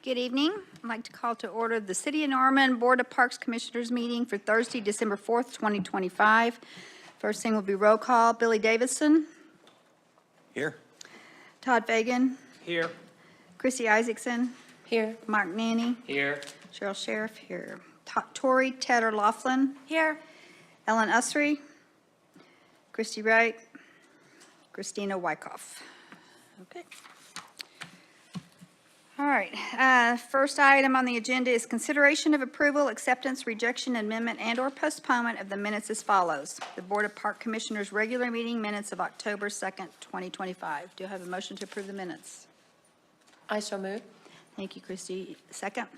Good evening. I'd like to call to order the City of Norman Board of Parks Commissioners meeting for Thursday, December 4th, 2025. First thing will be roll call. Billy Davidson. Here. Todd Fagan. Here. Chrissy Isaacson. Here. Mark Nanny. Here. Cheryl Sheriff here. Tori Tedder Laughlin. Here. Ellen Usry. Christy Wright. Christina Wyckoff. Okay. All right. First item on the agenda is consideration of approval, acceptance, rejection, amendment, and/or postponement of the minutes as follows. The Board of Park Commissioners' regular meeting minutes of October 2nd, 2025. Do you have a motion to approve the minutes? I so move. Thank you, Christy. Second?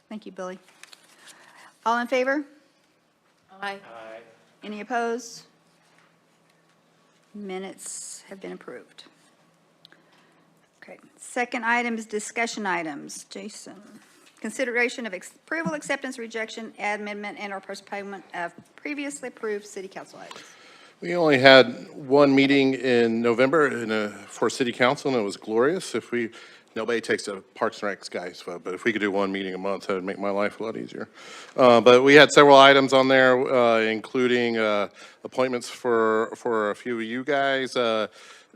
Thank you, Billy. All in favor? Aye. Any opposed? Minutes have been approved. Okay. Second item is discussion items. Jason. Consideration of approval, acceptance, rejection, amendment, and/or postponement of previously approved city council items. We only had one meeting in November for city council, and it was glorious. Nobody takes the Parks and Recs guys vote, but if we could do one meeting a month, that would make my life a lot easier. But we had several items on there, including appointments for a few of you guys.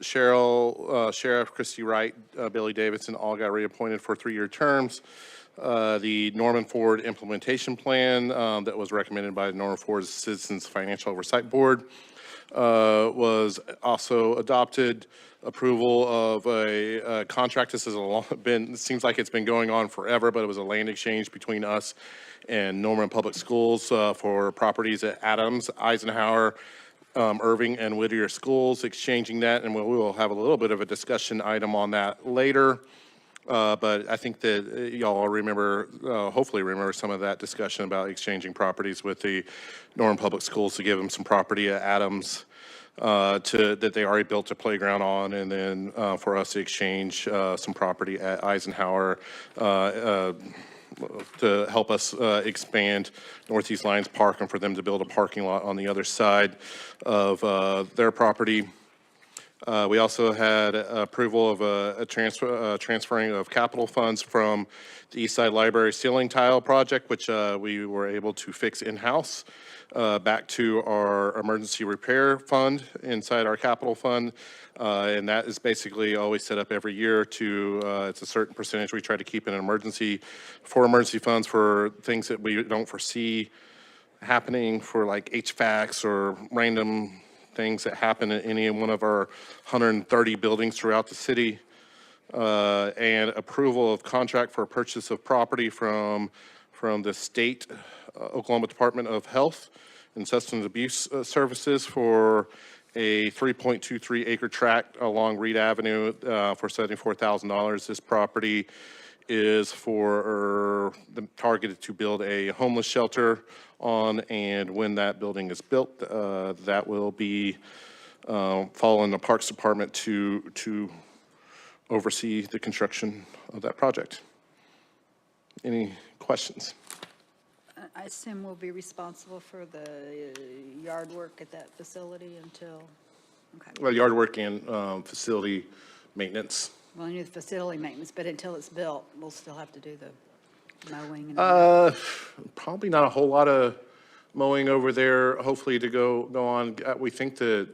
Sheriff, Christy Wright, Billy Davidson, all got reappointed for 3-year terms. The Norman Ford Implementation Plan that was recommended by the Norman Ford Citizens Financial Oversight Board was also adopted. Approval of a contract. This has it seems like it's been going on forever, but it was a land exchange between us and Norman Public Schools for properties at Adams, Eisenhower, Irving, and Whittier schools, exchanging that, and we will have a little bit of a discussion item on that later. But I think that y'all remember, hopefully remember some of that discussion about exchanging properties with the Norman Public Schools to give them some property at Adams that they already built a playground on, and then for us to exchange some property at Eisenhower to help us expand Northeast Lions Park and for them to build a parking lot on the other side of their property. We also had approval of transferring of capital funds from the East Side Library ceiling tile project, which we were able to fix in-house, back to our emergency repair fund inside our capital fund. And that is basically always set up every year to, it's a certain percentage we try to keep in an emergency funds for things that we don't foresee happening, for like HVACs or random things that happen in any one of our 130 buildings throughout the city. And approval of contract for purchase of property from the state Oklahoma Department of Health and Substance Abuse Services for a 3.23 acre tract along Reed Avenue for $74,000. This property is targeted to build a homeless shelter on, and when that building is built, that will be fall in the Parks Department to oversee the construction of that project. Any questions? I assume we'll be responsible for the yard work at that facility until, okay. Well, yard work and facility maintenance. Well, I knew the facility maintenance, but until it's built, we'll still have to do the mowing and all that. Probably not a whole lot of mowing over there, hopefully to go on. We think that,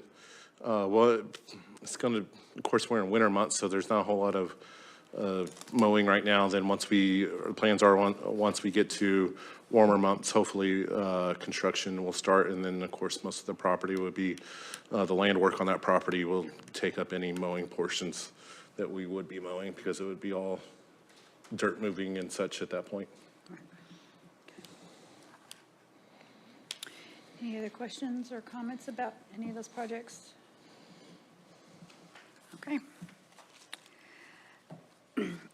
well, it's going to, of course, we're in winter months, so there's not a whole lot of mowing right now. Then once once we get to warmer months, hopefully construction will start, and then of course most of the property would be, the land work on that property will take up any mowing portions that we would be mowing, because it would be all dirt moving and such at that point. Any other questions or comments about any of those projects? Okay.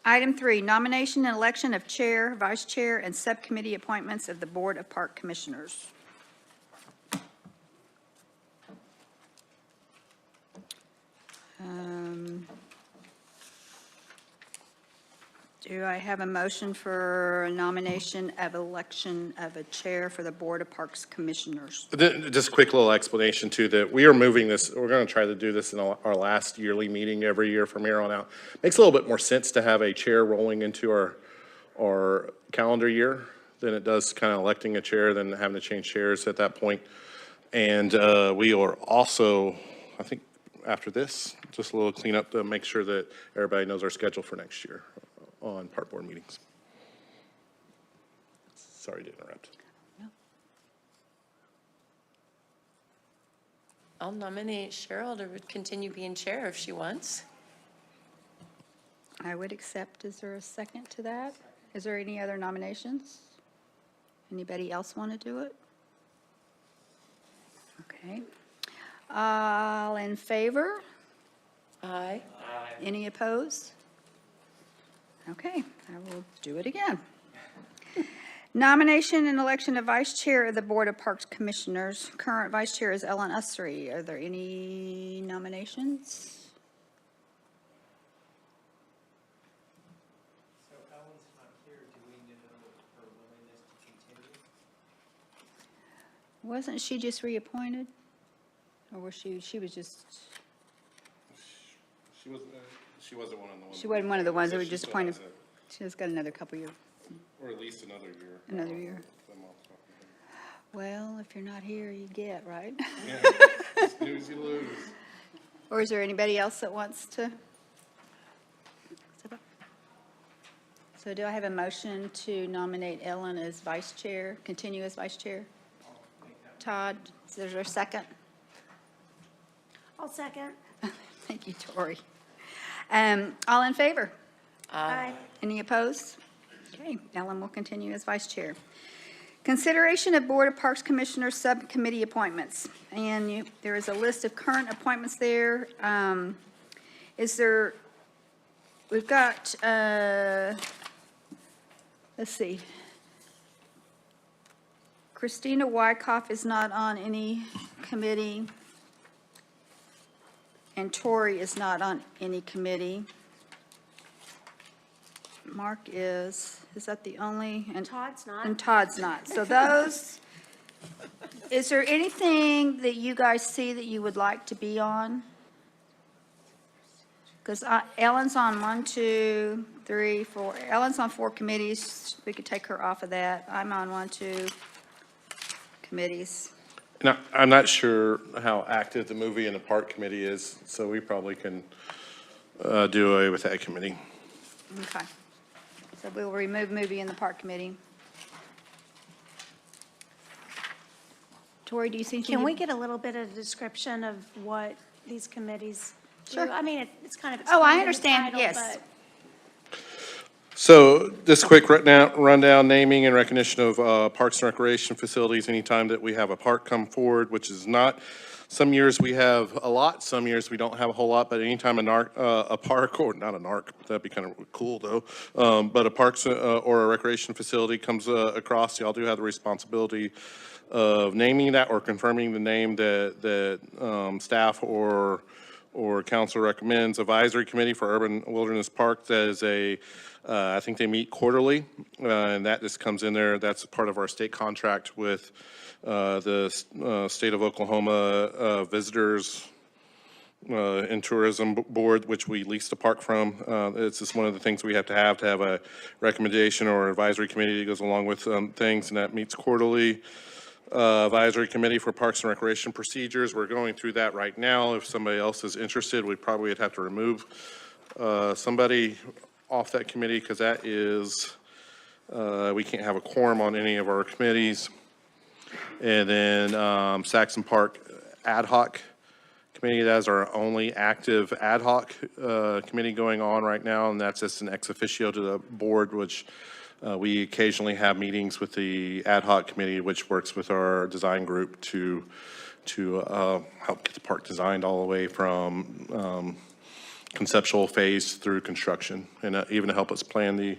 Item 3, nomination and election of chair, vice chair, and subcommittee appointments of the Board of Park Commissioners. Do I have a motion for nomination of election of a chair for the Board of Parks Commissioners? Just a quick little explanation too, that we are moving this, we're going to try to do this in our last yearly meeting every year from here on out. Makes a little bit more sense to have a chair rolling into our calendar year than it does kind of electing a chair, than having to change chairs at that point. And we are also, I think, after this, just a little cleanup to make sure that everybody knows our schedule for next year on park board meetings. Sorry to interrupt. I'll nominate Cheryl to continue being chair if she wants. I would accept. Is there a second to that? Is there any other nominations? Anybody else want to do it? Okay. All in favor? Aye. Any opposed? Okay, I will do it again. Nomination and election of vice chair of the Board of Parks Commissioners. Current vice chair is Ellen Ussery. Are there any nominations? So Ellen's not here, do we know her willingness to continue? Wasn't she just reappointed? Or was she was just, She wasn't one of the ones. she wasn't one of the ones that were She just still appointed? has it, She has got another couple years. or at least another year. Another year. I'm off the top Well, if you're not here, you get, right? of my head. Yeah, snooze, you lose. Or is there anybody else that wants to? So do I have a motion to nominate Ellen as vice chair, continue as vice chair? Todd, is there a second? I'll second. Thank you, Tori. All in favor? Aye. Any opposed? Okay, Ellen will continue as vice chair. Consideration of Board of Parks Commissioners Subcommittee appointments. And there is a list of current appointments there. We've got, let's see. Christina Wyckoff is not on any committee. And Tori is not on any committee. Mark is that the only? And Todd's not. And Todd's not. So those, is there anything that you guys see that you would like to be on? Because Ellen's on 1, 2, 3, 4. Ellen's on 4 committees. We could take her off of that. I'm on 1, 2 committees. Now, I'm not sure how active the movie and the park committee is, so we probably can do away with that committee. Okay. So we'll remove movie in the park committee. Tori, do you think you Can we could- get a little bit of description of what these committees do? Sure. I mean, it's kind of. Oh, I explained in the understand, title, yes. but So just a quick rundown, naming and recognition of parks and recreation facilities anytime that we have a park come forward, which is not, some years we have a lot, some years we don't have a whole lot, but anytime a park, or not a NARC, that'd be kind of cool though, but a parks or a recreation facility comes across, y'all do have the responsibility of naming that or confirming the name that staff or council recommends. Advisory Committee for Urban Wilderness Park, that is I think they meet quarterly, and that just comes in there. That's part of our state contract with the State of Oklahoma Visitors and Tourism Board, which we lease the park from. It's just one of the things we have to have a recommendation or advisory committee that goes along with things, and that meets quarterly. Advisory Committee for Parks and Recreation Procedures, we're going through that right now. If somebody else is interested, we probably would have to remove somebody off that committee, because that is, we can't have a quorum on any of our committees. And then Saxon Park Ad Hoc Committee, that is our only active ad hoc committee going on right now, and that's just an ex officio to the board, which we occasionally have meetings with the ad hoc committee, which works with our design group to help get the park designed all the way from conceptual phase through construction, and even to help us plan the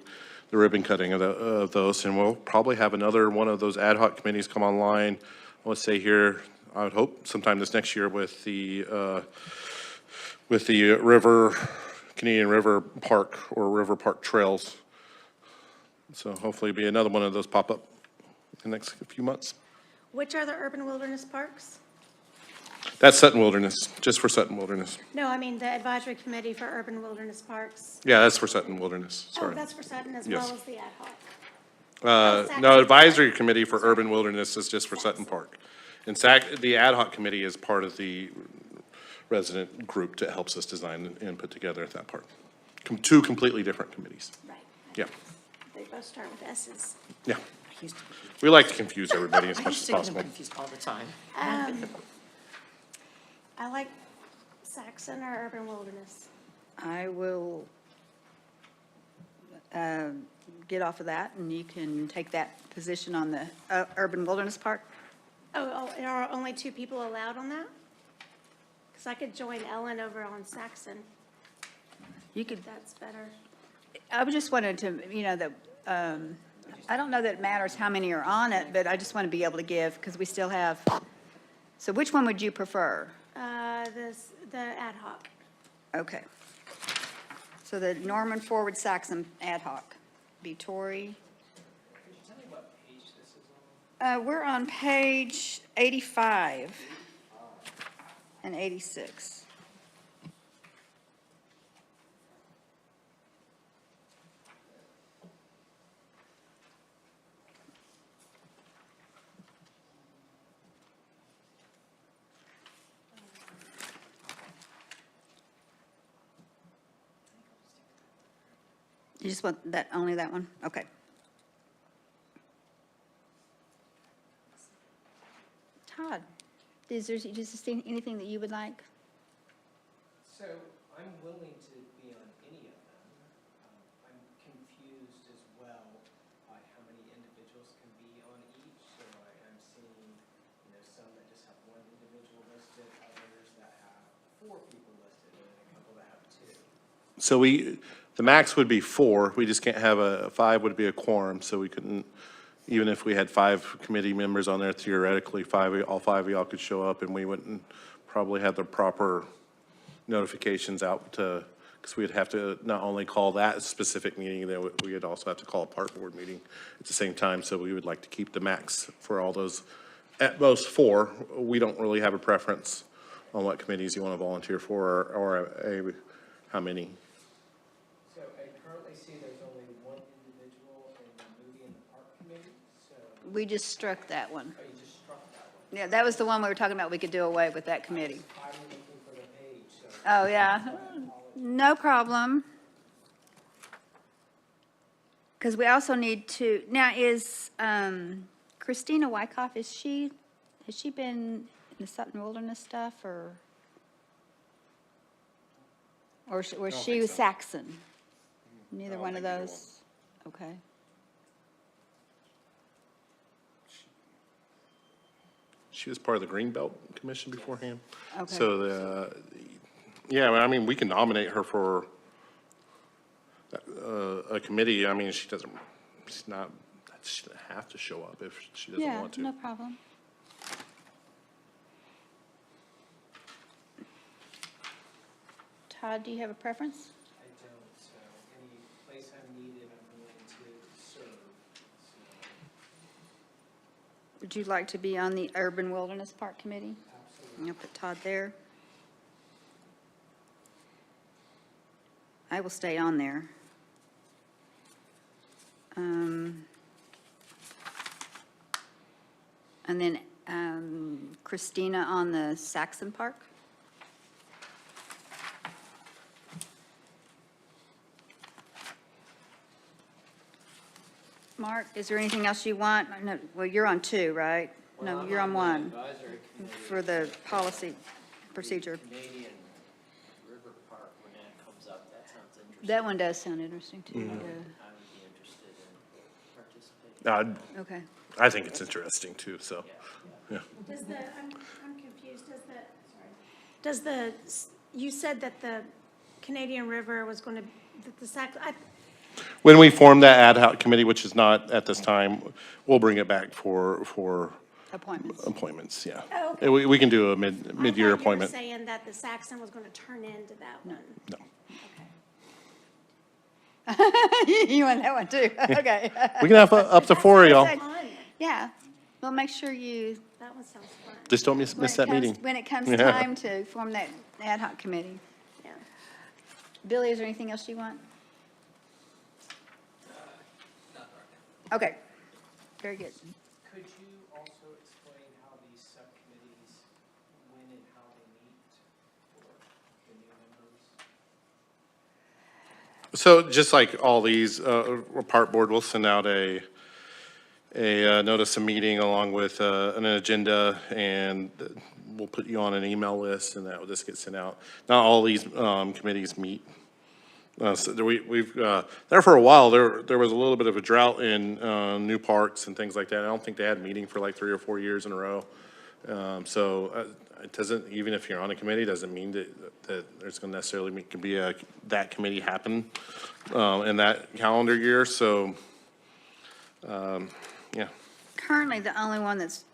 ribbon cutting of those. And we'll probably have another one of those ad hoc committees come online, I would say here, I would hope sometime this next year with the Canadian River Park or River Park Trails So hopefully be another one of those pop up in the next few months. Which are the urban wilderness parks? That's Sutton Wilderness, just for Sutton Wilderness. No, I mean the advisory committee for urban wilderness parks. Yeah, that's for Sutton Wilderness, Oh, sorry. that's for Sutton as Yes. well as the ad hoc. No, advisory committee for urban wilderness is just for Sutton Park. In fact, the ad hoc committee is part of the resident group that helps us design and put together that park. Two completely different committees. Right. Yeah, They both start with S's. yeah. We like to confuse everybody as I much used as to get them possible. confused all the time. I like Saxon or urban wilderness. I will get off of that, and you can take that position on the Urban Wilderness Park. Oh, are only two people allowed on that? Because I could join Ellen over on Saxon. You could, That's better. I just wanted to, that, I don't know that it matters how many are on it, but I just want to be able to give, because we still have, so which one would you prefer? The ad hoc. Okay. So the Norman Forward Saxon ad hoc. Be Tori. Could you tell me what page this is on? We're on page 85 and 86. You just want that, only that one? Okay. Todd, is there just anything that you would like? So I'm willing to be on any of them. I'm confused as well by how many individuals can be on each. So I am seeing, some that just have one individual listed, others that have 4 people listed, and a couple that have 2. So the max would be 4, we just can't have 5 would be a quorum, so we couldn't, even if we had 5 committee members on there, theoretically, all 5 of y'all could show up, and we wouldn't probably have the proper notifications out to, because we'd have to not only call that specific meeting, then we would also have to call a park board meeting at the same time, so we would like to keep the max for all those, at most 4. We don't really have a preference on what committees you want to volunteer for, or how many. So I currently see there's only one individual in the movie and the park committee. So, We just struck that one. oh, you just struck that one. Yeah, that was the one we were talking about, we could do away with that committee. I'm looking for the page, so. Oh, yeah, no problem. Because we also need to, now is Christina Wyckoff, has she been in the Sutton Wilderness stuff, or was she think so. Saxon? Neither don't one of think either those? Okay. She was part of the Greenbelt Commission beforehand. Okay. So yeah, I mean, we can nominate her for a committee. I mean, she doesn't have to show up if she doesn't Yeah, want to. no problem. Todd, do you have a preference? I don't, so any place I'm needed, I'm willing to serve. So, Would you like to be on the Urban Wilderness Park Committee? absolutely. I'll put Todd there. I will stay on there. And then Christina on the Saxon Park. Mark, is there anything else you want? No, well, you're on 2, right? No, you're on 1 Advisory committee, for the policy procedure. Canadian River Park, when that comes up, that sounds interesting. That one does sound interesting, too. I yeah. would be interested in participating. Okay. I think it's interesting too, so, yeah. Does I'm confused, does the, you said that the Canadian River was going to, that the When we form that ad hoc committee, which is not at this time, we'll bring it back for Appointments. appointments, yeah. Oh, okay. We can do a mid-year appointment. I thought you were saying that the Saxon was going to turn into that one. No. You want that one too? Okay. We can have up to 4 of y'all. Fun. Yeah, well, make sure you, That one sounds fun. Just don't miss that meeting. when it comes Yeah. time to form that ad hoc committee. Yeah. Billy, is there anything else you want? Okay, very good. Could you also explain how these subcommittees, when and how they meet for the new members? So just like all these, park board will send out a notice of meeting along with an agenda, and we'll put you on an email list, and that will just get sent out. Not all these committees meet. So we've, there for a while, there was a little bit of a drought in new parks and things like that. I don't think they had a meeting for like 3 or 4 years in a row. So it doesn't, even if you're on a committee, doesn't mean that there's going to necessarily can be that committee happen in that calendar year. So, yeah. Currently, the only one that's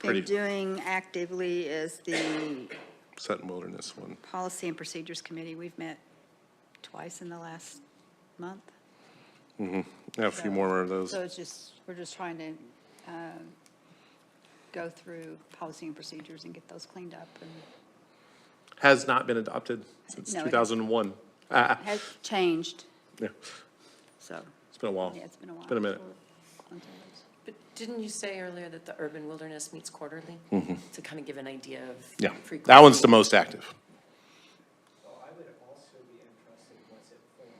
been Pretty- doing actively is the Sutton Wilderness one. Policy and Procedures Committee. We've met twice in the last month. Yeah, a few more of those. So it's just, we're just trying to go through policy and procedures and get those cleaned up, and Has not been adopted since No, it 2001. has changed, Yeah, so, it's been a while. yeah, it's been a while. It's been a minute. But didn't you say earlier that the urban wilderness meets quarterly? To kind of give an idea of. Yeah, frequency? that one's the most active. So I would also be interested, once it forms,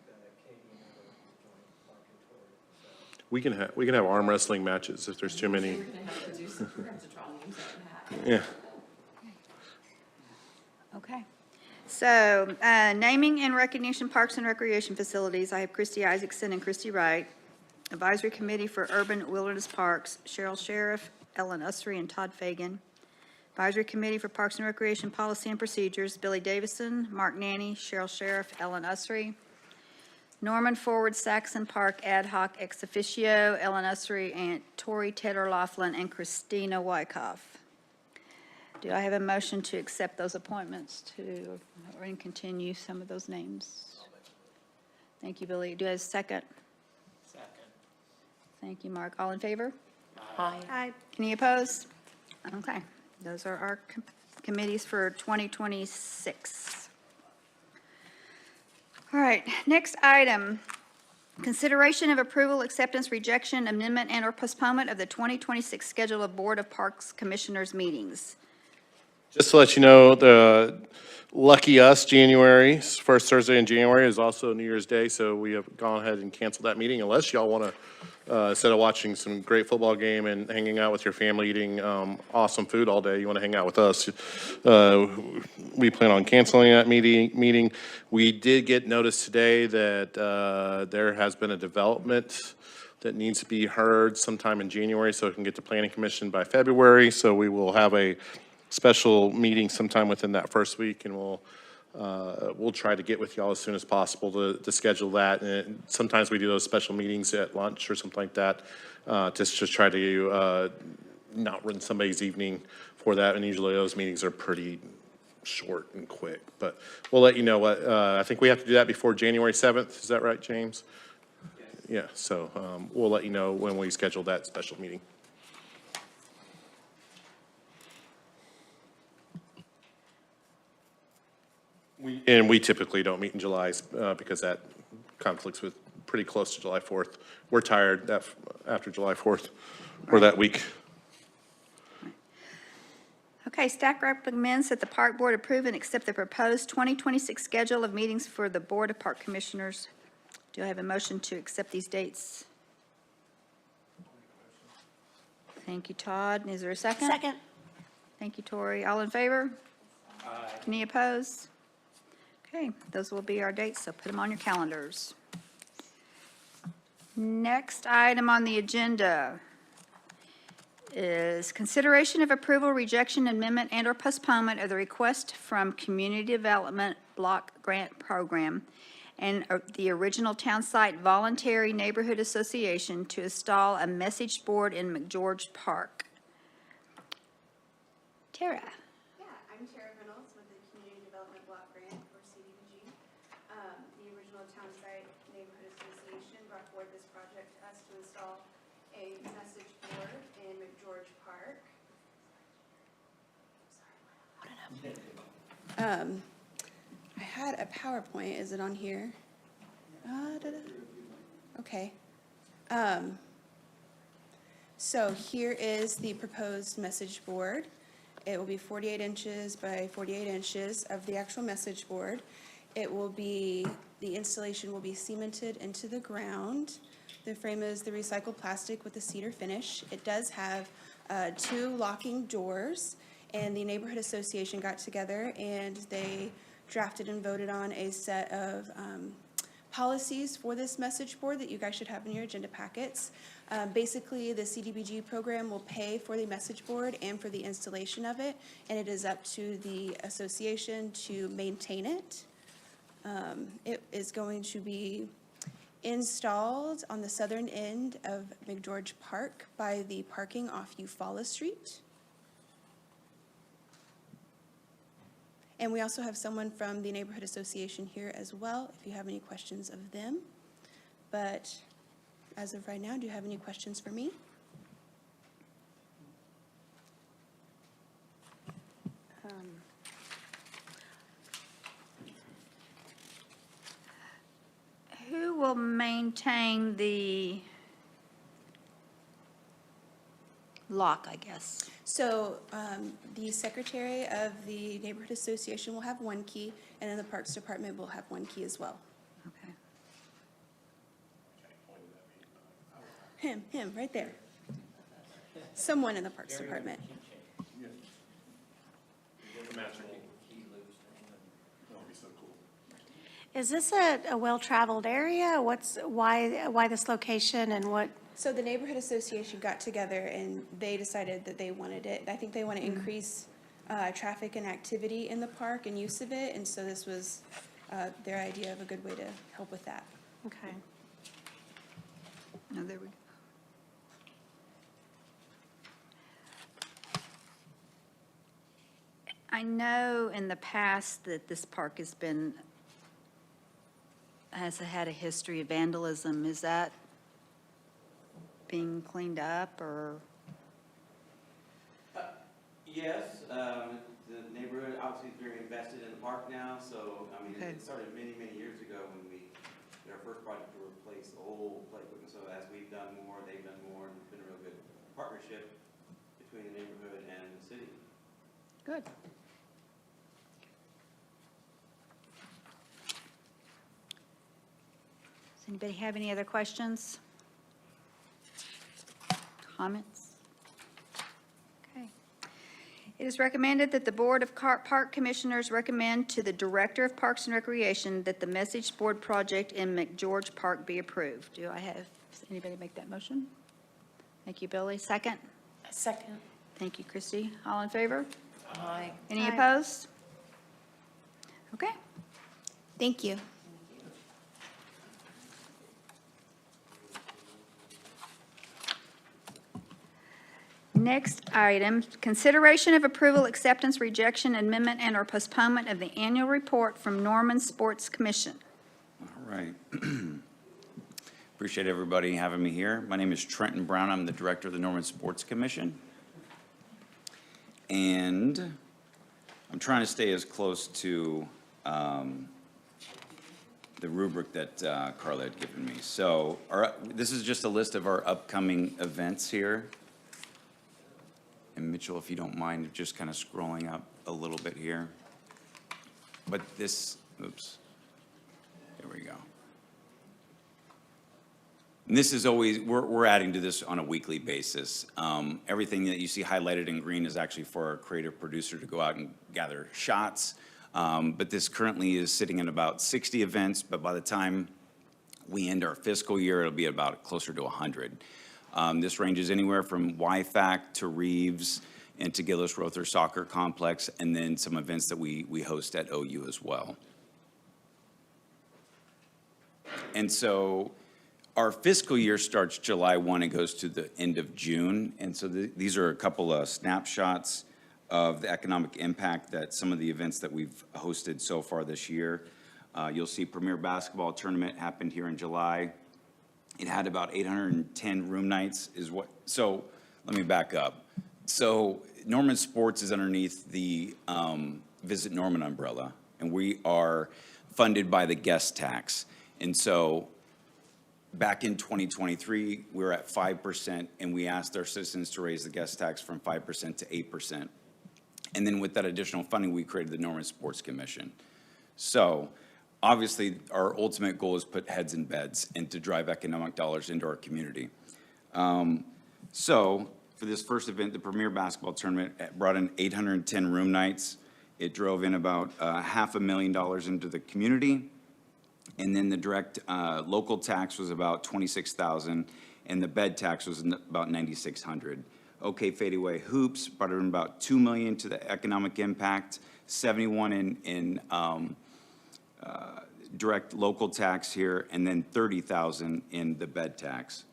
the Canadian River Joint Park and Tour. So We can have arm wrestling matches if there's too many. Yeah. Okay. So, naming and recognition parks and recreation facilities, I have Christy Isaacson and Christy Wright. Advisory Committee for Urban Wilderness Parks, Cheryl Sheriff, Ellen Usry, and Todd Fagan. Advisory Committee for Parks and Recreation Policy and Procedures, Billy Davison, Mark Nanny, Cheryl Sheriff, Ellen Usry. Norman Forward Saxon Park Ad Hoc Ex Officio, Ellen Usry, and Tori Tedder Laughlin, and Christina Wyckoff. Do I have a motion to accept those appointments to, or continue some of those names? Thank you, Billy. Do I have a second? Second. Thank you, Mark. All in favor? Aye. Any opposed? Okay, those are our committees for 2026. All right, next item, consideration of approval, acceptance, rejection, amendment, and/or postponement of the 2026 schedule of Board of Parks Commissioners meetings. Just to let you know, the lucky us, January, first Thursday in January is also New Year's Day, so we have gone ahead and canceled that meeting unless y'all want to, instead of watching some great football game and hanging out with your family, eating awesome food all day, you want to hang out with us. We plan on canceling that meeting. We did get notice today that there has been a development that needs to be heard sometime in January, so it can get to Planning Commission by February. So we will have a special meeting sometime within that first week, and we'll try to get with y'all as soon as possible to schedule that. And sometimes we do those special meetings at lunch or something like that, just try to not ruin somebody's evening for that. And usually those meetings are pretty short and quick, but we'll let you know what, I think we have to do that before January 7th. Is that right, James? Yeah, so we'll let you know when we schedule that special meeting. And we typically don't meet in July because that conflicts with pretty close to July 4th. We're tired after July 4th or that week. Okay, staff recommends that the Park Board approve and accept the proposed 2026 schedule of meetings for the Board of Park Commissioners. Do I have a motion to accept these dates? Thank you, Todd. Is there a second? Second. Thank you, Tori. All in favor? Any opposed? Okay, those will be our dates, so put them on your calendars. Next item on the agenda is consideration of approval, rejection, amendment, and/or postponement of the request from Community Development Block Grant Program and the Original Town Site Voluntary Neighborhood Association to install a message board in McGeorge Park. Tara? Yeah, I'm Tara Reynolds with the Community Development Block Grant, or CDBG. The original town site neighborhood install a message board in McGeorge Park. I had a PowerPoint, is it on here? Okay. So here is the proposed message board. It will be 48 inches by 48 inches of the actual message board. It will be, the installation will be cemented into the ground. The frame is the recycled plastic with a cedar finish. It does have 2 locking doors, and the neighborhood association got together and they drafted and voted on a set of policies for this message board that you guys should have in your agenda packets. Basically, the CDBG program will pay for the message board and for the installation of it, and it is up to the association to maintain it. It is going to be installed on the southern end of McGeorge Park by the parking off Eufaula Street. And we also have someone from the neighborhood association here as well, if you have any questions of them. But as of right now, do you have any questions for me? Who will maintain the lock, I guess? So the secretary of the neighborhood association will have 1 key, and then the Parks Department will have 1 key as well. Okay. Him, right there. Someone in the Parks Department. Is this a well-traveled area? Why this location and what? So the neighborhood association got together and they decided that they wanted it. I think they want to increase traffic and activity in the park and use of it, and so this was their idea of a good way to help with that. Okay. No, there we go. I know in the past that this park has had a history of vandalism. Is that being cleaned up, or? Yes, the neighborhood obviously is very invested in the park now, so, I mean, Okay. it started many, many years ago when we did our first project to replace the old play equipment, so as we've done more, they've done more, and it's been a real good partnership between the neighborhood and the city. Good. Does anybody have any other questions? Comments? Okay. It is recommended that the Board of Park Commissioners recommend to the Director of Parks and Recreation that the message board project in McGeorge Park be approved. Does anybody make that motion? Thank you, Billy. Second? A second. Thank you, Christie. All in favor? Aye. Any Aye. opposed? Okay. Thank you. Next item, consideration of approval, acceptance, rejection, amendment, and/or postponement of the annual report from Norman Sports Commission. All right. Appreciate everybody having me here. My name is Trenton Brown. I'm the director of the Norman Sports Commission. And I'm trying to stay as close to the rubric that Carla had given me. So this is just a list of our upcoming events here. And Mitchell, if you don't mind, just kind of scrolling up a little bit here. But this, oops, there we go. And this is always, we're adding to this on a weekly basis. Everything that you see highlighted in green is actually for our creative producer to go out and gather shots. But this currently is sitting at about 60 events, but by the time we end our fiscal year, it'll be about closer to 100. This ranges anywhere from YFAC to Reeves and to Gillis-Rother Soccer Complex, and then some events that we host at OU as well. And so our fiscal year starts July 1 and goes to the end of June. And so these are a couple of snapshots of the economic impact that some of the events that we've hosted so far this year. You'll see Premier Basketball Tournament happened here in July. It had about 810 room nights is what, so let me back up. So Norman Sports is underneath the Visit Norman umbrella, and we are funded by the guest tax. And so back in 2023, we were at 5%, and we asked our citizens to raise the guest tax from 5% to 8%. And then with that additional funding, we created the Norman Sports Commission. So obviously, our ultimate goal is put heads in beds and to drive economic dollars into our community. So for this first event, the Premier Basketball Tournament brought in 810 room nights. It drove in about $500,000 into the community. And then the direct local tax was about $26,000, and the bed tax was about $9,600. OK Fadeaway Hoops brought in about $2 million to the economic impact, 71 in direct local tax here, and then 30,000 in the bed tax.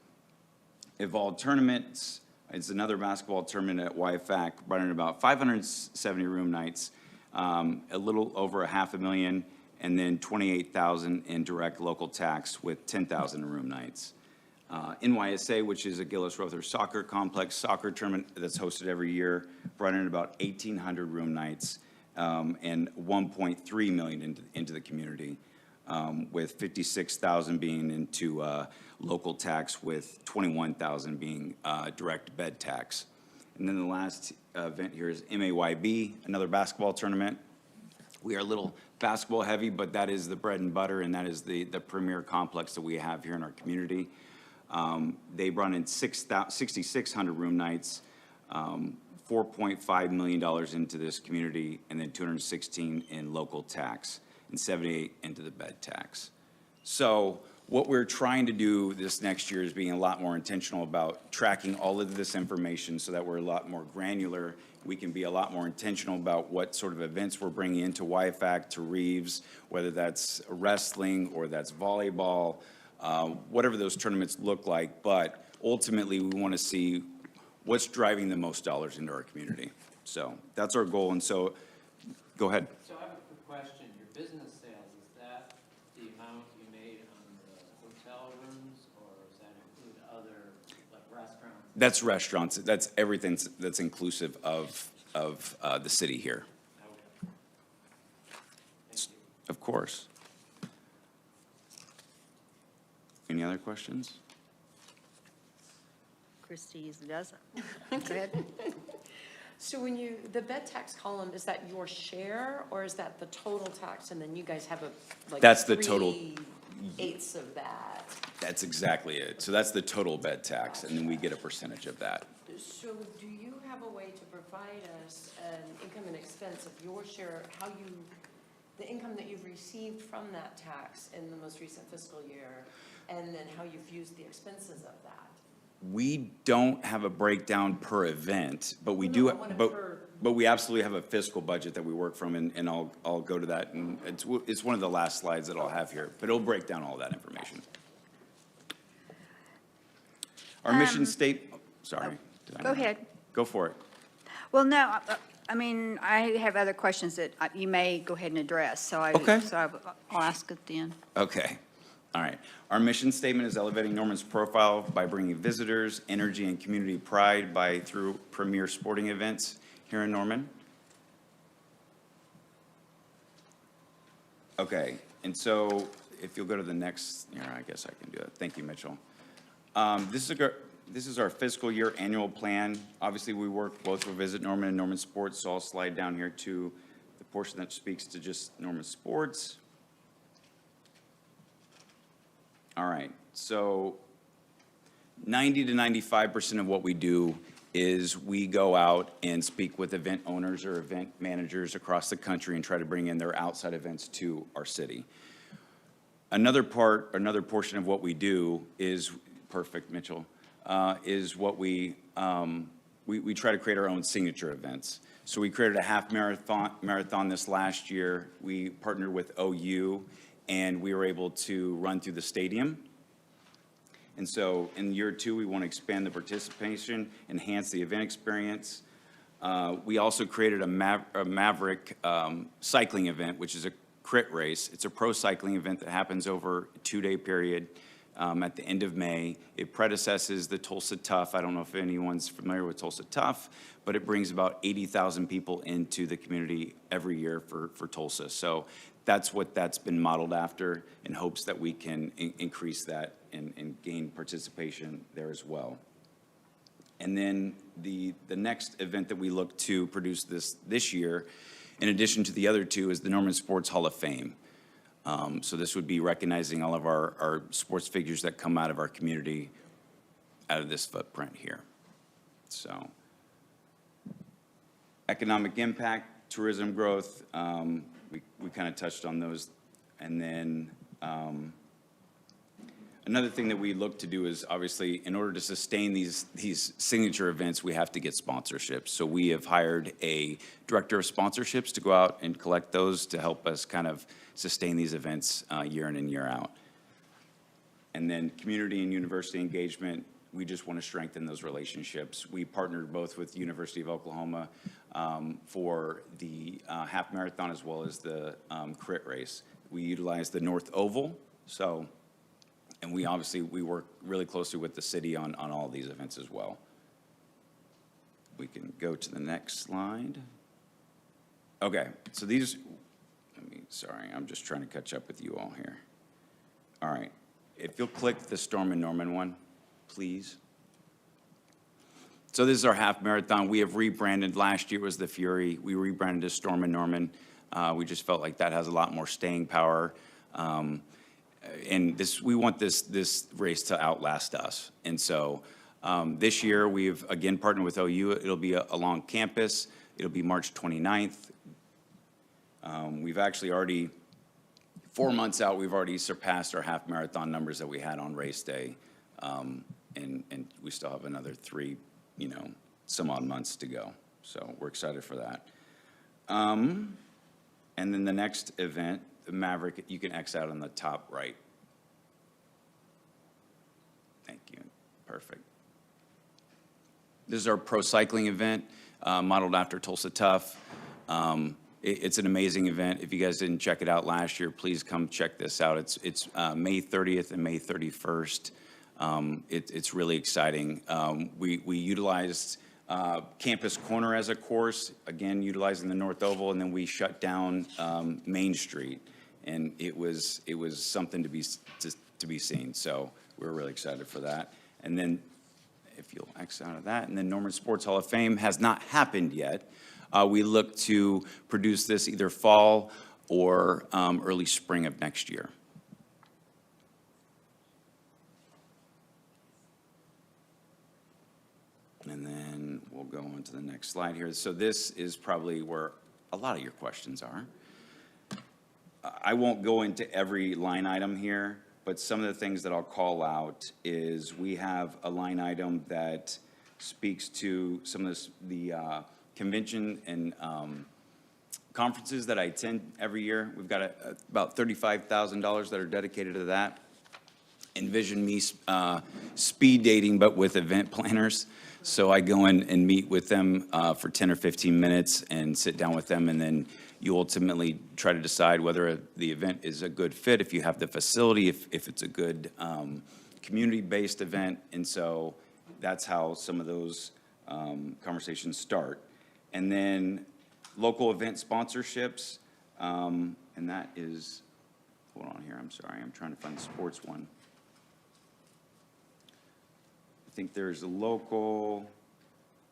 Evolved Tournaments, it's another basketball tournament at YFAC, brought in about 570 room nights, a little over $500,000, and then 28,000 in direct local tax with 10,000 room nights. NYSA, which is a Gillis Rother Soccer Complex soccer tournament that's hosted every year, brought in about 1,800 room nights and 1.3 million into the community, with 56,000 being into local tax, with 21,000 being direct bed tax. And then the last event here is MAYB, another basketball tournament. We are a little basketball heavy, but that is the bread and butter, and that is the premier complex that we have here in our community. They brought in 6,600 room nights, $4.5 million into this community, and then 216 in local tax, and 78 into the bed tax. So what we're trying to do this next year is being a lot more intentional about tracking all of this information so that we're a lot more granular. We can be a lot more intentional about what sort of events we're bringing into YFAC, to Reeves, whether that's wrestling or that's volleyball, whatever those tournaments look like. But ultimately, we want to see what's driving the most dollars into our community. So that's our goal. And so, go ahead. So I have a quick question. Your business sales, is that the amount you made on the hotel rooms, or does that include other, like restaurants? That's restaurants. That's everything that's inclusive of the city here. Okay. Thank you. Of course. Any other questions? Christie usually doesn't. Go ahead. So when you, the bed tax column, is that your share, or is that the total tax, and then you guys have a, like, That's the total. 3/8 of that? That's exactly it. So that's the total bed tax, and then we get a percentage of that. So do you have a way to provide us an income and expense of your share, how you, the income that you've received from that tax in the most recent fiscal year, and then how you've used the expenses of that? We don't have a breakdown per event, but we No, do, I want it but per- we absolutely have a fiscal budget that we work from, and I'll go to that, and it's one of the last slides that I'll have here, but it'll break down all that information. Our mission sorry. Did I- Go ahead. Go for it. Well, no, I mean, I have other questions that you may go ahead and address, so Okay. I'll ask it then. Okay, all right. Our mission statement is elevating Norman's profile by bringing visitors, energy, and community pride through premier sporting events here in Norman. Okay, and so if you'll go to the next, here, I guess I can do it. Thank you, Mitchell. This is our fiscal year annual plan. Obviously, we work both for Visit Norman and Norman Sports, so I'll slide down here to the portion that speaks to just Norman Sports. All right, so 90 to 95% of what we do is we go out and speak with event owners or event managers across the country and try to bring in their outside events to our city. Another portion of what we do is, perfect, Mitchell, is what we try to create our own signature events. So we created a half marathon this last year. We partnered with OU, and we were able to run through the stadium. And so in year 2, we want to expand the participation, enhance the event experience. We also created a Maverick cycling event, which is a crit race. It's a pro cycling event that happens over a 2-day period. at the end of May. It predecesses the Tulsa Tough. I don't know if anyone's familiar with Tulsa Tough, but it brings about 80,000 people into the community every year for Tulsa. So that's what that's been modeled after, in hopes that we can increase that and gain participation there as well. And then the next event that we look to produce this year, in addition to the other two, is the Norman Sports Hall of Fame. So this would be recognizing all of our sports figures that come out of our community, out of this footprint here. So, economic impact, tourism growth, we kind of touched on those. And then another thing that we look to do is, obviously, in order to sustain these signature events, we have to get sponsorships. So we have hired a director of sponsorships to go out and collect those to help us kind of sustain these events year in and year out. And then community and university engagement, we just want to strengthen those relationships. We partnered both with University of Oklahoma for the half marathon as well as the crit race. We utilized the North Oval, so, and we work really closely with the city on all these events as well. We can go to the next slide. Okay, so these, sorry, I'm just trying to catch up with you all here. All right, if you'll click the Storm and Norman one, please. So this is our half marathon. We have rebranded. Last year was the Fury. We rebranded as Storm and Norman. We just felt like that has a lot more staying power. And we want this race to outlast us. And so this year we've again partnered with OU. It'll be along campus. It'll be March 29th. We've actually already, 4 months out, we've already surpassed our half marathon numbers that we had on race day. And we still have another 3, some odd months to go. So we're excited for that. And then the next event, the Maverick, you can X out on the top right. Thank you. Perfect. This is our pro cycling event, modeled after Tulsa Tough. It's an amazing event. If you guys didn't check it out last year, please come check this out. It's May 30th and May 31st. It's really exciting. We utilized Campus Corner as a course, again, utilizing the North Oval, and then we shut down Main Street. And it was something to be seen. So we're really excited for that. And then if you'll X out of that, and then Norman Sports Hall of Fame has not happened yet. We look to produce this either fall or early spring of next year. And then we'll go on to the next slide here. So this is probably where a lot of your questions are. I won't go into every line item here, but some of the things that I'll call out is we have a line item that speaks to some of the convention and conferences that I attend every year. We've got about $35,000 that are dedicated to that. Envision me speed dating, but with event planners. So I go in and meet with them for 10 or 15 minutes and sit down with them, and then you ultimately try to decide whether the event is a good fit, if you have the facility, if it's a good community-based event. And so that's how some of those conversations start. And then local event sponsorships, and that is, hold on here, I'm sorry, I'm trying to find the sports one. I think there's a local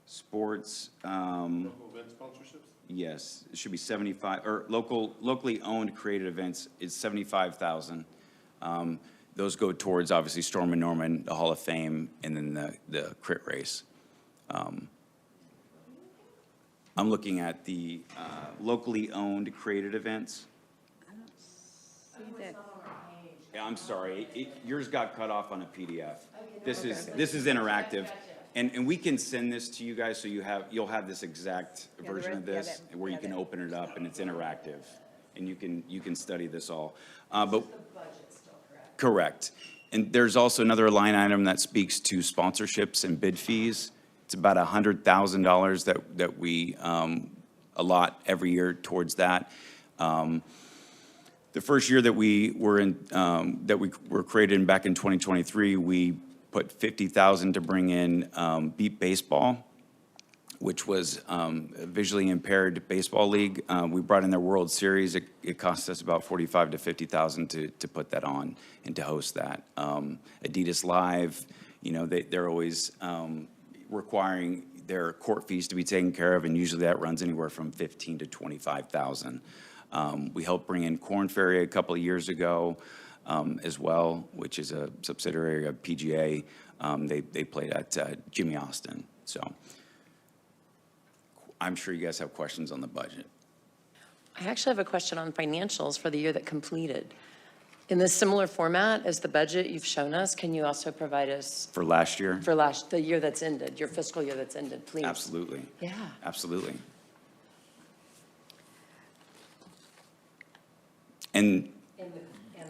sports. Local event sponsorships? Yes, it should be 75, or locally owned created events is 75,000. Those go towards, obviously, Storm and Norman, the Hall of Fame, and then the crit race. I'm looking at the locally owned created events. Yeah, I'm sorry, yours got cut off on a PDF. This is interactive. And we can send this to you guys so you'll have this exact version of this where you can open it up and it's interactive. And you can study this all. But correct. And there's also another line item that speaks to sponsorships and bid fees. It's about $100,000 that we allot every year towards that. The first year that we were in, that we were created in back in 2023, we put 50,000 to bring in Beat Baseball, which was a visually impaired baseball league. We brought in their World Series. It cost us about 45 to 50,000 to put that on and to host that. Adidas Live, you know, they're always requiring their court fees to be taken care of, and usually that runs anywhere from 15 to 25,000. We helped bring in Korn Ferry a couple of years ago as well, which is a subsidiary of PGA. They played at Jimmy Austin. So I'm sure you guys have questions on the budget. I actually have a question on financials for the year that completed. In this similar format as the budget you've shown us, can you also provide us For last year? for the year that's ended, your fiscal year that's ended, please? Absolutely. Yeah. Absolutely. And, In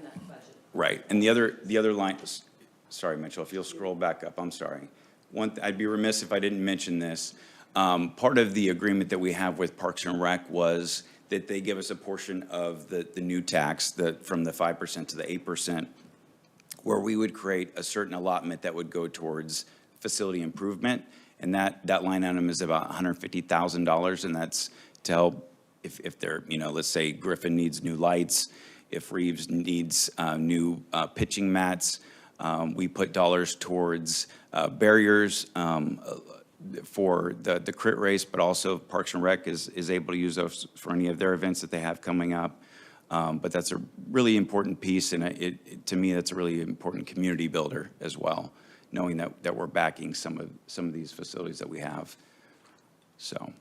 that budget. right, and the other line, sorry, Mitchell, if you'll scroll back up, I'm sorry. I'd be remiss if I didn't mention this. Part of the agreement that we have with Parks and Rec was that they give us a portion of the new tax, from the 5% to the 8%, where we would create a certain allotment that would go towards facility improvement. And that line item is about $150,000, and that's to help if they're, you know, let's say Griffin needs new lights, if Reeves needs new pitching mats. We put dollars towards barriers for the crit race, but also Parks and Rec is able to use those for any of their events that they have coming up. But that's a really important piece, and to me, that's a really important community builder as well, knowing that we're backing some of these facilities that we have. So.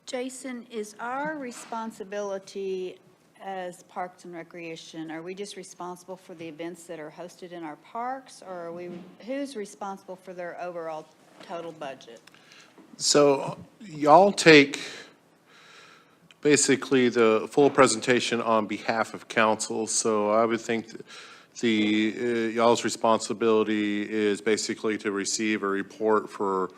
Jason, is our responsibility as Parks and Recreation, are we just responsible for the events that are hosted in our parks, or who's responsible for their overall total budget? So y'all take basically the full presentation on behalf of council, so I would think y'all's responsibility is basically to receive a report for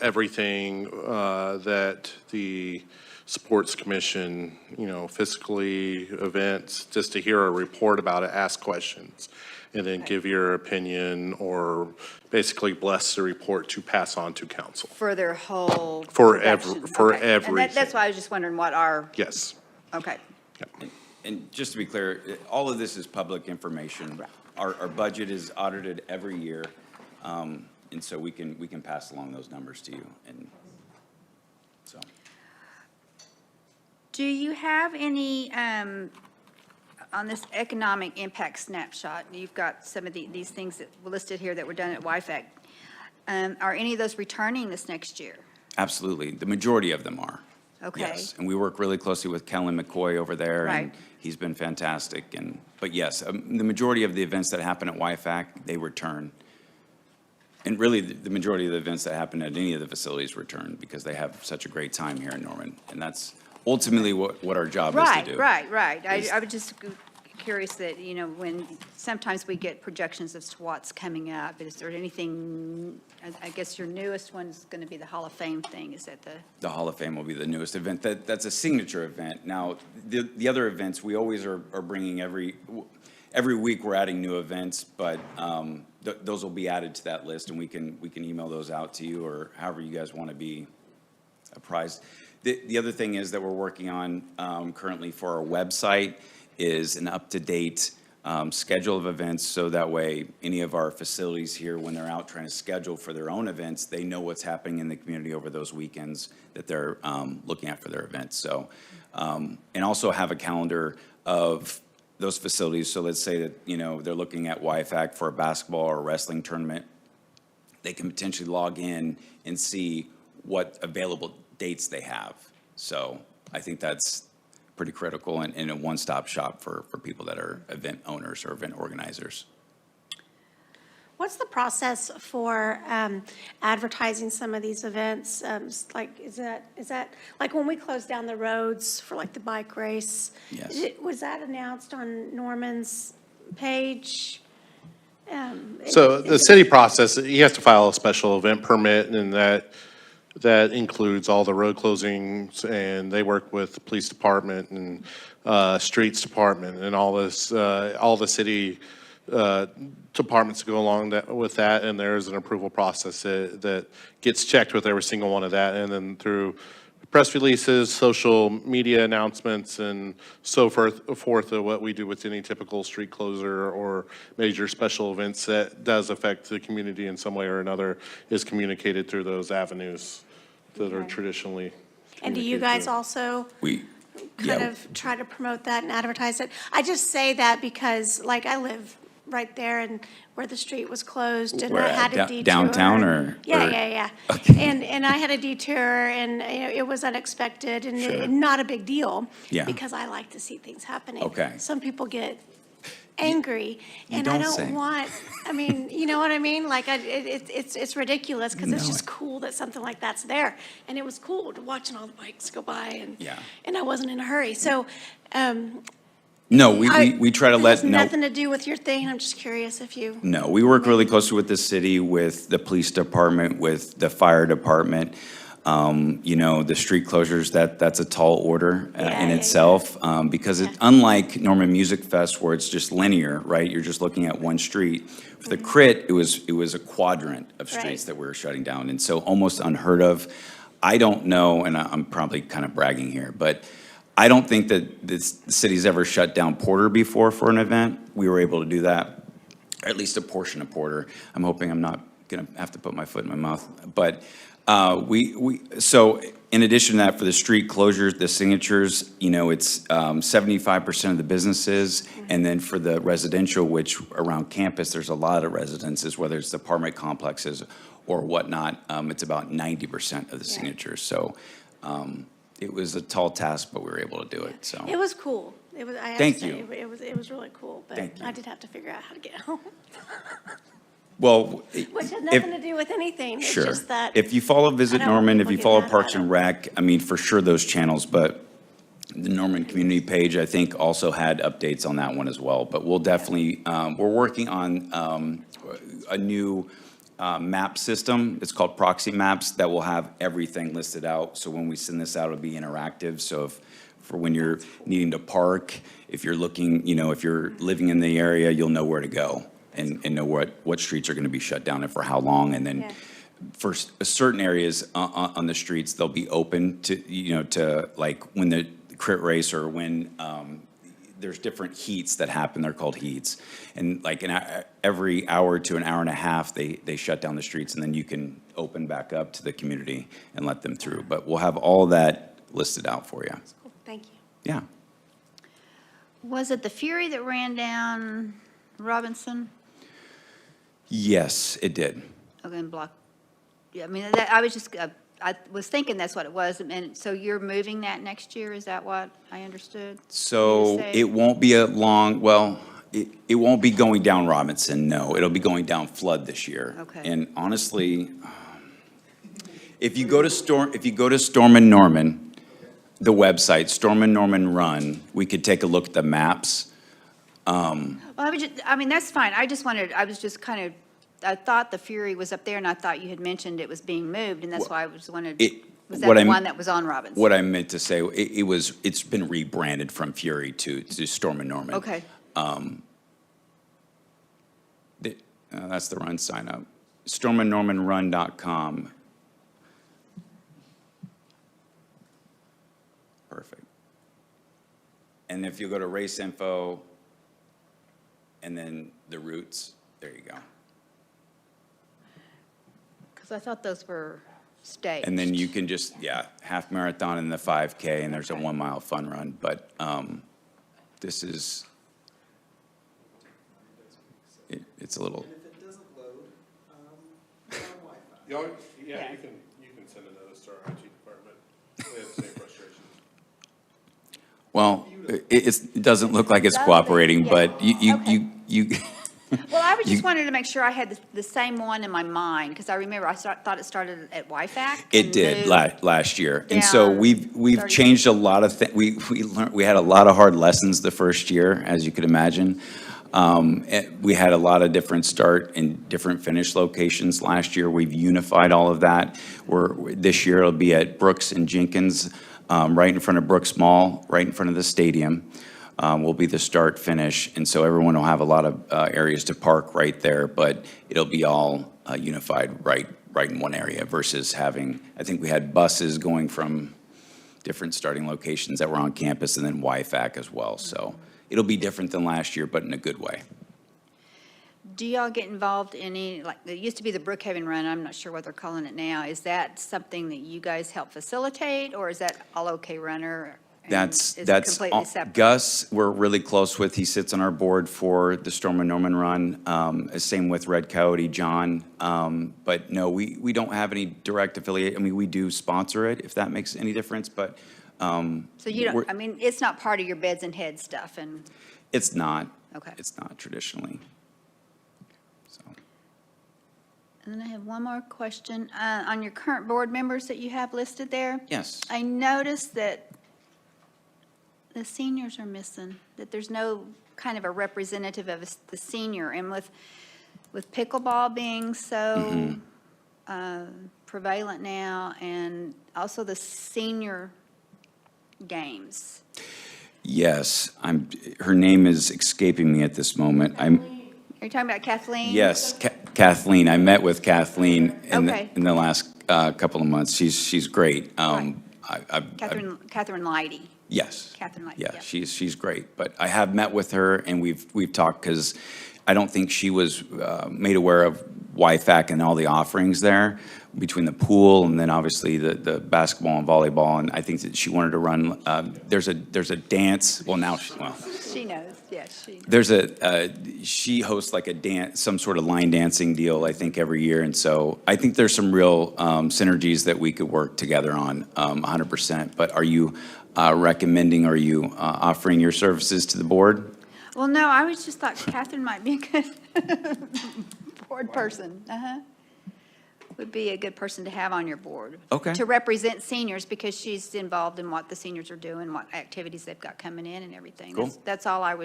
everything that the Sports Commission, you know, fiscally, events, just to hear a report about it, ask questions, and then give your opinion or basically bless the report to pass on to council. For their whole For production? for Okay. And that's everything. why I was just wondering what our, Yes. okay. And just to be clear, all of this is public information. Our budget is audited every year, and so we can pass along those numbers to you, and so. Do you have any, on this economic impact snapshot, you've got some of these things that were listed here that were done at WIFAC. Are any of those returning this next year? Absolutely. The majority of them are. Okay. Yes, and we work really closely with Kellen McCoy over there. And Right. he's been fantastic. But yes, the majority of the events that happen at WIFAC, they return. And really, the majority of the events that happen at any of the facilities return because they have such a great time here in Norman. And that's ultimately what our job is to do. Right. is- I was just curious that, you know, when sometimes we get projections as to what's coming up, is there anything, I guess your newest one's going to be the Hall of Fame thing, is that The Hall of Fame will be the newest event. That's a signature event. Now, the other events, we always are bringing every week we're adding new events, but those will be added to that list, and we can email those out to you or however you guys want to be apprised. The other thing is that we're working on currently for our website is an up-to-date schedule of events, so that way any of our facilities here, when they're out trying to schedule for their own events, they know what's happening in the community over those weekends that they're looking at for their events. So, and also have a calendar of those facilities. So let's say that, you know, they're looking at WIFAC for a basketball or wrestling tournament. They can potentially log in and see what available dates they have. So I think that's pretty critical and a one-stop shop for people that are event owners or event organizers. What's the process for advertising some of these events? Like, is that, like when we close down the roads for like the bike race? Yes. Was that announced on Norman's page? So the city process, you have to file a special event permit, and that that includes all the road closings, and they work with the police department and streets department and all this, all the city departments go along with that, and there's an approval process that gets checked with every single one of that, and then through press releases, social media announcements, and so forth of what we do with any typical street closure or major special events that does affect the community in some way or another is communicated through those avenues that are traditionally And do you communicated guys through. also We, kind yeah, of try to promote that and advertise it? I just say that because, like, I live right there and where the street was closed, and Where I at? had a detour. Downtown or- Yeah, or- yeah, yeah. And I had a detour, and, you know, it was unexpected and Sure. not a big deal. Yeah. Because I like to see things happening. Okay. Some people get angry, You and I don't say. don't want, I mean, you know what I mean? Like, it's ridiculous, because it's No. just cool that something like that's there. And it was cool to watching all the bikes go by, and, Yeah. and I wasn't in a hurry. So, no, we try to it let, has no. nothing to do with your thing. I'm just curious if you, No, we work really closely with the city, with the police department, with the fire department. You know, the street closures, that's a tall order Yeah, in yeah, itself. Because Yeah. unlike Norman Music Fest where it's just linear, right? You're just looking at one street. For the Crit, it was a quadrant of streets Mm-hmm. Right. that we were shutting down. And so almost unheard of. I don't know, and I'm probably kind of bragging here, but I don't think that the city's ever shut down Porter before for an event. We were able to do that, or at least a portion of Porter. I'm hoping I'm not gonna have to put my foot in my mouth. But so in addition to that, for the street closures, the signatures, you know, it's 75% of the businesses. And then for the residential, which around campus, there's a lot of residences, whether it's the apartment complexes or whatnot, it's about 90% of the Yeah. signatures. So it was a tall task, but we were able to do it, so. it was cool. It was, I have to Thank say, you. it was really cool, but Thank you. I did have to figure out how to get home, Well, which had if- nothing to do with anything. It's Sure. just that. If you follow Visit I don't want Norman, if people you getting follow mad about Parks and it. Rec, I mean, for sure those channels, but the Norman Community page, I think, also had updates on that one as well. But we'll definitely, we're working on a new map system. It's called Proxy Maps that will have everything listed out. So when we send this out, it'll be interactive. So if, for when you're needing to park, if you're looking, you know, if you're living in the area, you'll know where to go and know what streets are going to be shut down and for how long. And then Yeah. for certain areas on the streets, they'll be open to, you know, to like when the crit race or when there's different heats that happen, they're called heats. And like every hour to an hour and a half, they shut down the streets and then you can open back up to the community and let them through. But we'll have all that listed out for you. Cool. Thank you. Yeah. Was it the Fury that ran down Robinson? Yes, it did. Okay, and block, yeah, I mean, that, I was just, I was thinking that's what it was. And so you're moving that next year, is that what I understood? So say? it won't be a long, well, it won't be going down Robinson, no. It'll be going down Flood this year. Okay. And honestly, if you go to Storm and Norman, the website, Storm and Norman Run, we could take a look at the maps. Well, I was just, I mean, that's fine. I just wanted, I was just kind of, I thought the Fury was up there, and I thought you had mentioned it was being moved, and that's why I was wondered, was that what the I'm- one that was on Robinson? What I meant to say, it's been rebranded from Fury to Storm and Norman. Okay, That's the run sign up. stormandnormanrun.com. Perfect. And if you go to race info and then the routes, there you go. because I thought those were staged. And then you can just, half marathon and the 5K, and there's a Okay. 1 mile fun run. But this is, it's a little, And if it doesn't load, we're on Wi-Fi. Yeah. you can send a notice to our IT department. They have the same frustrations. well, it doesn't look like it's Lovely, cooperating, yeah. but you, Okay. you, Well, I was just You- wanted to make sure I had the same one in my mind, because I remember thought it started at WIFAC. It and did moved- last year. And so down we've 30. changed a lot of things. We learned, we had a lot of hard lessons the first year, as you could imagine. We had a lot of different start and different finish locations last year. We've unified all of that. This year it'll be at Brooks and Jenkins, right in front of Brooks Mall, right in front of the stadium. Will be the start finish, and so everyone will have a lot of areas to park right there, but it'll be all unified right in one area versus having, I think we had buses going from different starting locations that were on campus and then YFAC as well. So it'll be different than last year, but in a good way. Do y'all get involved in any, like, it used to be the Brookhaven Run, I'm not sure what they're calling it now. Is that something that you guys help facilitate, or is that All OK Runner? and That's is it completely separate? Gus, we're really close with. He sits on our board for the Storm and Norman Run. Same with Red Coyote, John. But no, we don't have any direct affiliate. I mean, we do sponsor it, if that makes any difference, but So you we're- don't, I mean, it's not part of your beds and heads stuff, and, it's not. Okay. It's not traditionally. So, and then I have one more question. On your current board members that you have listed there, yes. I noticed that the seniors are missing, that there's no kind of a representative of the senior. And with pickleball being so prevalent now, and also the senior games. Yes, her name is escaping me at this moment. Are you talking about Kathleen? Yes, Kathleen. I met with Kathleen Okay. in the last couple of months. She's great. Right. Catherine Catherine Leidy. Yes. Catherine Leidy, Yeah, yeah. she's great. But I have met with her and we've talked because I don't think she was made aware of YFAC and all the offerings there between the pool and then obviously the basketball and volleyball. And I think that she wanted to run, there's a dance, well now, She knows, yes, she knows. there's she hosts like a dance, some sort of line dancing deal, I think, every year. And so I think there's some real synergies that we could work together on 100%. But are you recommending, are you offering your services to the board? Well, no, I was just thought Catherine might be a good board person. Would be a good person to have on your board. Okay. To represent seniors, because she's involved in what the seniors are doing, what activities they've got coming in and everything. Cool. That's all I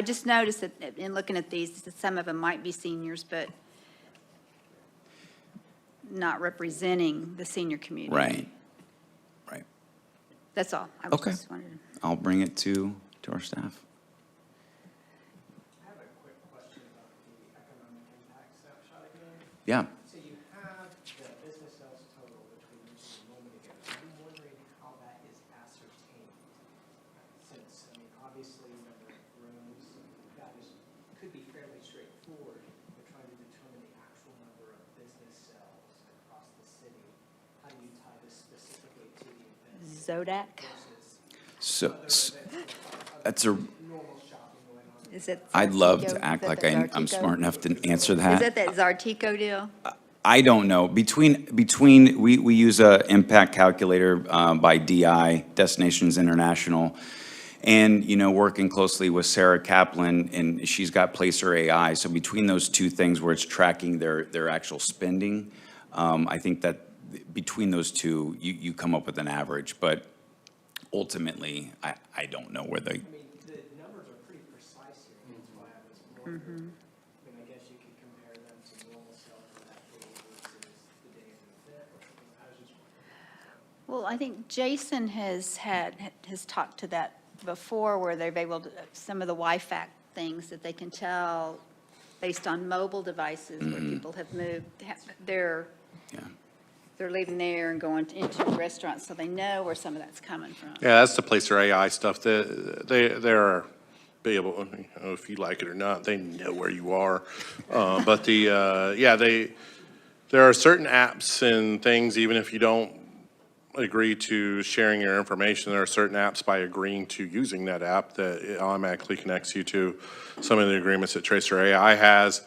just noticed that in looking at these, that some of them might be seniors, but not representing the senior community. Right. That's all. I was Okay. just wondering. I'll bring it to our staff. I have a quick question about the economic impact snapshot again. Yeah. So you have the business sales total, which we mentioned a moment ago. I'm wondering how that is ascertained. Since, I mean, obviously, number of rooms, that could be fairly straightforward. But trying to determine the actual number of business sales across the city, how do you tie this specifically to the events Zodak? So that's a, normal shopping going on? Is it? I'd love Zartico? to act Is that like the I'm Zartico? smart enough to answer Is that. that Zartico deal? I don't know. We use a impact calculator by DI, Destinations International. And, you know, working closely with Sarah Kaplan, and she's got Placer AI. So between those two things where it's tracking their actual spending, I think that between those two, you come up with an average. But ultimately, I don't know where they, I mean, the numbers are pretty precise here, that's why I was wondering. I mean, I guess you could compare them to normal sales for that day versus the day of the event or something. I was just wondering. Well, I think Jason has talked to that before, where they've able to, some of the YFAC things that they can tell based on mobile devices where people have moved, they're leaving there and going into restaurants, so they know where some of that's coming from. Yeah, that's the Placer AI stuff. They're be able, you know, if you like it or not, they know where you are. But there are certain apps and things, even if you don't agree to sharing your information, there are certain apps by agreeing to using that app that it automatically connects you to some of the agreements that Tracer AI has.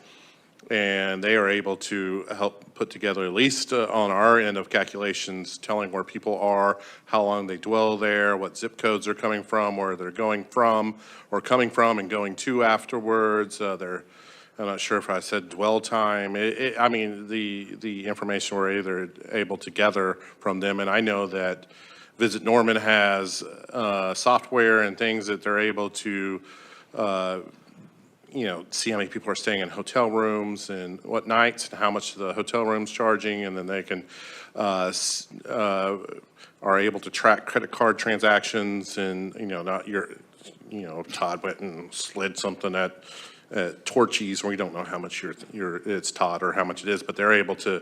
And they are able to help put together, at least on our end of calculations, telling where people are, how long they dwell there, what zip codes they're coming from, where they're going from, or coming from and going to afterwards. I'm not sure if I said dwell time. I mean, the information we're either able to gather from them. And I know that Visit Norman has software and things that they're able to see how many people are staying in hotel rooms and what nights and how much the hotel room's charging, and then they can, are able to track credit card transactions and, not your, Todd went and slid something at Torchy's, where you don't know how much it's Todd or how much it is, but they're able to,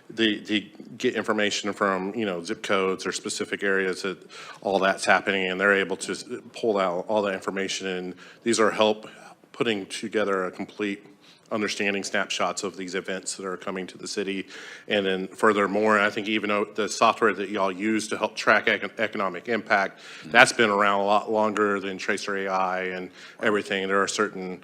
they get information from, zip codes or specific areas that all that's happening, and they're able to pull out all that information. And these are help putting together a complete understanding snapshots of these events that are coming to the city. And then furthermore, I think even though the software that y'all use to help track economic impact, that's been around a lot longer than Tracer AI and everything. There are certain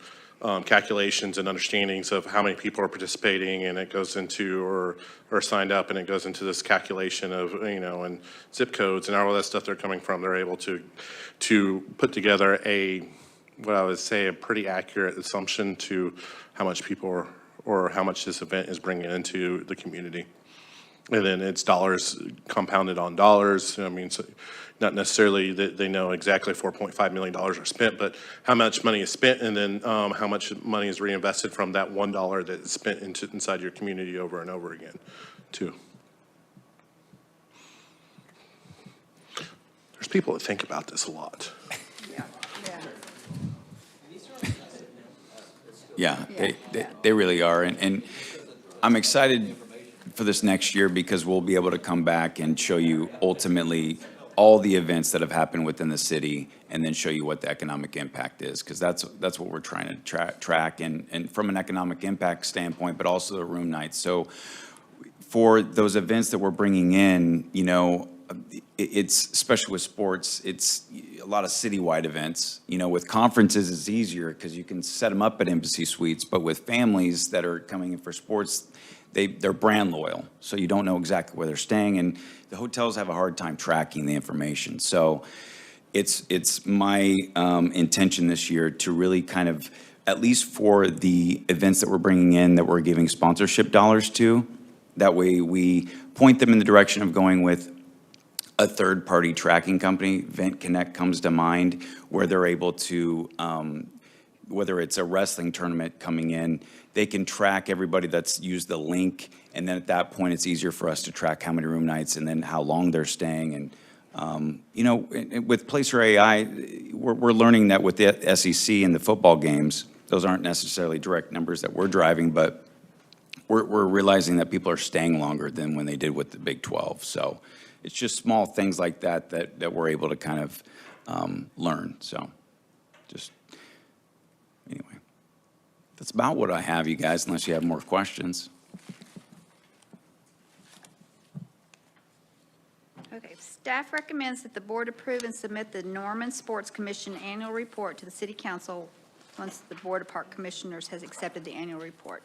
calculations and understandings of how many people are participating, and it goes into, or signed up, and it goes into this calculation of, and zip codes and all that stuff they're coming from. They're able to put together what I would say a pretty accurate assumption to how much people are, or how much this event is bringing into the community. And then it's dollars compounded on dollars. I mean, so not necessarily that they know exactly $4.5 million are spent, but how much money is spent, and then how much money is reinvested from that $1 that is spent inside your community over and over again, too. There's people that think about this a lot. Yeah, they really are. And I'm excited for this next year because we'll be able to come back and show you ultimately all the events that have happened within the city, and then show you what the economic impact is, because that's what we're trying to track, and from an economic impact standpoint, but also the room nights. So for those events that we're bringing in, it's, especially with sports, it's a lot of citywide events. With conferences, it's easier because you can set them up at Embassy Suites, but with families that are coming in for sports, they're brand loyal, so you don't know exactly where they're staying, and the hotels have a hard time tracking the information. So it's my intention this year to really kind of, at least for the events that we're bringing in, that we're giving sponsorship dollars to, that way we point them in the direction of going with a third-party tracking company. Event Connect comes to mind, where they're able to, whether it's a wrestling tournament coming in, they can track everybody that's used the link, and then at that point, it's easier for us to track how many room nights and then how long they're staying. And, with Placer AI, we're learning that with the SEC and the football games, those aren't necessarily direct numbers that we're driving, but we're realizing that people are staying longer than when they did with the Big 12. So it's just small things like that we're able to kind of learn. So just, anyway. That's about what I have, you guys, unless you have more questions. Okay, staff recommends that the board approve and submit the Norman Sports Commission annual report to the city council once the Board of Park Commissioners has accepted the annual report.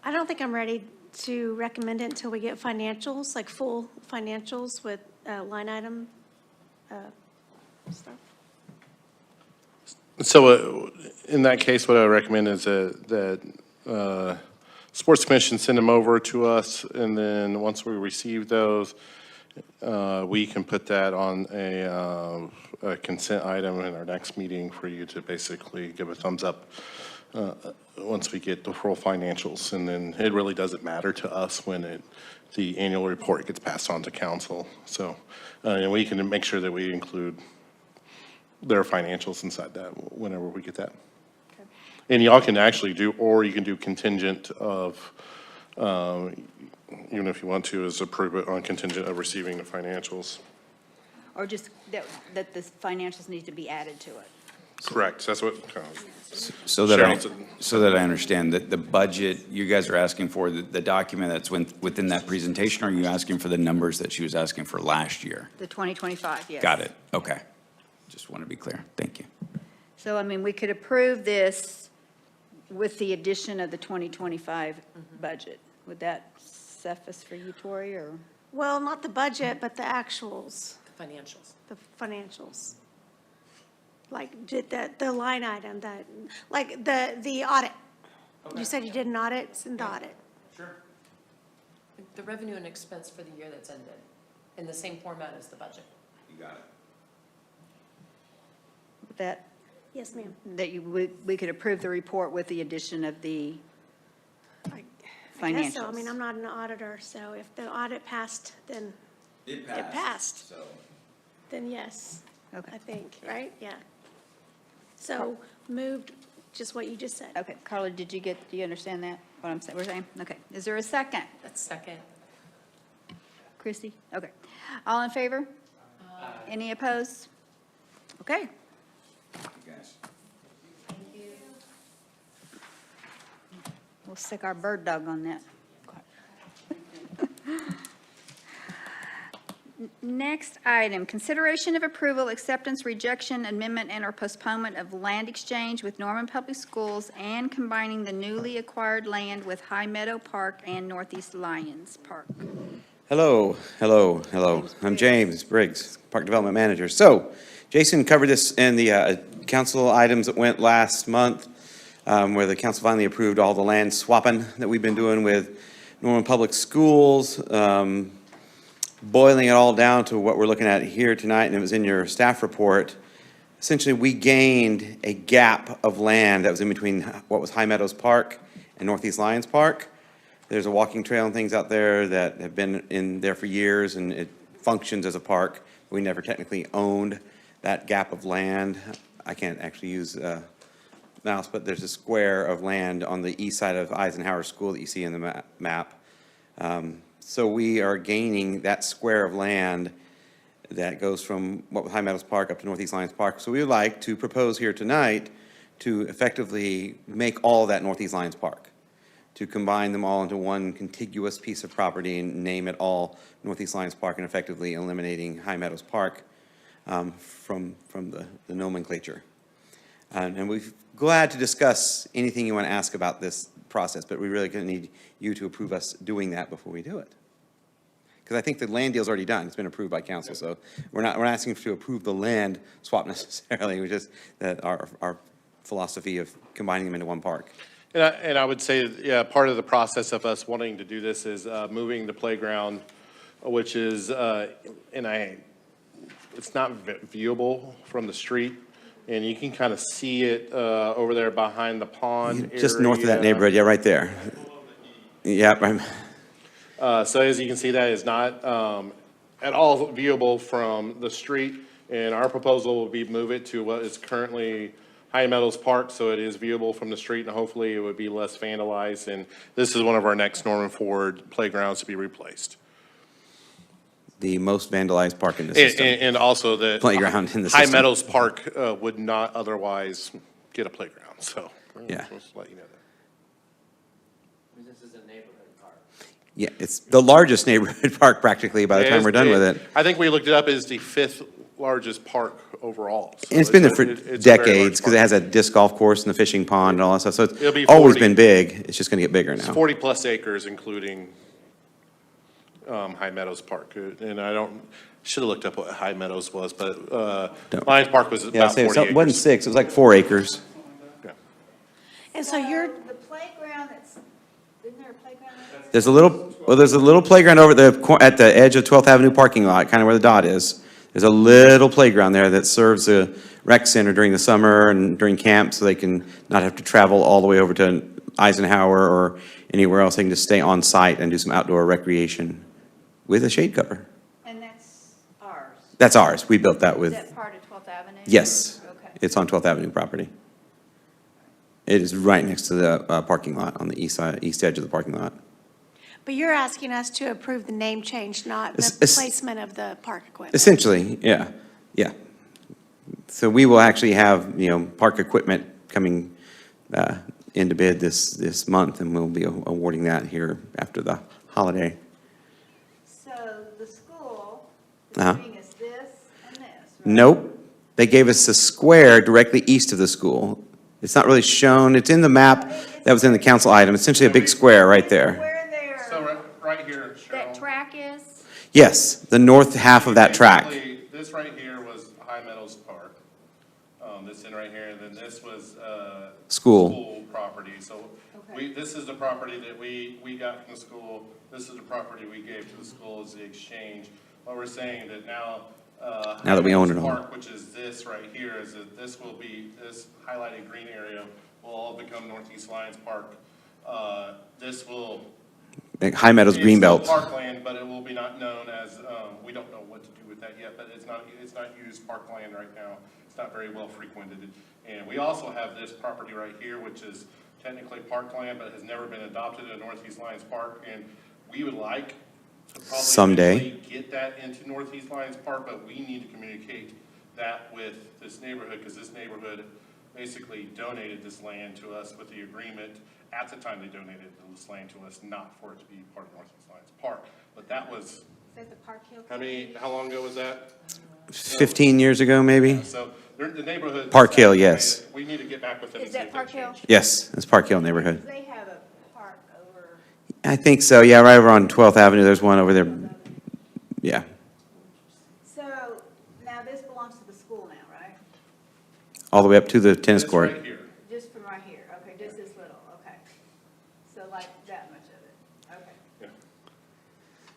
I don't think I'm ready to recommend it until we get financials, like full financials with line item stuff. So in that case, what I recommend is that Sports Commission send them over to us, and then once we receive those, we can put that on a consent item in our next meeting for you to basically give a thumbs up once we get the full financials. And then it really doesn't matter to us when the annual report gets passed on to council. So and we can make sure that we include their financials inside that whenever we get that. Okay. And y'all can actually do, or you can do contingent of, even if you want to, is approve it on contingent of receiving the financials. Or just that the financials need to be added to it. Correct, that's what, So that I Cheryl- understand, that the budget, you guys are asking for the document that's within that presentation, or are you asking for the numbers that she was asking for last year? The 2025, yes. Got it, okay. Just want to be clear, thank you. So, I mean, we could approve this with the addition of the 2025 budget. Would that suffice for you, Tori, or? Well, not the budget, but the actuals, The financials. the financials. Like, did the line item, that, like, the audit. You said you did an audit, it's in the audit. The revenue and expense for the year that's ended, in the same format as the budget. You got it. Would that Yes, ma'am. that we could approve the report with the addition of the I guess so. I financials. mean, I'm not an auditor, so if the audit passed, then, It passed. so. then yes, Okay. I think, right? Yeah. So moved, just what you just said. Okay, Carla, do you understand that, what we're saying? Okay, is there a second? That's second. Christie? Okay. All in favor? Any opposed? Okay. Guys. We'll stick our bird dog on that. Next item, consideration of approval, acceptance, rejection, amendment, and/or postponement of land exchange with Norman Public Schools and combining the newly acquired land with High Meadow Park and Northeast Lions Park. Hello, hello, hello. I'm James Briggs, Park Development Manager. So, Jason covered this in the council items that went last month, where the council finally approved all the land swapping that we've been doing with Norman Public Schools, boiling it all down to what we're looking at here tonight, and it was in your staff report. Essentially, we gained a gap of land that was in between what was High Meadows Park and Northeast Lions Park. There's a walking trail and things out there that have been in there for years, and it functions as a park. We never technically owned that gap of land. I can't actually use mouse, but there's a square of land on the east side of Eisenhower School that you see in the map. So we are gaining that square of land that goes from what was High Meadows Park up to Northeast Lions Park. So we would like to propose here tonight to effectively make all of that Northeast Lions Park, to combine them all into one contiguous piece of property and name it all Northeast Lions Park, and effectively eliminating High Meadows Park from the nomenclature. And we're glad to discuss anything you want to ask about this process, but we really gonna need you to approve us doing that before we do it. Because I think the land deal's already done, it's been approved by council, so we're not asking to approve the land swap necessarily, we're just that our philosophy of combining them into one park. And I would say, yeah, part of the process of us wanting to do this is moving the playground, which is, it's not viewable from the street, and you can kind of see it over there behind the pond area. Just north of that neighborhood, yeah, right there. Yeah, right. So as you can see, that is not at all viewable from the street, and our proposal will be move it to what is currently High Meadows Park, so it is viewable from the street, and hopefully it would be less vandalized, and this is one of our next Norman Ford playgrounds to be replaced. The most vandalized park in the system. And also the Playground in the High system. Meadows Park would not otherwise get a playground, so. Yeah. Just let you know that. I mean, this is a neighborhood park. Yeah, it's the largest neighborhood park practically by the time we're done with it. I think we looked it up, it's the 5th largest park overall. So And it's been there for it's a very large decades, because it park. has a disc golf course and the fishing pond and all that stuff, so It'll be it's always 40. been big, it's just gonna get bigger It's now. 40-plus acres, including High Meadows Park. And I should have looked up what High Meadows was, but Don't. Lions Park was Yeah, about 40 it wasn't acres. 6, it was like 4 acres. Yeah. And so you're, The playground isn't there a playground there? There's a little playground over at the edge of 12th Avenue parking lot, kind of where the dot is. There's a little playground there that serves a rec center during the summer and during camp, so they can not have to travel all the way over to Eisenhower or anywhere else. They can just stay on site and do some outdoor recreation with a shade cover. And that's ours. That's ours. We built that Is with, that part of 12th Avenue? yes. Okay. It's on 12th Avenue property. It is right next to the parking lot, on the east side, east edge of the parking lot. but you're asking us to approve the name change, not the Es- placement of the park equipment. Essentially, yeah, yeah. So we will actually have, park equipment coming into bid this month, and we'll be awarding that here after the holiday. So the school Uh-huh. is this and this, right? Nope, they gave us a square directly east of the school. It's not really shown, it's in the map that was in the council item, essentially a big square right there. Where there, So right here, that Cheryl. track is? Yes, the north half of that track. Basically, this right here was High Meadows Park. This in right here, and then this was School. school property. So this is the property that we got from the school. This is the property we gave to the school as the exchange. But we're saying that now Now that we own it High all. Meadows Park, which is this right here, is that this highlighted green area will all become Northeast Lions Park. This will. High Meadows It's still Greenbelt. parkland, but it will be not known as, we don't know what to do with that yet, but it's not used parkland right now. It's not very well frequented. And we also have this property right here, which is technically parkland, but has never been adopted in Northeast Lions Park. And we would like to probably Someday. eventually get that into Northeast Lions Park, but we need to communicate that with this neighborhood, because this neighborhood basically donated this land to us with the agreement at the time they donated this land to us, not for it to be part of Northeast Lions Park. But that was, Is that the Park Hill? how long ago was that? 15 years ago, maybe? So the neighborhood. Park Hill, yes. We need to get back with them. Is and see that if Park they've Hill? changed. Yes, it's Park Hill neighborhood. They have a park over. I think so, yeah, right over on 12th Avenue, there's one over there. Yeah, So now this belongs to the school now, right? all the way up to the tennis This court. right here. Just from right here, okay, just this little, okay. So like that much of it, okay.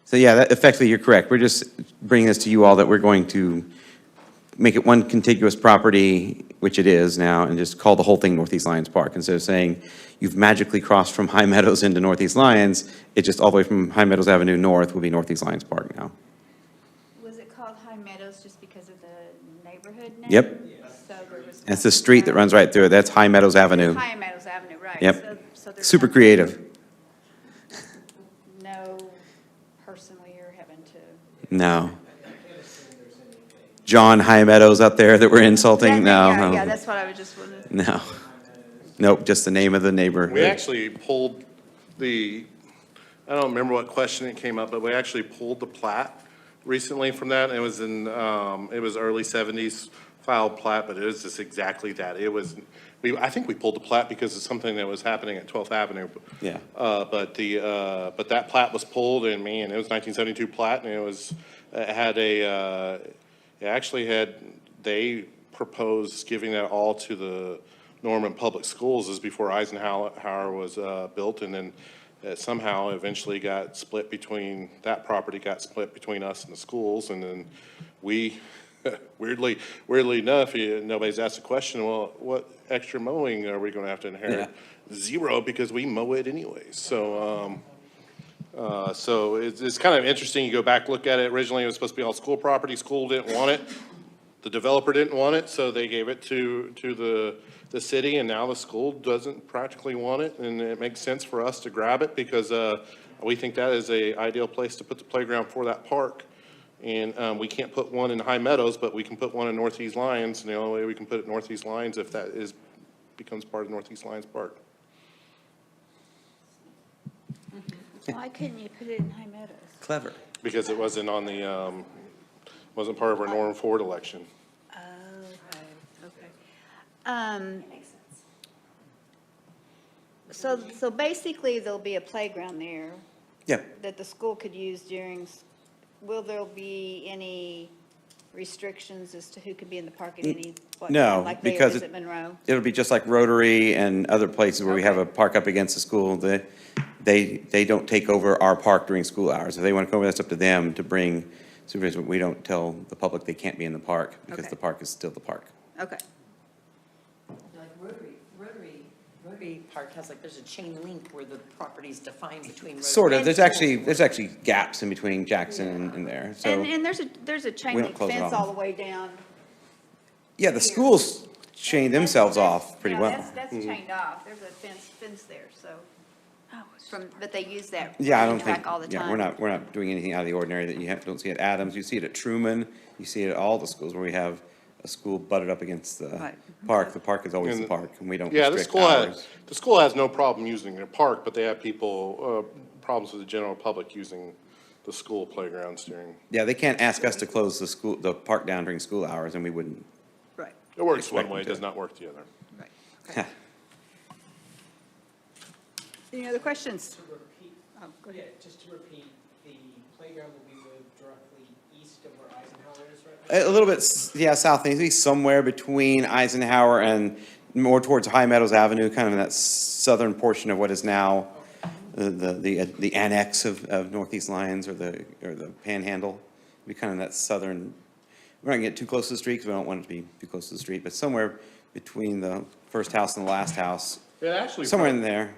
So yeah, that, effectively, you're correct. We're just bringing this to you all that we're going to make it one contiguous property, which it is now, and just call the whole thing Northeast Lions Park. Instead of saying you've magically crossed from High Meadows into Northeast Lions, it just all the way from High Meadows Avenue North will be Northeast Lions Park now. Was it called High Meadows just because of the neighborhood name? Yep. So there was. It's the street that runs right through it. That's High Meadows Avenue. High Meadows Avenue, right. Yep. So there's Super no- creative. No person we are having to. No. John High Meadows up there that we're insulting? No. Yeah, no. yeah, that's what I was just wondering. No. Nope, just the name of the We neighborhood. actually pulled I don't remember what question it came up, but we actually pulled the plat recently from that. It was it was early 70s filed plat, but it was just exactly that. I think we pulled the plat because of something that was happening at 12th Avenue. Yeah. But that plat was pulled, and man, it was 1972 plat, and they proposed giving that all to the Norman Public Schools. Is before Eisenhower was built, and then it somehow eventually that property got split between us and the schools, and then we, weirdly enough, nobody's asked the question, well, what extra mowing are we gonna have to inherit? Zero, because we mow it anyways, so, so it's kind of interesting, you go back, look at it, originally it was supposed to be all school property, school didn't want it, the developer didn't want it, so they gave it to the city, and now the school doesn't practically want it, and it makes sense for us to grab it, because we think that is a ideal place to put the playground for that park. And we can't put one in High Meadows, but we can put one in Northeast Lions, and the only way we can put it in Northeast Lions if that becomes part of Northeast Lions Park. Why couldn't you put it in High Meadows? Clever. Because it wasn't on the, wasn't part of our Norman Ford election. Oh, okay. Makes sense. So basically, there'll be a playground there Yeah. that the school could use will there be any restrictions as to who could be in the park at any? No, like there because is at Monroe? It'll be just like Rotary and other places where we have a Okay. park up against the school. They don't take over our park during school hours. If they want to come over, that's up to them to bring supervision. But we don't tell the public they can't be in the park because Okay. the park is still the park. Okay. Like Rotary Park has there's a chain link where the property's defined between Rotary. Sort of. and There's school. actually gaps in between Jackson and there. So, And there's a chain we don't link close it fence off. all the way down. yeah, the schools chain themselves off pretty Yeah, well. That's chained off. There's a fence there, so, but they use that Yeah, I running don't think, track all the time. yeah, we're not doing anything out of the ordinary that don't see at Adams. You see it at Truman. You see it at all the schools where we have a school butted up against the Right. park. The park is always the And- park, and we don't Yeah, restrict hours. the school has no problem using their park, but they have problems with the general public using the school playgrounds during, Yeah, they can't ask us to close the park down during school hours, and we wouldn't. Right, it works Expect one way, it them to. does not work the other. right. Okay. Any other questions? To repeat, Oh, go ahead. yeah, just to repeat, the playground will be moved directly east of where Eisenhower is right now? A little bit, yeah, south, maybe somewhere between Eisenhower and more towards High Meadows Avenue, kind of in that southern portion of what is now the annex of Northeast Lions or the Panhandle. Be kind of that southern we're not gonna get too close to the street, because we don't want it to be too close to the street, but somewhere between the first house and the last house, It actually. somewhere in there.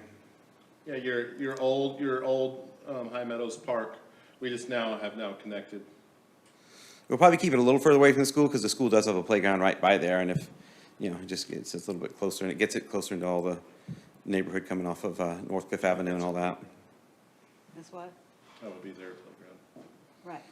Yeah, your old, High Meadows Park, we just have now connected. We'll probably keep it a little further away from the school, because the school does have a playground right by there, and if, it just gets a little bit closer, and it gets it closer into all the neighborhood coming off of, North Fifth Avenue and all that. That's what? That would be their playground. Right.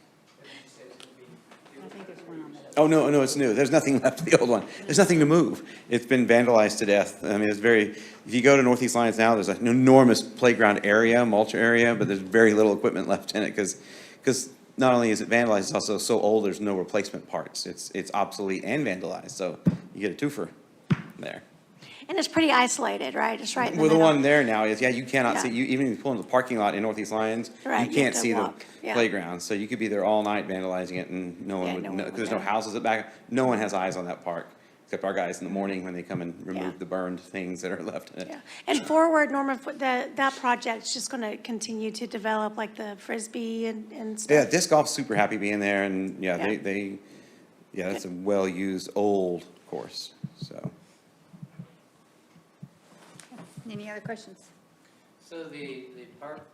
I think there's one on that. Oh, no, it's new. There's nothing left of the old one. There's nothing to move. It's been vandalized to death. I mean, if you go to Northeast Lions now, there's an enormous playground area, mulch area, but there's very little equipment left in it, because not only is it vandalized, it's also so old, there's no replacement parts. It's obsolete and vandalized, so you get a twofer there. And it's pretty isolated, right? It's right in the Well, the middle. one there now is, you cannot see, Yeah. even if you pull into the parking lot in Northeast Lions, Right, you you have can't to see the walk, yeah. playground. So you could be there all night vandalizing it and no Yeah, one would no one know, would because there's no know. houses at back. No one has eyes on that park, except our guys in the morning when they come and Yeah. remove the burned things that are left in it. Yeah, and forward, Norma, that project's just gonna continue to develop, like the Frisbee and stuff. Yeah, disc golf's super happy being there, and Yeah. that's a well-used old course, so. Any other questions? So the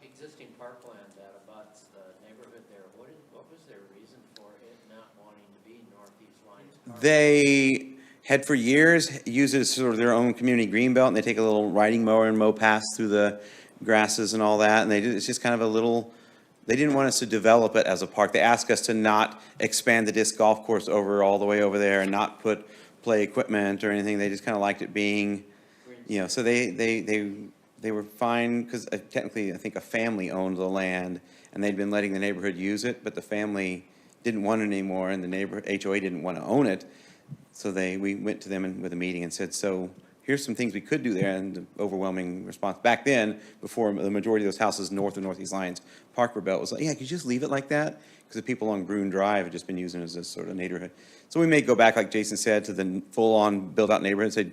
existing parkland that abuts the neighborhood there, what was their reason for it not wanting to be Northeast Lions Park? They had for years used it as sort of their own community green belt, and they take a little riding mower and mow past through the grasses and all that, and it's just kind of a little, they didn't want us to develop it as a park. They asked us to not expand the disc golf course all the way over there and not put play equipment or anything. They just kind of liked it being, so they were fine, because technically, I think a family owned the land, and they'd been letting the neighborhood use it, but the family didn't want it anymore, and the neighborhood, HOA didn't want to own it. So we went to them with a meeting and said, so here's some things we could do there, and the overwhelming response, back then, before the majority of those houses north of Northeast Lions Park were built, was like, yeah, could you just leave it like that? Because the people along Bruin Drive had just been using it as this sort of neighborhood. So we may go back, like Jason said, to the full-on built-out neighborhood, and say,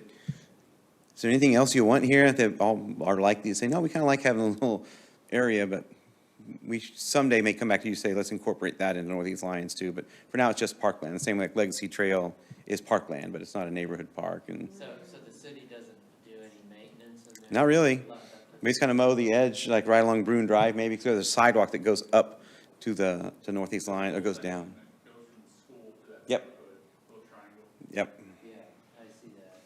is there anything else you want here? They all are likely to say, no, we kind of like having a little area, but we someday may come back to you and say, let's incorporate that into Northeast Lions too. But for now, it's just parkland. The same like Legacy Trail is parkland, but it's not a neighborhood park. And So the city doesn't do any maintenance in there? not really. We just kind of mow the edge, like right along Bruin Drive, maybe, because there's a sidewalk that goes up to Northeast Line, or goes down. Yep. Yep. Yeah, I see that,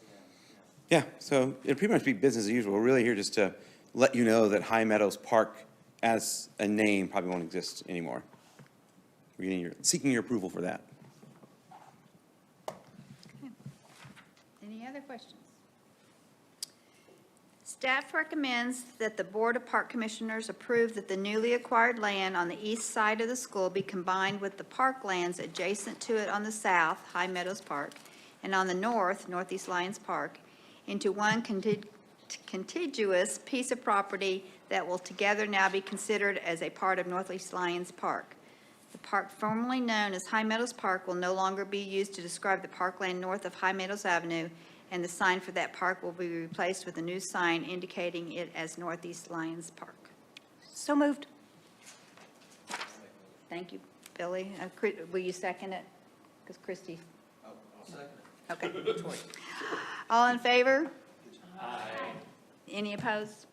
Yeah, so it'll pretty much be business as usual. We're really here just to let you know that High Meadows Park as a name probably won't exist anymore. We're seeking your approval for that. Any other questions? Staff recommends that the Board of Park Commissioners approve that the newly acquired land on the east side of the school be combined with the parklands adjacent to it on the south, High Meadows Park, and on the north, Northeast Lions Park, into one contiguous piece of property that will together now be considered as a part of Northeast Lions Park. The park formerly known as High Meadows Park will no longer be used to describe the parkland north of High Meadows Avenue, and the sign for that park will be replaced with a new sign indicating it as Northeast Lions Park. So moved. Thank you, Billy. Will you second it? Because Christie. I'll second it. Okay. All in favor? Aye. Any opposed?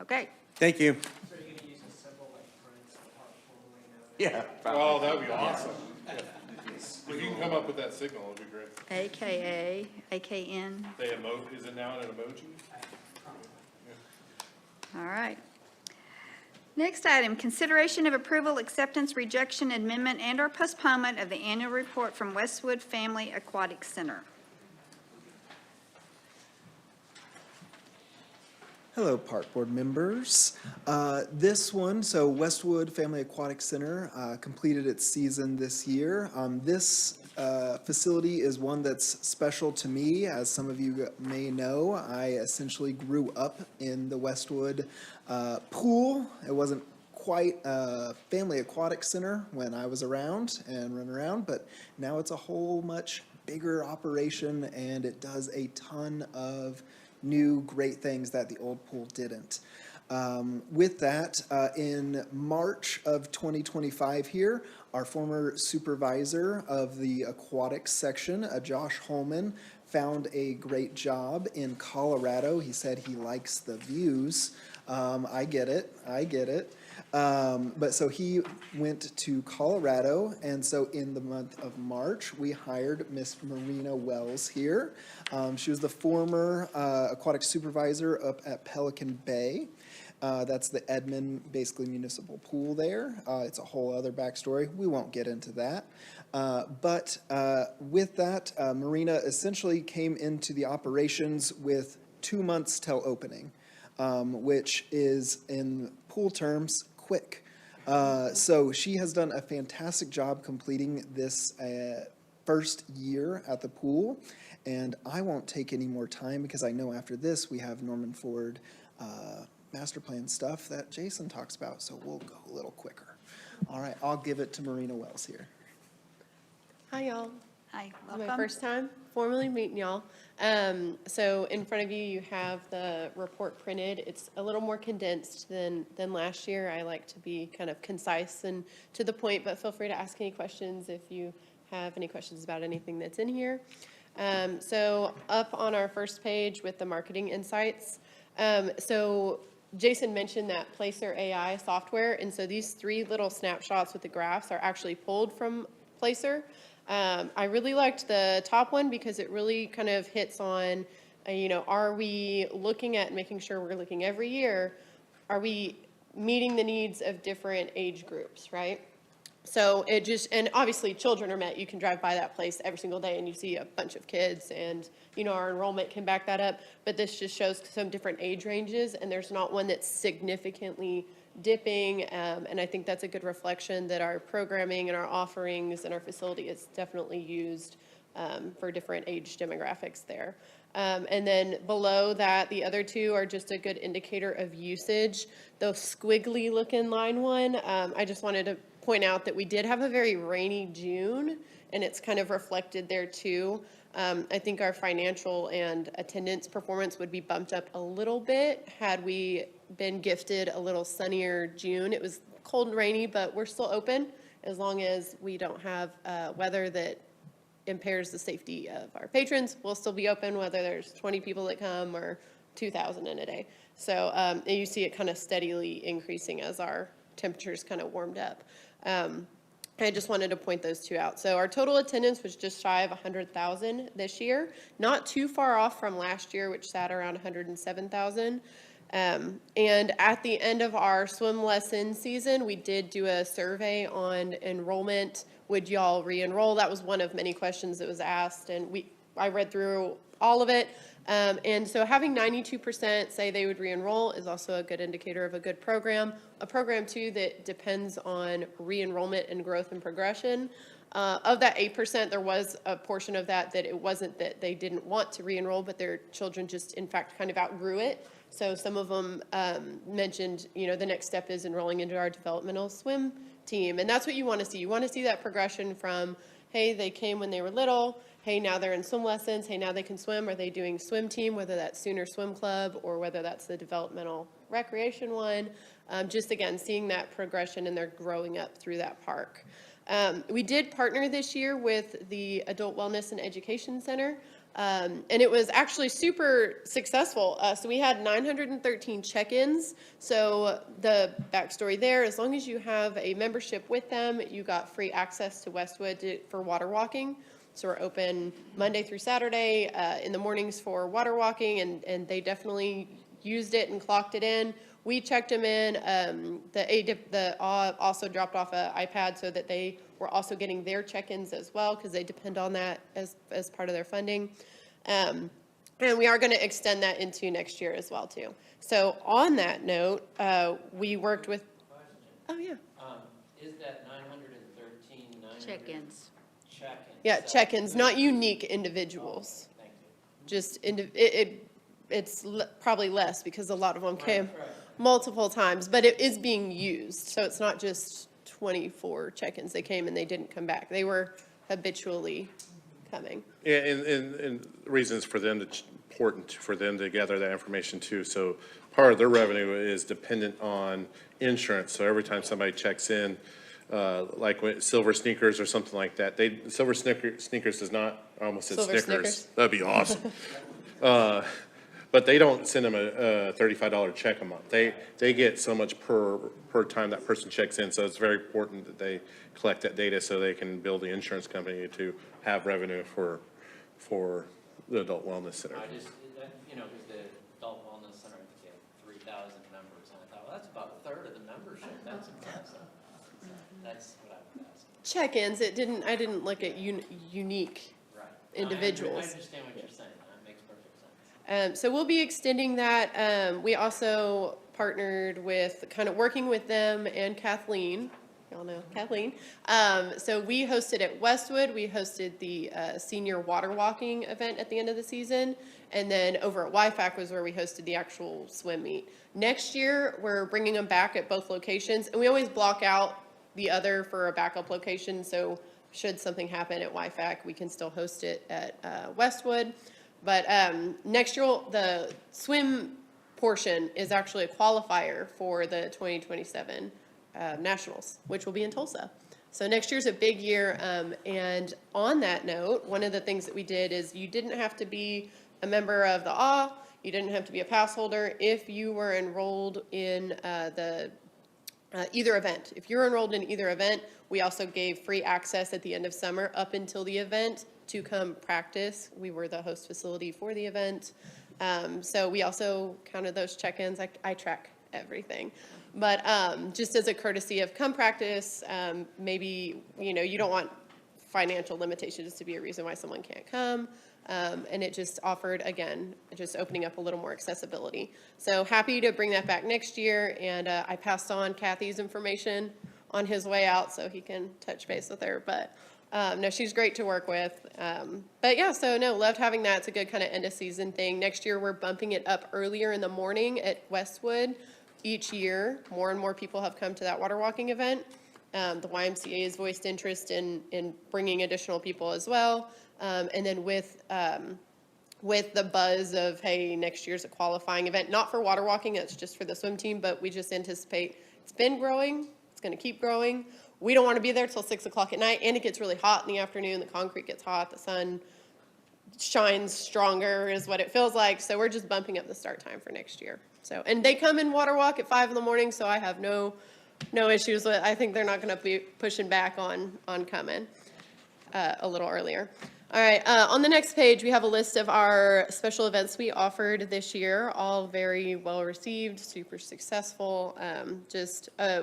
Okay. Thank you. So you're gonna use a symbol like Prince, the park formerly known as? Yeah. Oh, that'd be awesome. If you can come up with that signal, it'd be great. AKA, AKN. Is it now an emoji? All right. Next item, consideration of approval, acceptance, rejection, amendment, and/or postponement of the annual report from Westwood Family Aquatic Center. Hello, Park Board members. This one, so Westwood Family Aquatic Center completed its season this year. This facility is one that's special to me. As some of you may know, I essentially grew up in the Westwood pool. It wasn't quite a family aquatic center when I was around and run around, but now it's a whole much bigger operation, and it does a ton of new great things that the old pool didn't. With that, in March of 2025 here, our former supervisor of the aquatics section, Josh Holman, found a great job in Colorado. He said he likes the views. I get it. But so he went to Colorado, and so in the month of March, we hired Miss Marina Wells here. She was the former aquatic supervisor up at Pelican Bay. That's the Edmond, basically municipal pool there. It's a whole other backstory. We won't get into that. But with that, Marina essentially came into the operations with 2 months till opening, which is in pool terms, quick. So she has done a fantastic job completing this first year at the pool. And I won't take any more time because I know after this we have Norman Ford master plan stuff that Jason talks about. So we'll go a little quicker. All right, I'll give it to Marina Wells here. Hi, y'all. Hi, This is my welcome. first time formally meeting y'all. So in front of you, you have the report printed. It's a little more condensed than last year. I like to be kind of concise and to the point, but feel free to ask any questions if you have any questions about anything that's in here. So up on our first page with the marketing insights. So Jason mentioned that Placer AI software, and so these 3 little snapshots with the graphs are actually pulled from Placer. I really liked the top one because it really kind of hits on, are we looking at making sure we're looking every year, are we meeting the needs of different age groups, right? So it just, and obviously children are met. You can drive by that place every single day and you see a bunch of kids and, our enrollment can back that up. But this just shows some different age ranges and there's not one that's significantly dipping. And I think that's a good reflection that our programming and our offerings and our facility is definitely used for different age demographics there. And then below that, the other 2 are just a good indicator of usage. The squiggly looking line one, I just wanted to point out that we did have a very rainy June, and it's kind of reflected there too. I think our financial and attendance performance would be bumped up a little bit had we been gifted a little sunnier June. It was cold and rainy, but we're still open as long as we don't have weather that impairs the safety of our patrons. We'll still be open whether there's 20 people that come or 2,000 in a day. So and you see it kind of steadily increasing as our temperatures kind of warmed up. I just wanted to point those 2 out. So our total attendance was just shy of 100,000 this year, not too far off from last year, which sat around 107,000. And at the end of our swim lesson season, we did do a survey on enrollment. Would y'all re-enroll? That was one of many questions that was asked, and I read through all of it. And so having 92% say they would re-enroll is also a good indicator of a good program. A program, too, that depends on re-enrollment and growth and progression. Of that 8%, there was a portion of that it wasn't that they didn't want to re-enroll, but their children just, in fact, kind of outgrew it. So some of them mentioned, the next step is enrolling into our developmental swim team. And that's what you want to see. You want to see that progression from, hey, they came when they were little. Hey, now they're in swim lessons. Hey, now they can swim. Are they doing swim team, whether that's Sooner Swim Club or whether that's the developmental recreation one? Just, again, seeing that progression and they're growing up through that park. We did partner this year with the Adult Wellness and Education Center, and it was actually super successful. So we had 913 check-ins. So the backstory there, as long as you have a membership with them, you got free access to Westwood for water walking. So we're open Monday through Saturday in the mornings for water walking, and they definitely used it and clocked it in. We checked them in. The also dropped off an iPad so that they were also getting their check-ins as well because they depend on that as part of their funding. And we are going to extend that into next year as well, too. So on that note, we worked with, oh, yeah. Is that 913, Check-ins. check-ins? Yeah, check-ins, not unique individuals. Thank you. Just, it's probably less because a lot of them came Right. multiple times, but it is being used. So it's not just 24 check-ins. They came and they didn't come back. They were habitually coming. Yeah, and reasons for them, it's important for them to gather that information too. So part of their revenue is dependent on insurance. So every time somebody checks in, like with Silver Sneakers or something like that, Silver Sneakers does not, I almost said Silver Snickers. Snickers. That'd be awesome. But they don't send them a $35 check a month. They get so much per time that person checks in. So it's very important that they collect that data so they can build the insurance company to have revenue for the adult wellness center. I just, because the adult wellness center, I think they have 3,000 members, and I thought, well, that's about a third of the membership, that's impressive. That's what I would ask. Check-ins, I didn't look at unique Right. individuals. I understand what you're saying, that makes perfect sense. So we'll be extending that. We also partnered with, kind of working with them and Kathleen. Y'all know Kathleen. So we hosted at Westwood. We hosted the senior water walking event at the end of the season. And then over at YFAC was where we hosted the actual swim meet. Next year, we're bringing them back at both locations. And we always block out the other for a backup location. So should something happen at YFAC, we can still host it at Westwood. But next year, the swim portion is actually a qualifier for the 2027 Nationals, which will be in Tulsa. So next year's a big year. And on that note, one of the things that we did is you didn't have to be a member of the AW, you didn't have to be a pass holder if you were enrolled in either event. If you're enrolled in either event, we also gave free access at the end of summer up until the event to come practice. We were the host facility for the event. So we also counted those check-ins. I track everything. But just as a courtesy of come practice, maybe, you don't want financial limitations to be a reason why someone can't come. And it just offered, again, just opening up a little more accessibility. So happy to bring that back next year. And I passed on Kathy's information on his way out so he can touch base with her. But no, she's great to work with. But yeah, so no, loved having that. It's a good kind of end of season thing. Next year, we're bumping it up earlier in the morning at Westwood. Each year, more and more people have come to that water walking event. The YMCA has voiced interest in bringing additional people as well. And then with the buzz of, hey, next year's a qualifying event, not for water walking, it's just for the swim team, but we just anticipate it's been growing, it's going to keep growing. We don't want to be there till 6 o'clock at night, and it gets really hot in the afternoon. The concrete gets hot, the sun shines stronger is what it feels like. So we're just bumping up the start time for next year. So, and they come in water walk at 5 in the morning, so I have no issues with. I think they're not going to be pushing back on coming a little earlier. All right, on the next page, we have a list of our special events we offered this year, all very well received, super successful.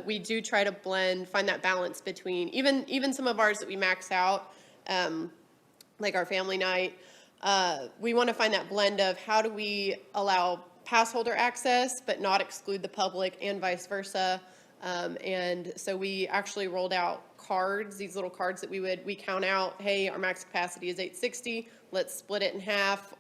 We do try to find that balance between even some of ours that we max out, like our family night. We want to find that blend of how do we allow pass holder access, but not exclude the public and vice versa. And so we actually rolled out cards, these little cards that we count out, hey, our max capacity is 860, let's split it in half,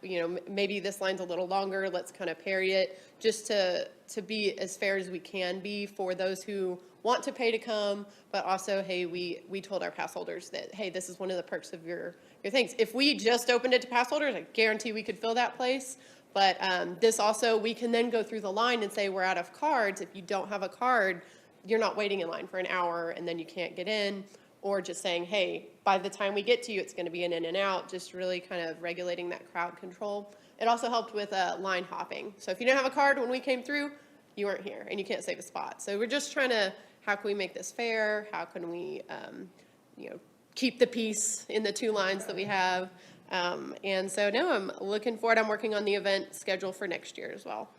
maybe this line's a little longer, let's kind of parry it, just to be as fair as we can be for those who want to pay to come, but also, hey, we told our pass holders that, hey, this is one of the perks of your things. If we just opened it to pass holders, I guarantee we could fill that place, but this also, we can then go through the line and say, we're out of cards. If you don't have a card, you're not waiting in line for an hour and then you can't get in, or just saying, hey, by the time we get to you, it's going to be an in and out, just really kind of regulating that crowd control. It also helped with line hopping. So if you didn't have a card when we came through, you weren't here and you can't save a spot. So we're just trying to, how can we make this fair? How can we, keep the peace in the two lines that we have? And so no, I'm looking forward. I'm working on the event schedule for next year as well.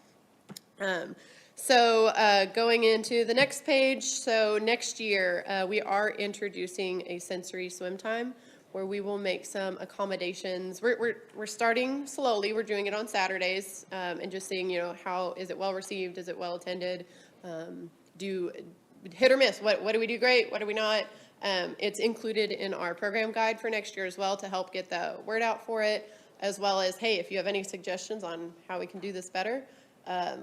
So going into the next page, so next year we are introducing a sensory swim time where we will make some accommodations. We're starting slowly. We're doing it on Saturdays and just seeing, how is it well received? Is it well attended? Do hit or miss? What do we do great? What do we not? It's included in our program guide for next year as well to help get the word out for it, as well as, hey, if you have any suggestions on how we can do this better,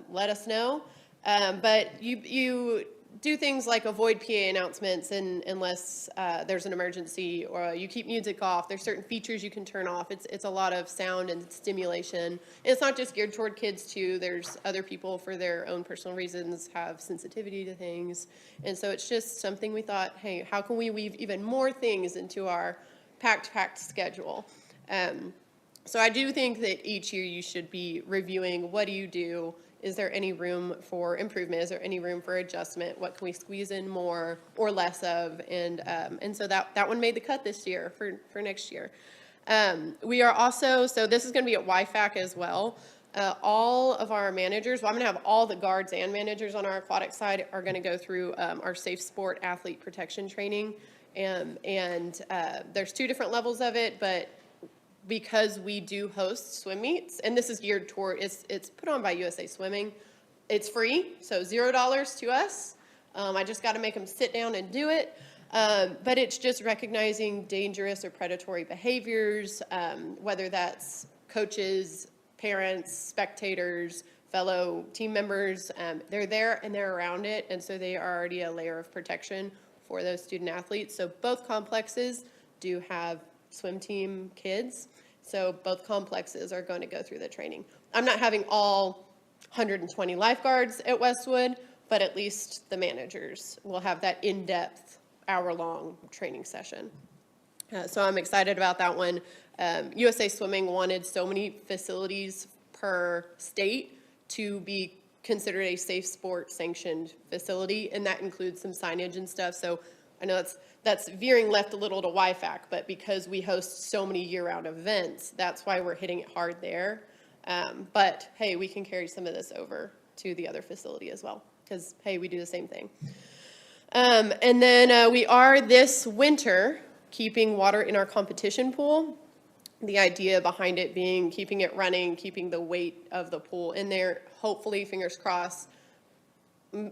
let us know. But you do things like avoid PA announcements unless there's an emergency, or you keep music off. There's certain features you can turn off. It's a lot of sound and stimulation. And it's not just geared toward kids too. There's other people for their own personal reasons have sensitivity to things. And so it's just something we thought, hey, how can we weave even more things into our packed schedule? So I do think that each year you should be reviewing, what do you do? Is there any room for improvement? Is there any room for adjustment? What can we squeeze in more or less of? And so that one made the cut this year for next year. We are also, so this is going to be at YFAC as well. All of our managers, well, I'm going to have all the guards and managers on our aquatic side are going to go through our safe sport athlete protection training. And there's 2 different levels of it, but because we do host swim meets, and this is geared toward, it's put on by USA Swimming. It's free, so $0 to us. I just got to make them sit down and do it. But it's just recognizing dangerous or predatory behaviors, whether that's coaches, parents, spectators, fellow team members. They're there and they're around it, and so they are already a layer of protection for those student athletes. So both complexes do have swim team kids, so both complexes are going to go through the training. I'm not having all 120 lifeguards at Westwood, but at least the managers will have that in-depth hour-long training session. So I'm excited about that one. USA Swimming wanted so many facilities per state to be considered a safe sport sanctioned facility, and that includes some signage and stuff. So I know that's veering left a little to YFAC, but because we host so many year-round events, that's why we're hitting it hard there. But hey, we can carry some of this over to the other facility as well, because hey, we do the same thing. And then we are this winter keeping water in our competition pool. The idea behind it being keeping it running, keeping the weight of the pool in there. Hopefully, fingers crossed,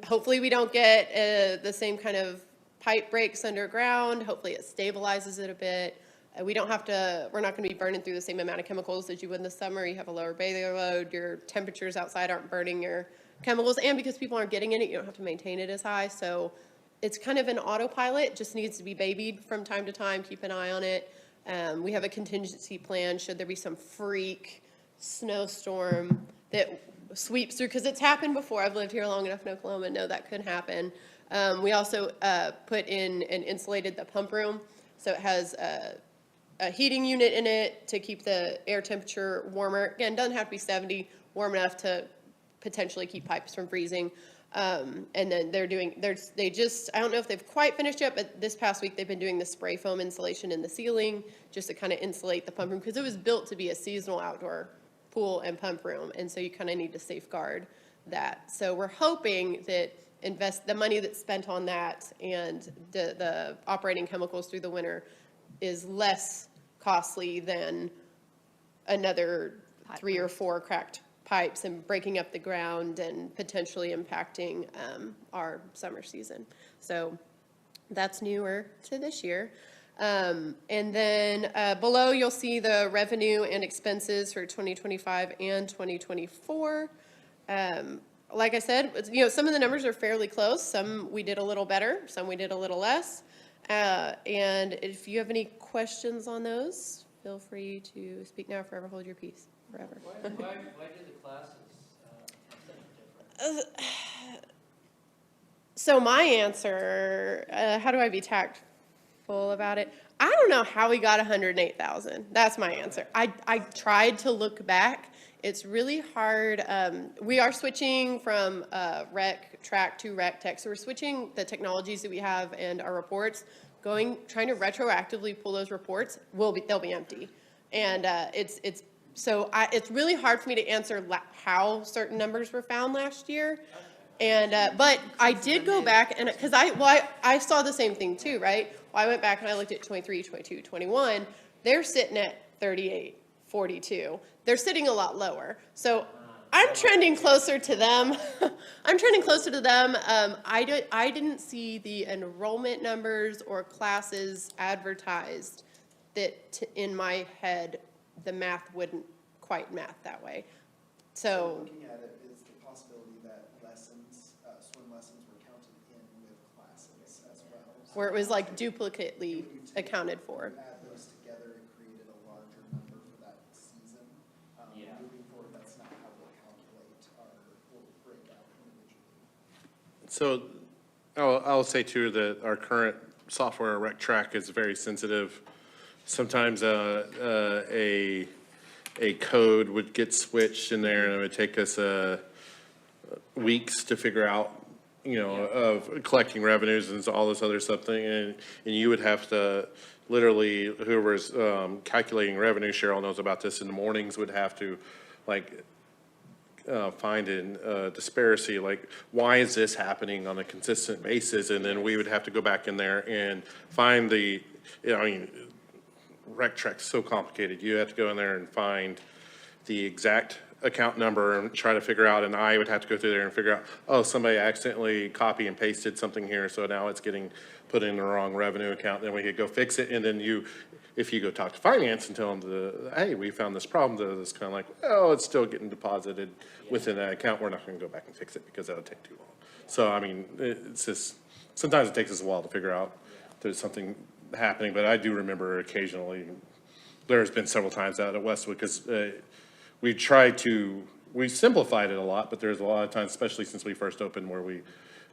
hopefully we don't get the same kind of pipe breaks underground. Hopefully it stabilizes it a bit. We're not going to be burning through the same amount of chemicals as you would in the summer. You have a lower bathing load. Your temperatures outside aren't burning your chemicals. And because people aren't getting in it, you don't have to maintain it as high. So it's kind of an autopilot, just needs to be babied from time to time. Keep an eye on it. We have a contingency plan should there be some freak snowstorm that sweeps through, because it's happened before. I've lived here long enough in Oklahoma to know that could happen. We also put in and insulated the pump room, so it has a heating unit in it to keep the air temperature warmer. Again, doesn't have to be 70, warm enough to potentially keep pipes from freezing. And then I don't know if they've quite finished yet, but this past week they've been doing the spray foam insulation in the ceiling just to kind of insulate the pump room, because it was built to be a seasonal outdoor pool and pump room, and so you kind of need to safeguard that. So we're hoping that the money that's spent on that and the operating chemicals through the winter is less costly than another 3 or 4 cracked pipes and breaking up the ground and potentially impacting our summer season. So that's newer to this year. And then below you'll see the revenue and expenses for 2025 and 2024. Like I said, some of the numbers are fairly close. Some we did a little better, some we did a little less. And if you have any questions on those, feel free to speak now, forever hold your peace, forever. Why do the classes have such a difference? So my answer, how do I be tactful about it? I don't know how we got 108,000. That's my answer. I tried to look back. It's really hard. We are switching from rec track to rec tech. So we're switching the technologies that we have and our reports, trying to retroactively pull those reports. They'll be empty. And it's really hard for me to answer how certain numbers were found last year. And but I did go back and because I saw the same thing too, right? Well, I went back and I looked at 23, 22, 21. They're sitting at 38, 42. They're sitting a lot lower. So I'm trending closer to them. I'm trending closer to them. I didn't see the enrollment numbers or classes advertised that in my head the math wouldn't quite math that way. So Looking at it is the possibility that swim lessons were counted in where it was like duplicately accounted for. Add those together, it created a larger number for that season. Yeah. Moving forward, that's not how we'll calculate we'll break out individually. So I'll say too that our current software, RecTrack, is very sensitive. Sometimes a code would get switched in there and it would take us weeks to figure out, of collecting revenues and all this other something. And you would have to literally, whoever's calculating revenue, Cheryl knows about this, in the mornings would have to find a disparity, like, why is this happening on a consistent basis? And then we would have to go back in there and find RecTrack's so complicated. You have to go in there and find the exact account number and try to figure out, and I would have to go through there and figure out, oh, somebody accidentally copy and pasted something here, so now it's getting put in the wrong revenue account. Then we could go fix it, and then if you go talk to finance and tell them, hey, we found this problem, it's kind of like, oh, it's still getting deposited within that account. We're not going to go back and fix it because that'll take too long. So, I mean, it's just, sometimes it takes us a while to figure out there's something happening, but I do remember occasionally, there's been several times out at Westwood, because we simplified it a lot, but there's a lot of times, especially since we first opened, where we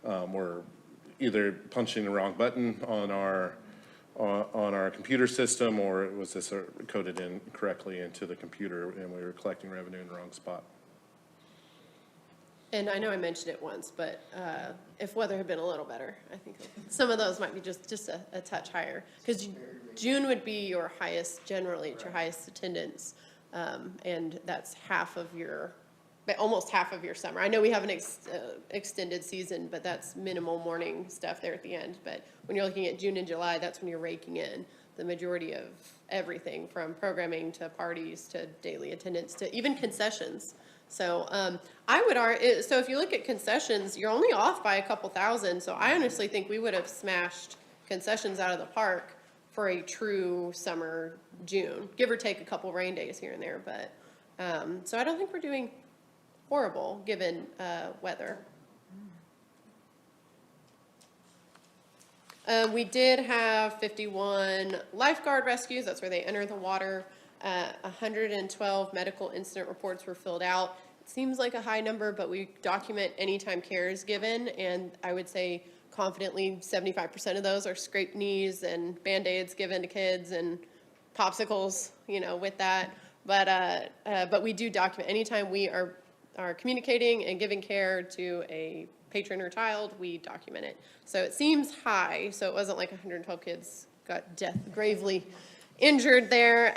were either punching the wrong button on our computer system, or it was just coded in correctly into the computer, and we were collecting revenue in the wrong spot. And I know I mentioned it once, but if weather had been a little better, I think some of those might be just a touch higher. Because June would be your highest, generally, it's your highest attendance. And that's almost half of your summer. I know we have an extended season, but that's minimal morning stuff there at the end. But when you're looking at June and July, that's when you're raking in the majority of everything, from programming to parties to daily attendance to even concessions. So I would argue, so if you look at concessions, you're only off by a couple thousand. So I honestly think we would have smashed concessions out of the park for a true summer June, give or take a couple rain days here and there. But so I don't think we're doing horrible given weather. We did have 51 lifeguard rescues. That's where they enter the water. 112 medical incident reports were filled out. It seems like a high number, but we document anytime care is given, and I would say confidently 75% of those are scraped knees and Band-Aids given to kids and popsicles, with that. But we do document anytime we are communicating and giving care to a patron or child, we document it. So it seems high, so it wasn't like 112 kids got gravely injured there.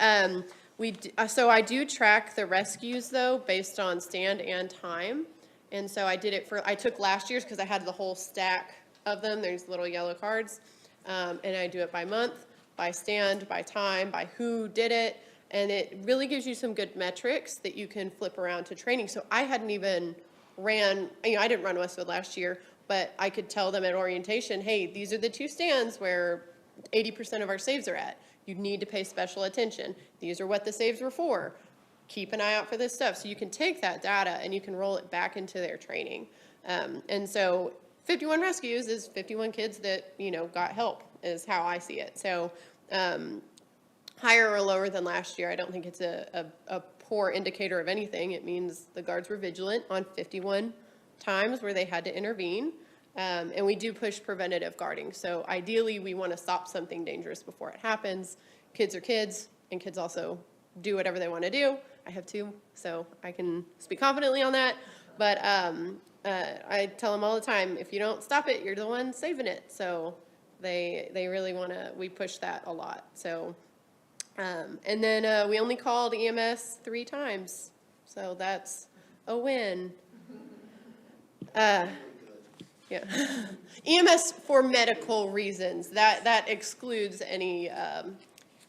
So I do track the rescues though, based on stand and time. And so I took last year's because I had the whole stack of them. There's little yellow cards. And I do it by month, by stand, by time, by who did it. And it really gives you some good metrics that you can flip around to training. So I hadn't even I didn't run Westwood last year, but I could tell them at orientation, hey, these are the 2 stands where 80% of our saves are at. You need to pay special attention. These are what the saves were for. Keep an eye out for this stuff. So you can take that data and you can roll it back into their training. And so 51 rescues is 51 kids that, got help, is how I see it. So higher or lower than last year, I don't think it's a poor indicator of anything. It means the guards were vigilant on 51 times where they had to intervene. And we do push preventative guarding. So ideally, we want to stop something dangerous before it happens. Kids are kids, and kids also do whatever they want to do. I have 2, so I can speak confidently on that. But I tell them all the time, if you don't stop it, you're the one saving it. So they really want to, we push that a lot. So, and then we only called EMS 3 times. So that's a win. Yeah. EMS for medical reasons. That excludes any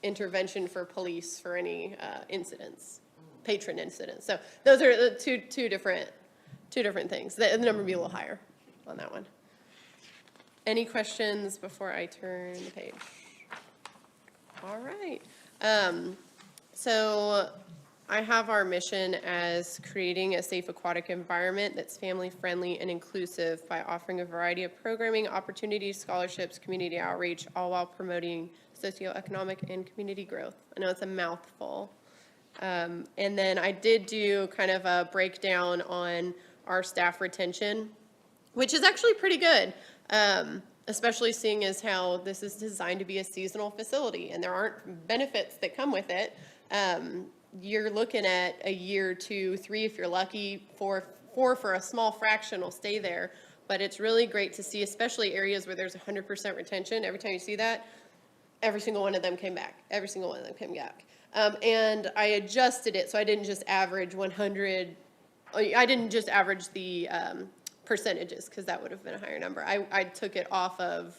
intervention for police for any incidents, patron incidents. So those are the two different things. The number would be a little higher on that one. Any questions before I turn the page? All right. So I have our mission as creating a safe aquatic environment that's family-friendly and inclusive by offering a variety of programming, opportunities, scholarships, community outreach, all while promoting socioeconomic and community growth. I know it's a mouthful. And then I did do kind of a breakdown on our staff retention, which is actually pretty good, especially seeing as how this is designed to be a seasonal facility and there aren't benefits that come with it. You're looking at a year, 2, 3, if you're lucky, 4 for a small fraction will stay there. But it's really great to see, especially areas where there's 100% retention. Every time you see that, every single one of them came back. Every single one of them came back. And I adjusted it, so I didn't just average 100. I didn't just average the percentages, because that would have been a higher number. I took it off of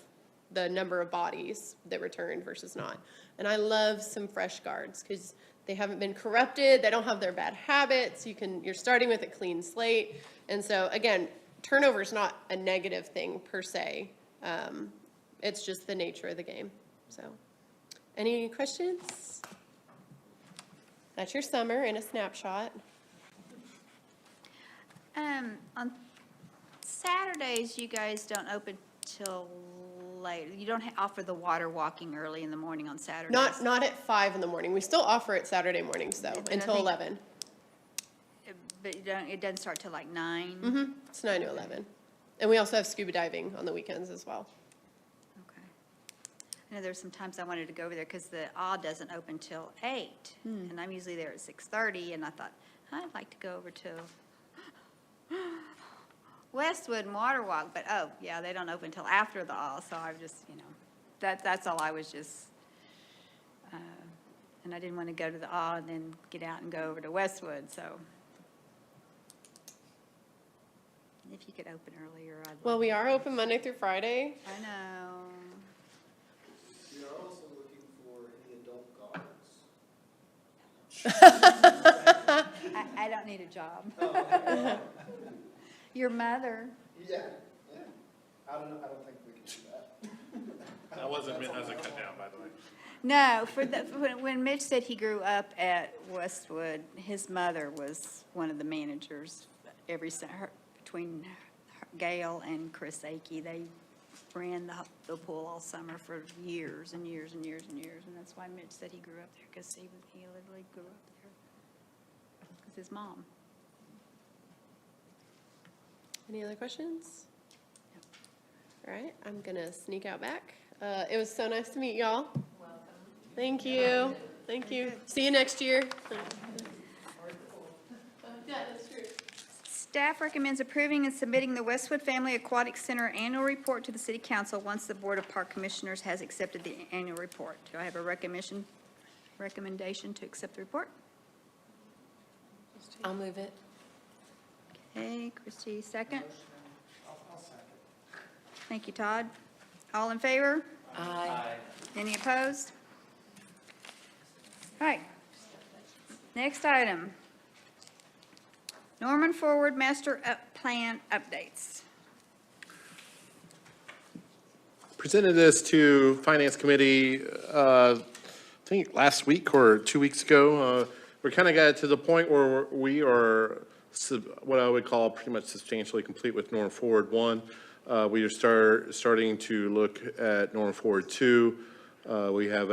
the number of bodies that returned versus not. And I love some fresh guards, because they haven't been corrupted, they don't have their bad habits, you're starting with a clean slate. And so, again, turnover is not a negative thing per se. It's just the nature of the game. So, any questions? That's your summer in a snapshot. On Saturdays, you guys don't open till late. You don't offer the water walking early in the morning on Saturdays? Not at 5 in the morning. We still offer it Saturday mornings though, But I until think- 11. But it doesn't start till like 9? Mm-hmm. It's 9 to 11. And we also have scuba diving on the weekends as well. Okay. I know there's some times I wanted to go over there because the awe doesn't open till 8. And I'm usually there at 6:30, and I thought, I'd like to go over to Westwood and Water Walk, but, oh, yeah, they don't open till after the awe, so I've just, that's all I was just, and I didn't want to go to the awe and then get out and go over to Westwood, so. If you could open earlier, I'd Well, love. we are open Monday through Friday. I know. We are also looking for any adult guards. I don't need a job. Your mother. Yeah, yeah. I don't think we can do that. That wasn't meant as a cut down, by the way. No, when Mitch said he grew up at Westwood, his mother was one of the managers between Gail and Chris Akey. They ran the pool all summer for years and years and years and years, and that's why Mitch said he grew up there, because he literally grew up there. Because his mom. Any other questions? All right, I'm gonna sneak out back. It was so nice to meet y'all. Welcome. Thank you. Thank you. See you next year. Yeah, that's true. Staff recommends approving and submitting the Westwood Family Aquatic Center annual report to the City Council once the Board of Park Commissioners has accepted the annual report. Do I have a recommendation to accept the report? I'll move it. Okay, Christie, second. Thank you, Todd. All in favor? Aye. Any opposed? All right. Next item. Norman Forward Master Plan updates. Presented this to Finance Committee, I think last week or 2 weeks ago. We kind of got to the point where we are what I would call pretty much substantially complete with Norman Forward 1. We are starting to look at Norman Forward 2. We have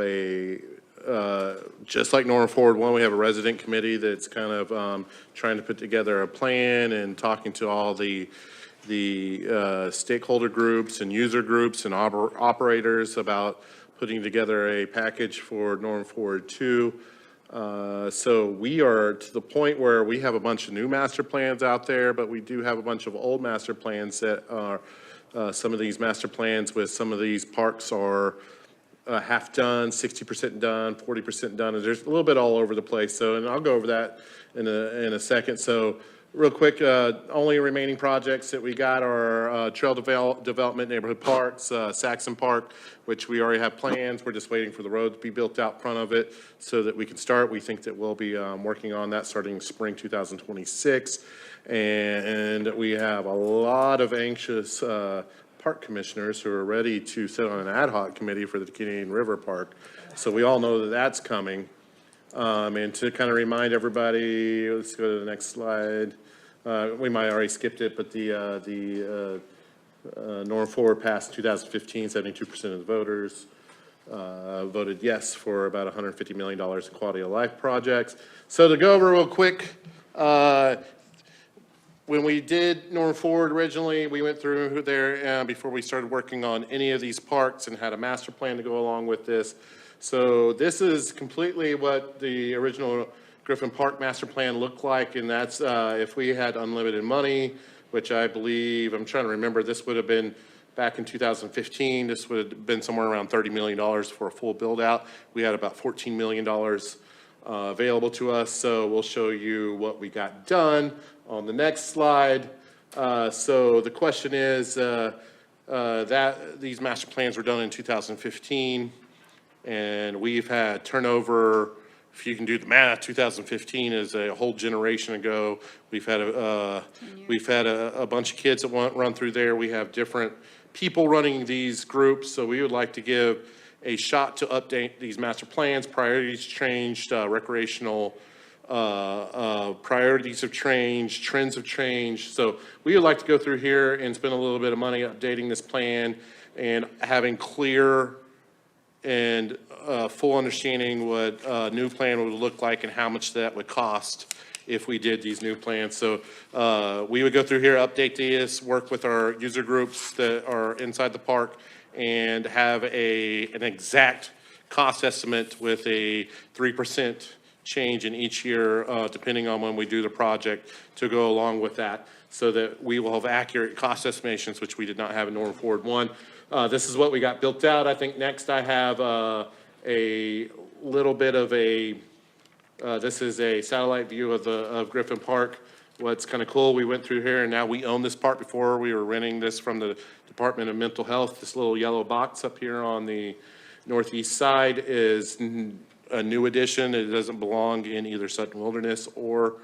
just like Norman Forward 1, we have a resident committee that's kind of trying to put together a plan and talking to all the stakeholder groups and user groups and operators about putting together a package for Norman Forward 2. So we are to the point where we have a bunch of new master plans out there, but we do have a bunch of old master plans that are, some of these master plans with some of these parks are half done, 60% done, 40% done, and there's a little bit all over the place. So, and I'll go over that in a second. So real quick, only remaining projects that we got are trail development, neighborhood parks, Saxon Park, which we already have plans. We're just waiting for the road to be built out front of it so that we can start. We think that we'll be working on that starting spring 2026. And we have a lot of anxious park commissioners who are ready to sit on an ad hoc committee for the Canadian River Park. So we all know that that's coming. And to kind of remind everybody, let's go to the next slide. We might have already skipped it, but the Norm 4 passed 2015, 72% of the voters voted yes for about $150 million in quality of life projects. So to go over real quick, when we did Norm Forward originally, we went through there before we started working on any of these parks and had a master plan to go along with this. So this is completely what the original Griffin Park master plan looked like, and that's if we had unlimited money, which I believe, I'm trying to remember, this would have been back in 2015, this would have been somewhere around $30 million for a full build out. We had about $14 million available to us, so we'll show you what we got done on the next slide. So the question is that these master plans were done in 2015, and we've had turnover. If you can do the math, 2015 is a whole generation ago. We've had a bunch of kids that run through there. We have different people running these groups, so we would like to give a shot to update these master plans. Priorities changed, recreational priorities have changed, trends have changed. So we would like to go through here and spend a little bit of money updating this plan and having clear and full understanding what a new plan would look like and how much that would cost if we did these new plans. So we would go through here, update these, work with our user groups that are inside the park, and have an exact cost estimate with a 3% change in each year, depending on when we do the project, to go along with that, so that we will have accurate cost estimations, which we did not have in Norm Forward 1. This is what we got built out. I think next I have a little bit of this is a satellite view of Griffin Park. What's kind of cool, we went through here and now we own this park. Before we were renting this from the Department of Mental Health. This little yellow box up here on the northeast side is a new addition. It doesn't belong in either Sutton Wilderness or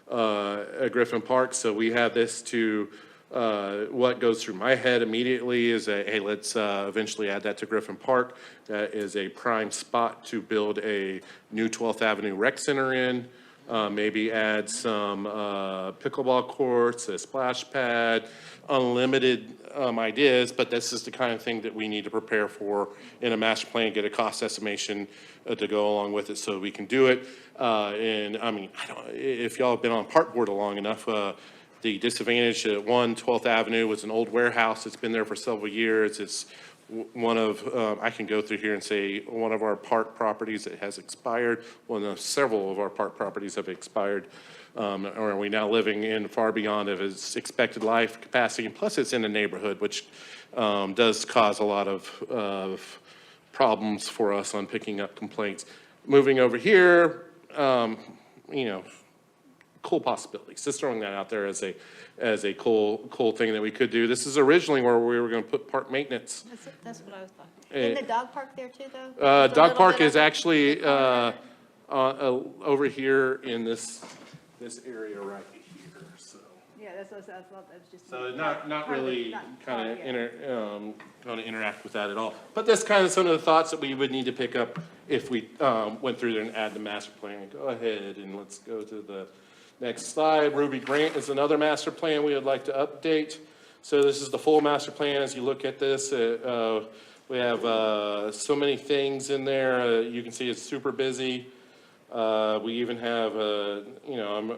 Griffin Park. So we have this to, what goes through my head immediately is hey, let's eventually add that to Griffin Park. That is a prime spot to build a new 12th Avenue Rec Center in. Maybe add some pickleball courts, a splash pad, unlimited ideas, but this is the kind of thing that we need to prepare for in a master plan, get a cost estimation to go along with it so we can do it. And I mean, if y'all have been on park board long enough, the disadvantage at 12th Avenue was an old warehouse. It's been there for several years. It's one of, I can go through here and say one of our park properties that has expired. One of several of our park properties have expired. Or are we now living in far beyond of its expected life capacity? And plus it's in a neighborhood, which does cause a lot of problems for us on picking up complaints. Moving over here, you know, cool possibilities. Just throwing that out there as a cool thing that we could do. This is originally where we were going to put park maintenance. That's what I was thought. Isn't the dog park there too, though? Just a Dog little park bit is of- actually over here in this area right here, so. Yeah, that's what I thought, that was just. So not part of the- really not kind part- of yeah. going to interact with that at all. But that's kind of some of the thoughts that we would need to pick up if we went through there and add the master plan. Go ahead and let's go to the next slide. Ruby Grant is another master plan we would like to update. So this is the full master plan. As you look at this, we have so many things in there. You can see it's super busy. We even have, you know, I'm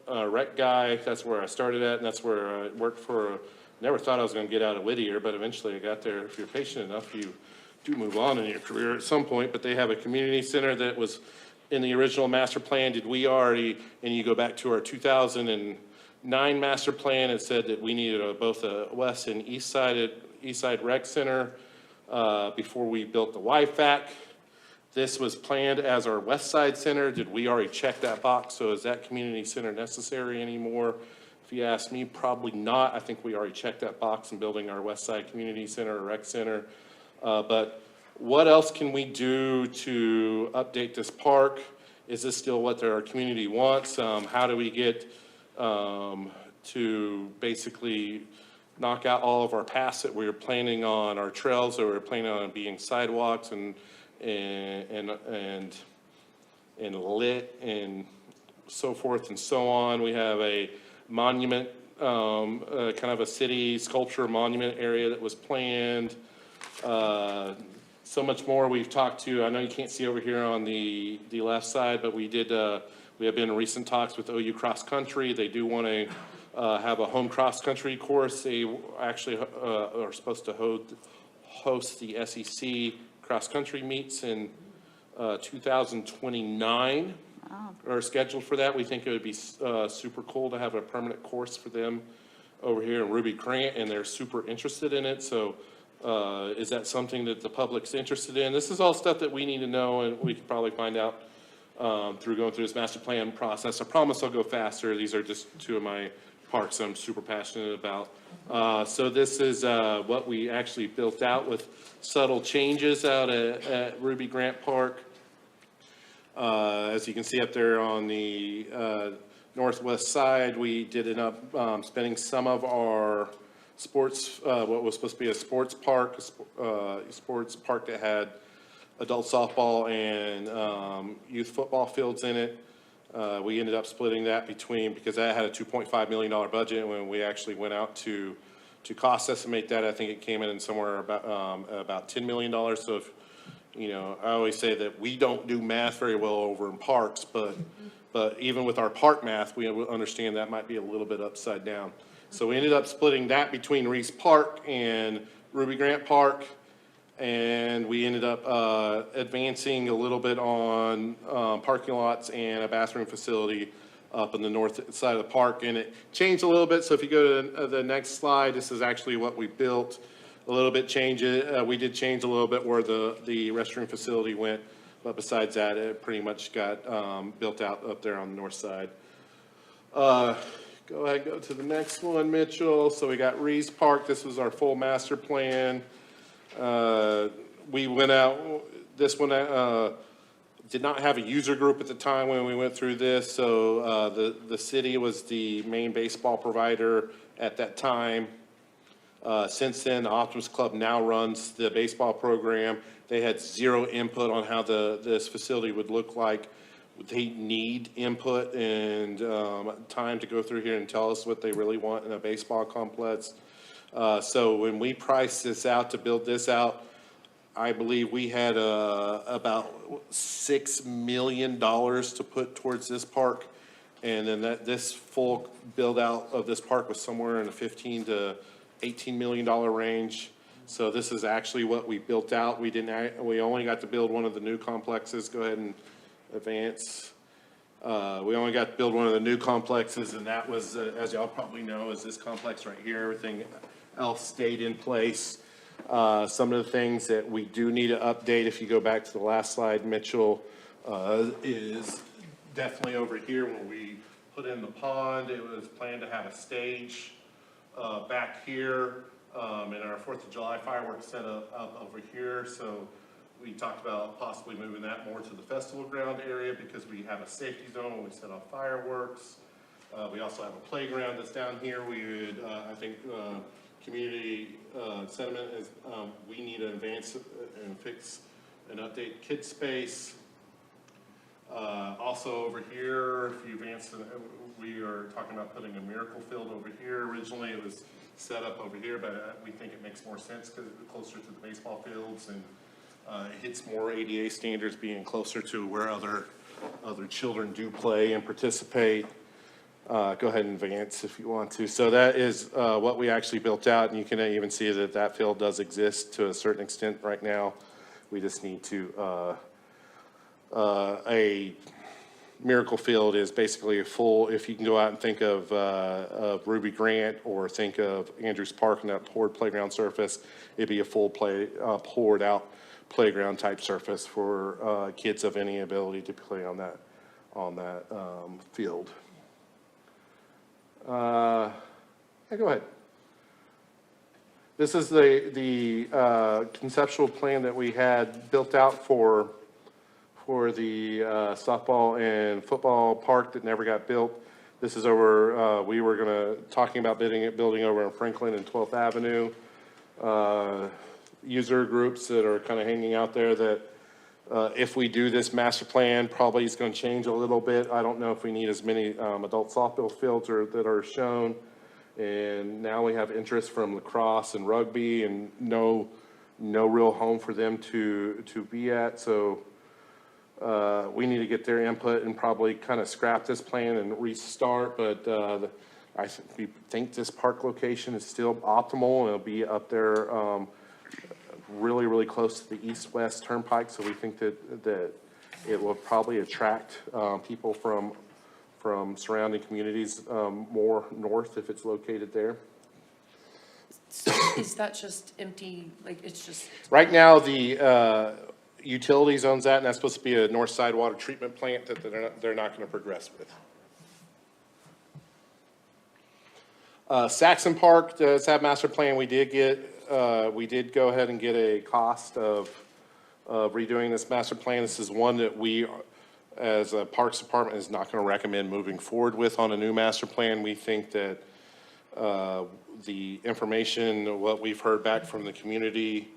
a rec guy. That's where I started at, and that's where I worked for. Never thought I was going to get out of Whittier, but eventually I got there. If you're patient enough, you do move on in your career at some point. But they have a community center that was in the original master plan. Did we already, and you go back to our 2009 master plan, it said that we needed both a west and east side rec center before we built the YFAC. This was planned as our west side center. Did we already check that box? So is that community center necessary anymore? If you ask me, probably not. I think we already checked that box in building our west side community center or rec center. But what else can we do to update this park? Is this still what our community wants? How do we get to basically knock out all of our paths that we were planning on, our trails that we were planning on being sidewalks and and lit and so forth and so on. We have a monument, kind of a city sculpture monument area that was planned. So much more we've talked to. I know you can't see over here on the left side, but we have been in recent talks with OU Cross Country. They do want to have a home cross country course. They actually are supposed to host the SEC cross country meets in 2029. Are scheduled for that. We think it would be super cool to have a permanent course for them over here in Ruby Grant, and they're super interested in it. So is that something that the public's interested in? This is all stuff that we need to know, and we could probably find out through going through this master plan process. I promise I'll go faster. These are just two of my parks I'm super passionate about. So this is what we actually built out with subtle changes out at Ruby Grant Park. As you can see up there on the northwest side, we did end up spending some of our sports, what was supposed to be a sports park that had adult softball and youth football fields in it. We ended up splitting that between, because that had a $2.5 million budget, and when we actually went out to cost estimate that, I think it came in somewhere about $10 million. So if, you know, I always say that we don't do math very well over in parks, but even with our park math, we understand that might be a little bit upside down. So we ended up splitting that between Reese Park and Ruby Grant Park, and we ended up advancing a little bit on parking lots and a bathroom facility up on the north side of the park, and it changed a little bit. So if you go to the next slide, this is actually what we built. A little bit change it. We did change a little bit where the restroom facility went, but besides that, it pretty much got built out up there on the north side. Go ahead, go to the next one, Mitchell. So we got Reese Park. This was our full master plan. We went out, this one did not have a user group at the time when we went through this. So the city was the main baseball provider at that time. Since then, the Optimus Club now runs the baseball program. They had zero input on how this facility would look like. They need input and time to go through here and tell us what they really want in a baseball complex. So when we priced this out to build this out, I believe we had about $6 million to put towards this park. And then this full build out of this park was somewhere in the $15 to $18 million range. So this is actually what we built out. We only got to build one of the new complexes. Go ahead and advance. We only got to build one of the new complexes, and that was, as y'all probably know, is this complex right here. Everything else stayed in place. Some of the things that we do need to update, if you go back to the last slide, Mitchell, is definitely over here when we put in the pond. It was planned to have a stage back here, and our 4th of July fireworks set up over here. So we talked about possibly moving that more to the festival ground area because we have a safety zone when we set off fireworks. We also have a playground that's down here. We would, I think, community sentiment is we need to advance and fix and update kids space. Also over here, if you advance, we are talking about putting a miracle field over here. Originally it was set up over here, but we think it makes more sense because it's closer to the baseball fields, and it hits more ADA standards being closer to where other children do play and participate. Go ahead and advance if you want to. So that is what we actually built out, and you can even see that that field does exist to a certain extent right now. We just need to, a miracle field is basically a full, if you can go out and think of Ruby Grant or think of Andrews Park and that poured playground surface, it'd be a full poured out playground type surface for kids of any ability to play on that field. Yeah, go ahead. This is the conceptual plan that we had built out for the softball and football park that never got built. This is over, we were talking about building over in Franklin and 12th Avenue. User groups that are kind of hanging out there that If we do this master plan, probably it's going to change a little bit. I don't know if we need as many adult softball fields that are shown. And now we have interest from lacrosse and rugby, and no real home for them to be at. So we need to get their input and probably kind of scrap this plan and restart. But we think this park location is still optimal, and it'll be up there really, really close to the east-west turnpike. So we think that it will probably attract people from surrounding communities more north if it's located there. So is that just empty, like, it's just, Right now, the utilities owns that, and that's supposed to be a north side water treatment plant that they're not going to progress with. Saxon Park does have master plan. We did go ahead and get a cost of redoing this master plan. This is one that we, as a Parks Department, is not going to recommend moving forward with on a new master plan. We think that the information, what we've heard back from the community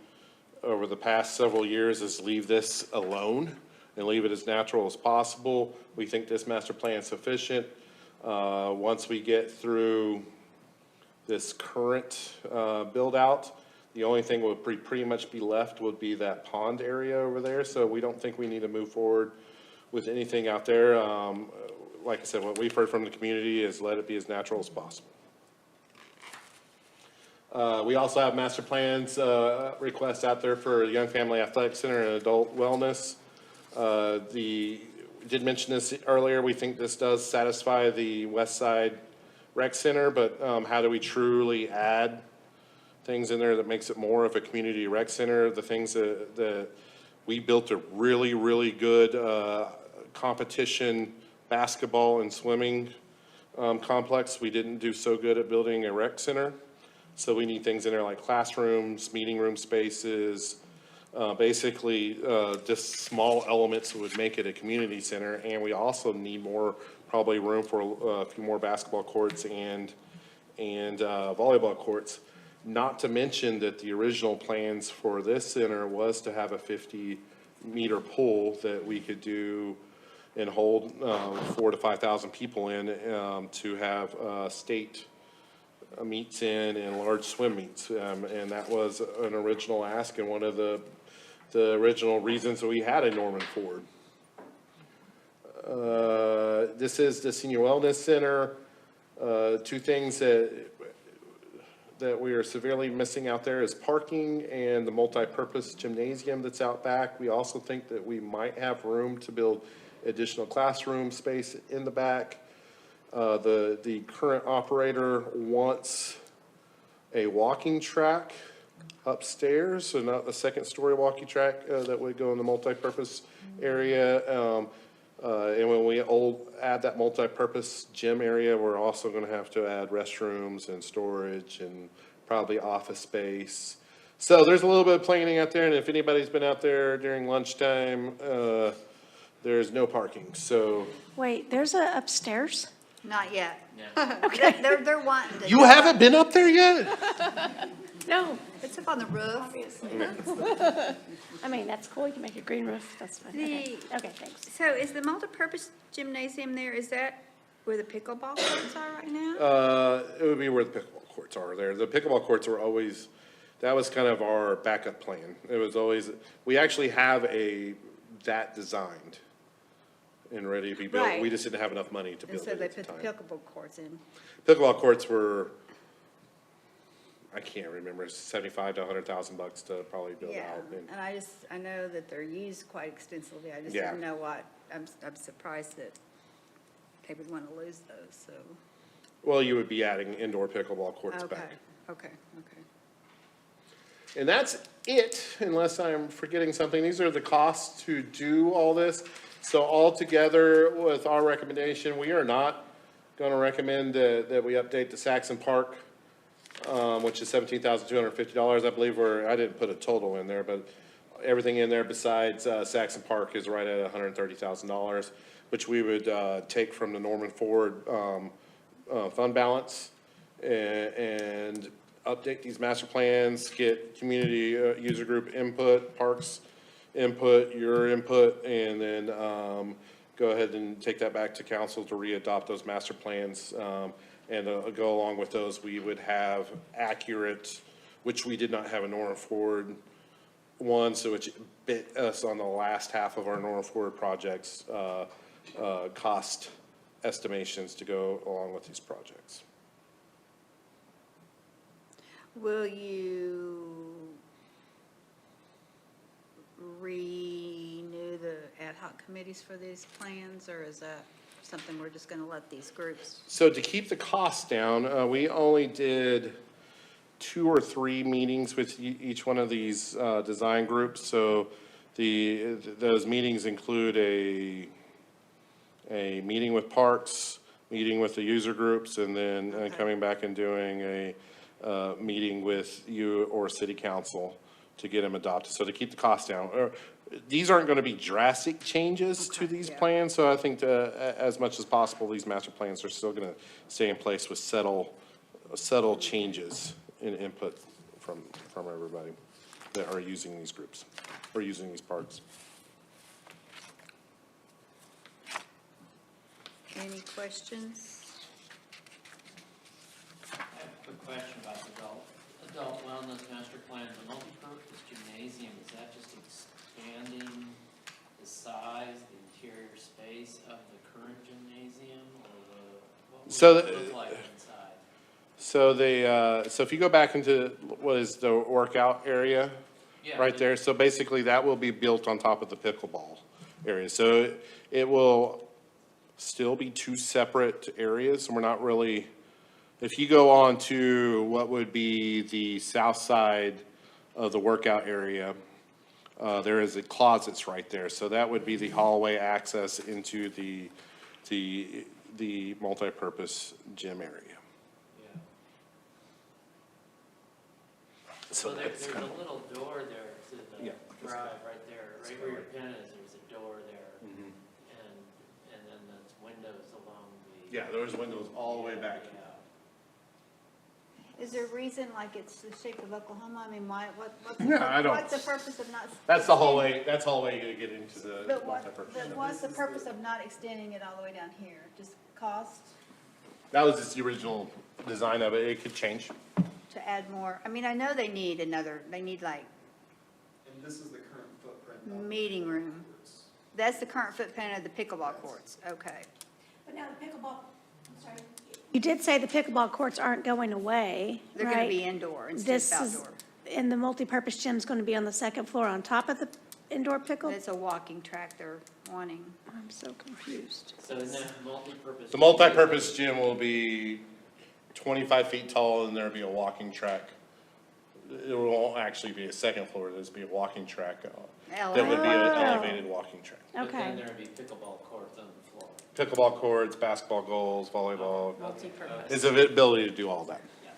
over the past several years is leave this alone and leave it as natural as possible. We think this master plan is sufficient. Once we get through this current build out, the only thing would pretty much be left would be that pond area over there. So we don't think we need to move forward with anything out there. Like I said, what we've heard from the community is let it be as natural as possible. We also have master plans requests out there for Young Family Athletic Center and Adult Wellness. We did mention this earlier. We think this does satisfy the West Side Rec Center, but how do we truly add things in there that makes it more of a community rec center? The things that we built a really, really good competition basketball and swimming complex. We didn't do so good at building a rec center. So we need things in there like classrooms, meeting room spaces, basically just small elements that would make it a community center. And we also need more, probably room for a few more basketball courts and volleyball courts. Not to mention that the original plans for this center was to have a 50-meter pool that we could do and hold 4,000 to 5,000 people in to have state meets in and large swim meets. And that was an original ask and one of the original reasons that we had a Norman Ford. This is the Senior Wellness Center. Two things that we are severely missing out there is parking and the multi-purpose gymnasium that's out back. We also think that we might have room to build additional classroom space in the back. The current operator wants a walking track upstairs, so not a second-story walking track that would go in the multi-purpose area. And when we add that multi-purpose gym area, we're also going to have to add restrooms and storage and probably office space. So there's a little bit of planning out there, and if anybody's been out there during lunchtime, there's no parking. So Wait, there's a upstairs? Not yet. Okay. They're wanting to. you haven't been up there yet? No, It's up on the roof. obviously. I mean, that's cool. You can make a green roof. That's fine. Okay, okay, thanks. So is the multipurpose gymnasium there, is that where the pickleball courts are right now? It would be where the pickleball courts are there. The pickleball courts were always, that was kind of our backup plan. It was always, we actually have that designed and ready to be built. Right. We just didn't have enough money to And build so it they at the put the time. pickleball courts in. Pickleball courts were, I can't remember, $75,000 to $100,000 to probably build Yeah, out. And and I know that they're used quite extensively. I just Yeah. didn't know what, I'm surprised that they would want to lose those, so. Well, you would be adding indoor pickleball courts Okay, back. okay. And that's it, unless I'm forgetting something. These are the costs to do all this. So altogether, with our recommendation, we are not going to recommend that we update the Saxon Park, which is $17,250. I believe I didn't put a total in there, but everything in there besides Saxon Park is right at $130,000, which we would take from the Norman Ford fund balance and update these master plans, get community user group input, parks input, your input, and then go ahead and take that back to council to re-adopt those master plans. And go along with those, we would have accurate, which we did not have a Nora Ford one, so it bit us on the last half of our Nora Ford projects, cost estimations to go along with these projects. Will you renew the ad hoc committees for these plans, or is that something we're just gonna let these groups? So to keep the costs down, we only did 2 or 3 meetings with each one of these design groups. So those meetings include a meeting with parks, meeting with the user groups, and then coming back and doing a meeting with you or city council to get them adopted. So to keep the costs down. These aren't going to be drastic changes to these plans, so I think as much as possible, these master plans are still going to stay in place with subtle changes in input from everybody that are using these groups or using these parks. Any questions? I have a quick question about the adult wellness master plan. The multipurpose gymnasium, is that just expanding the size, the interior space of the current gymnasium, or what would it look like inside? So if you go back into what is the workout area, Yeah, right there, so basically that will be built on top of the pickleball area. So it will still be 2 separate areas, and we're not really, if you go on to what would be the south side of the workout area, there is closets right there, so that would be the hallway access into the multipurpose gym area. Yeah. So there's a little door there to the Yeah. drive right there, right where your pin is, there's a door there. And then there's windows along the. Yeah, there's windows all the way back. Yeah. Is there a reason, like it's the shape of Oklahoma? I mean, what's Yeah, I don't- what's the purpose of not? That's the hallway, that's the hallway you get into the But multipurpose. what's the purpose of not extending it all the way down here? Just cost That was just the original design of it, it could change. to add more? I mean, I know they need like And this is the current footprint. meeting room. That's the current footprint of the pickleball courts, okay. But now the pickleball, I'm sorry. You did say the pickleball courts aren't going away, They're gonna right? be indoor instead This of is, outdoor. and the multipurpose gym's going to be on the second floor on top of the indoor pickle? It's a walking track they're wanting. I'm so confused. So in that multipurpose. The multipurpose gym will be 25 feet tall, and there'll be a walking track. It won't actually be a second floor, it'll just be a walking track. That would be an elevated walking track. But then Okay. there'd be pickleball courts on the floor. Pickleball courts, basketball goals, volleyball, Multi-purpose. is the ability to do all that. Yeah,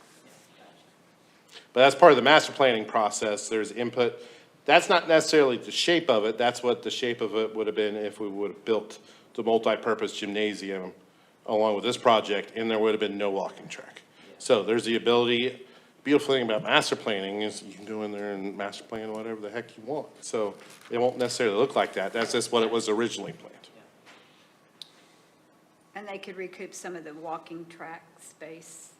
gotcha. But as part of the master planning process, there's input. That's not necessarily the shape of it, that's what the shape of it would have been if we would have built the multipurpose gymnasium along with this project, and there would have been no walking track. So there's the ability, beautiful thing about master planning is you can go in there and master plan whatever the heck you want. So it won't necessarily look like that, that's just what it was originally planned. And they could recoup some of the walking track space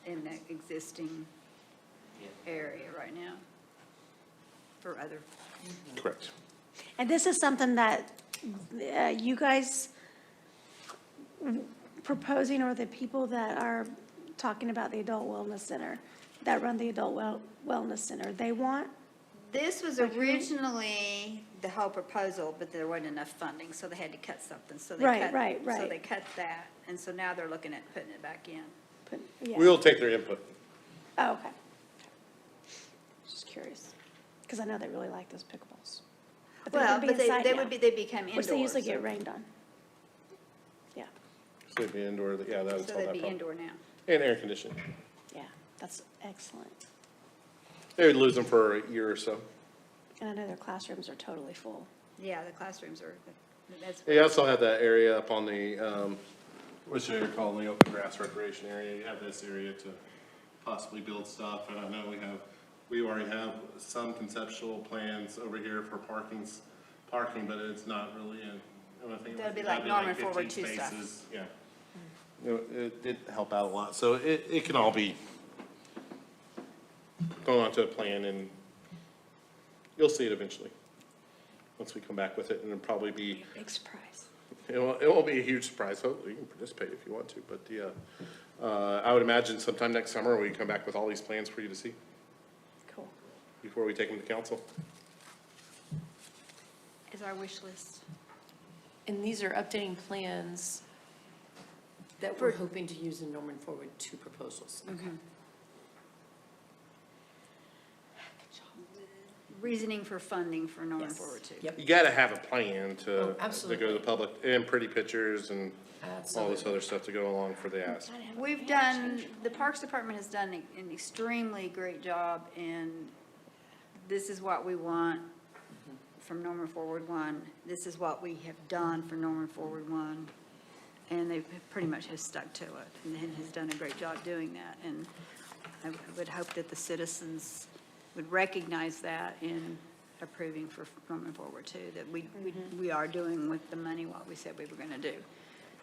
in the existing area right now for other. Correct. And this is something that you guys proposing, or the people that are talking about the adult wellness center, that run the adult wellness center, they want? This was originally the whole proposal, but there wasn't enough funding, so they had to cut something, so they Right, cut. right, So right. they cut that, and so now they're looking at putting it back in. Yeah. We will take their input. Oh, okay. Just curious, because I know they really like those pickleballs. But Well, would be but inside they now, would be, they become indoors. which they usually so- get rained on. Yeah, So it'd be indoor, yeah, that would So solve they'd that be problem. indoor now. And air conditioning. yeah, that's excellent. They would lose them for a year or so. And I know their classrooms are totally full. Yeah, the classrooms are, that's, They also have that area up on the, what's area called, the open grass recreation area. You have this area to possibly build stuff, and I know we have We already have some conceptual plans over here for parking, but it's not really in. I think That'd be like Norman Forward 2 stuff. spaces, yeah. You know, it'd help out a lot, so it can all be going onto a plan, and you'll see it eventually, once we come back with it, and it'll probably be, Big surprise. it won't be a huge surprise. Hopefully, you can participate if you want to, but I would imagine sometime next summer, we come back with all these plans for you to see Cool. before we take them to council. Is our wish list. And these are updating plans that we're hoping to use in Norman Forward 2 proposals. Okay. Reasoning for funding for Norman Yes. Forward 2. Yep. You gotta have a plan to Oh, go to absolutely. the public, and pretty pictures and all Absolutely. this other stuff to go along for the ask. We've done, the Parks Department has done an extremely great job, and this is what we want from Norman Forward 1. This is what we have done for Norman Forward 1. And they pretty much have stuck to it, and has done a great job doing that. And I would hope that the citizens would recognize that in approving for Norman Forward 2, that we are doing with the money what we said we were gonna do.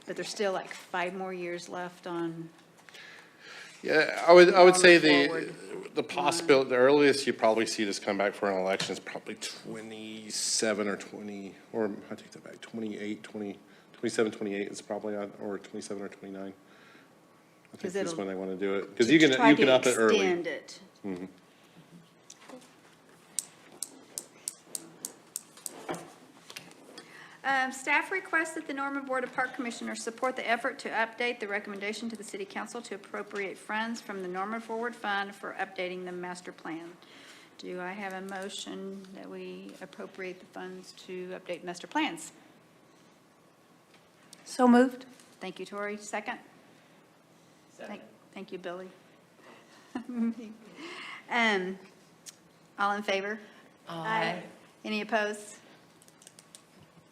But there's still like 5 more years left on, Yeah, I would say Norman the possibility, the earliest you probably see this come back for an election is probably 27 or 20, or I take that back, 27, 28 is probably on, or 27 or 29. I 'Cause think that's it'll- when they want to do it, because to you can try to up it early. extend it. Staff requests that the Norman Board of Park Commissioners support the effort to update the recommendation to the City Council to appropriate funds from the Norman Forward Fund for updating the master plan. Do I have a motion that we appropriate the funds to update master plans? So moved. Thank you, Tori. Second? Second. Thank you, Billy. All in favor? Aye. Any opposed?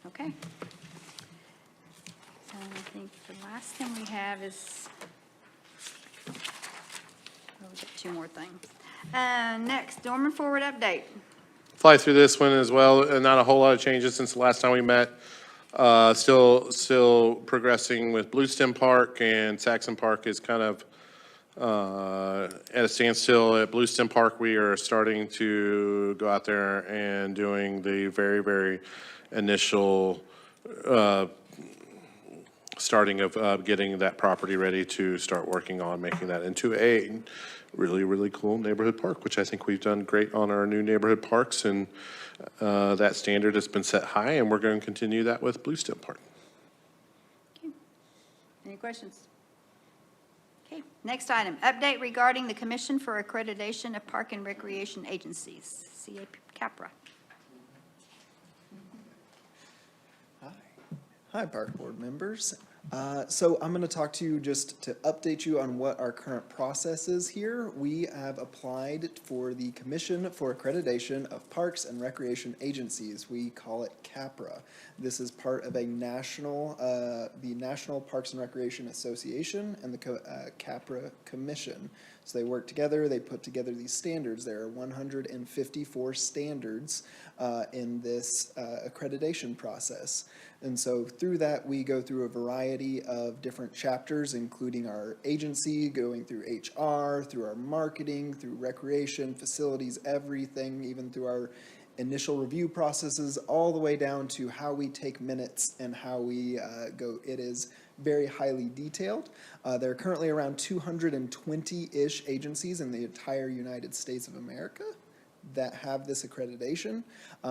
Okay. So I think the last thing we have is, oh, we've got 2 more things. Next, Norman Forward update. Fly through this one as well, and not a whole lot of changes since the last time we met. Still progressing with Bluestem Park, and Saxon Park is kind of at a standstill. At Bluestem Park, we are starting to go out there and doing the very, very initial starting of getting that property ready to start working on making that into a really, really cool neighborhood park, which I think we've done great on our new neighborhood parks, and that standard has been set high, and we're going to continue that with Bluestem Park. Any questions? Okay, next item, update regarding the Commission for Accreditation of Park and Recreation Agencies, CAPRA. Hi, Park Board members. So I'm going to talk to you just to update you on what our current process is here. We have applied for the Commission for Accreditation of Parks and Recreation Agencies. We call it CAPRA. This is part of a national, the National Parks and Recreation Association and the CAPRA Commission. So they work together, they put together these standards. There are 154 standards in this accreditation process. And so through that, we go through a variety of different chapters, including our agency, going through HR, through our marketing, through recreation, facilities, everything, even through our initial review processes, all the way down to how we take minutes and how we go. It is very highly detailed. There are currently around 220-ish agencies in the entire United States of America that have this accreditation.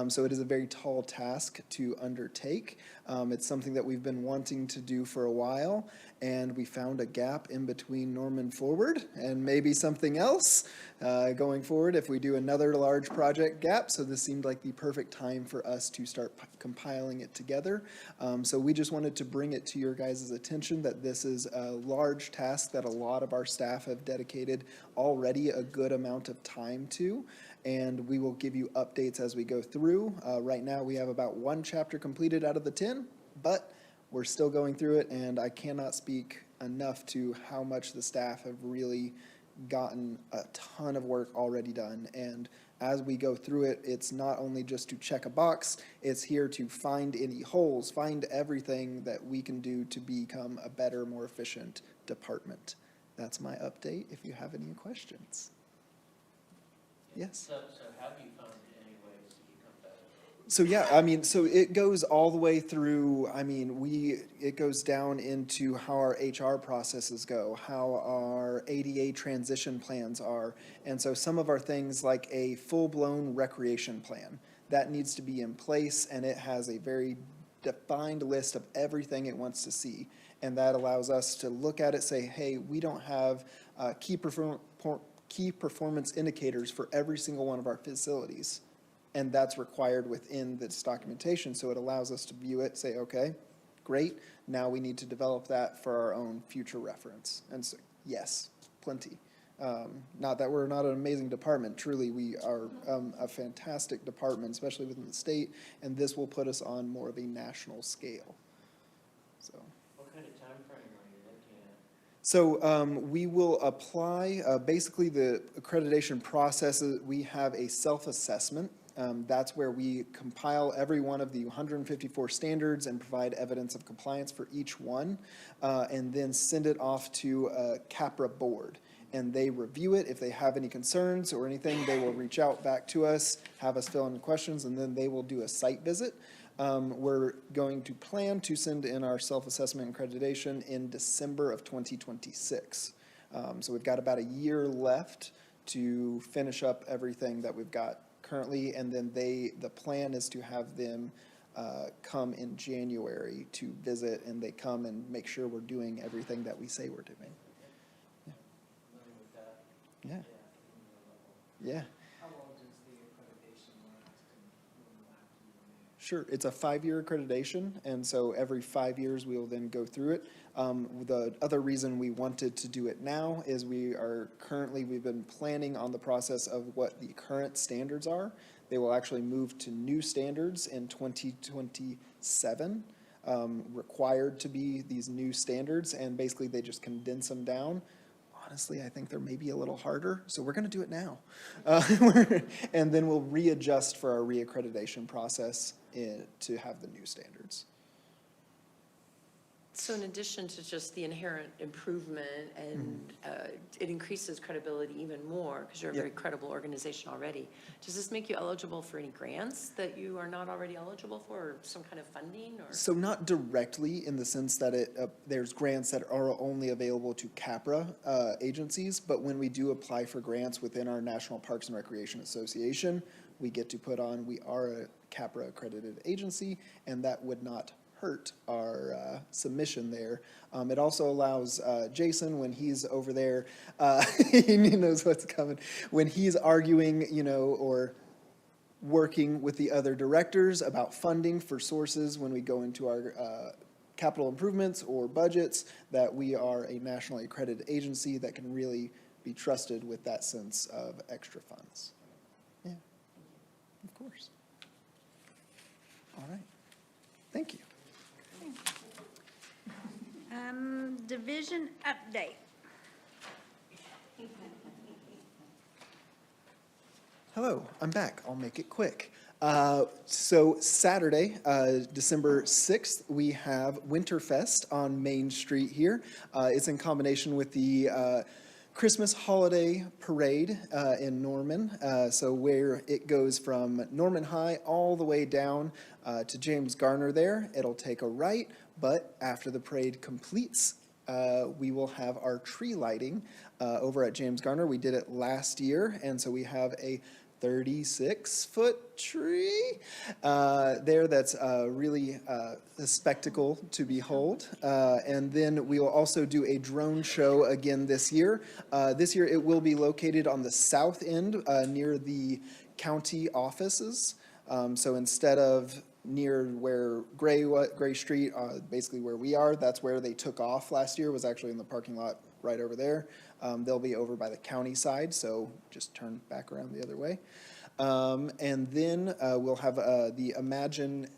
So it is a very tall task to undertake. It's something that we've been wanting to do for a while, and we found a gap in between Norman Forward and maybe something else going forward if we do another large project gap. So this seemed like the perfect time for us to start compiling it together. So we just wanted to bring it to your guys' attention that this is a large task that a lot of our staff have dedicated already a good amount of time to. And we will give you updates as we go through. Right now, we have about 1 chapter completed out of the 10, but we're still going through it, and I cannot speak enough to how much the staff have really gotten a ton of work already done. And as we go through it, it's not only just to check a box, it's here to find any holes, find everything that we can do to become a better, more efficient department. That's my update, if you have any questions. Yes? So have you found any ways to become better? So yeah, I mean, so it goes all the way through, I mean, it goes down into how our HR processes go, how our ADA transition plans are. And so some of our things like a full-blown recreation plan, that needs to be in place, and it has a very defined list of everything it wants to see. And that allows us to look at it, say, hey, we don't have key performance indicators for every single one of our facilities. And that's required within this documentation, so it allows us to view it, say, okay, great, now we need to develop that for our own future reference. And so, yes, plenty. Not that we're not an amazing department, truly, we are a fantastic department, especially within the state, and this will put us on more of a national scale, so. What kind of timeframe are you looking at? So we will apply, basically the accreditation processes, we have a self-assessment. That's where we compile every one of the 154 standards and provide evidence of compliance for each one, and then send it off to a CAPRA board. And they review it. If they have any concerns or anything, they will reach out back to us, have us fill in questions, and then they will do a site visit. We're going to plan to send in our self-assessment and accreditation in December of 2026. So we've got about a year left to finish up everything that we've got currently, and then the plan is to have them come in January to visit, and they come and make sure we're doing everything that we say we're doing. Yeah. Yeah. How long does the accreditation last and when will have to be renewed? Sure, it's a 5-year accreditation, and so every 5 years, we will then go through it. The other reason we wanted to do it now is we've been planning on the process of what the current standards are. They will actually move to new standards in 2027, required to be these new standards, and basically they just condense them down. Honestly, I think they're maybe a little harder, so we're going to do it now. And then we'll readjust for our reaccreditation process to have the new standards. So in addition to just the inherent improvement and it increases credibility even more because you're a very credible organization already, does this make you eligible for any grants that you are not already eligible for, or some kind of funding, or? So not directly in the sense that there's grants that are only available to CAPRA agencies, but when we do apply for grants within our National Parks and Recreation Association, we get to put on, we are a CAPRA accredited agency, and that would not hurt our submission there. It also allows Jason, when he's over there, he knows what's coming, when he's arguing, or working with the other directors about funding for sources when we go into our capital improvements or budgets, that we are a nationally accredited agency that can really be trusted with that sense of extra funds. Yeah, of course. All right. Thank you. Division update. Hello, I'm back. I'll make it quick. So Saturday, December 6th, we have Winterfest on Main Street here. It's in combination with the Christmas holiday parade in Norman. So where it goes from Norman High all the way down to James Garner there. It'll take a right, but after the parade completes, we will have our tree lighting over at James Garner. We did it last year, and so we have a 36-foot tree there that's really a spectacle to behold. And then we will also do a drone show again this year. This year it will be located on the south end near the county offices. So instead of near where Gray Street, basically where we are, that's where they took off last year, was actually in the parking lot right over there. They'll be over by the county side, so just turn back around the other way. And then we'll have the Imagine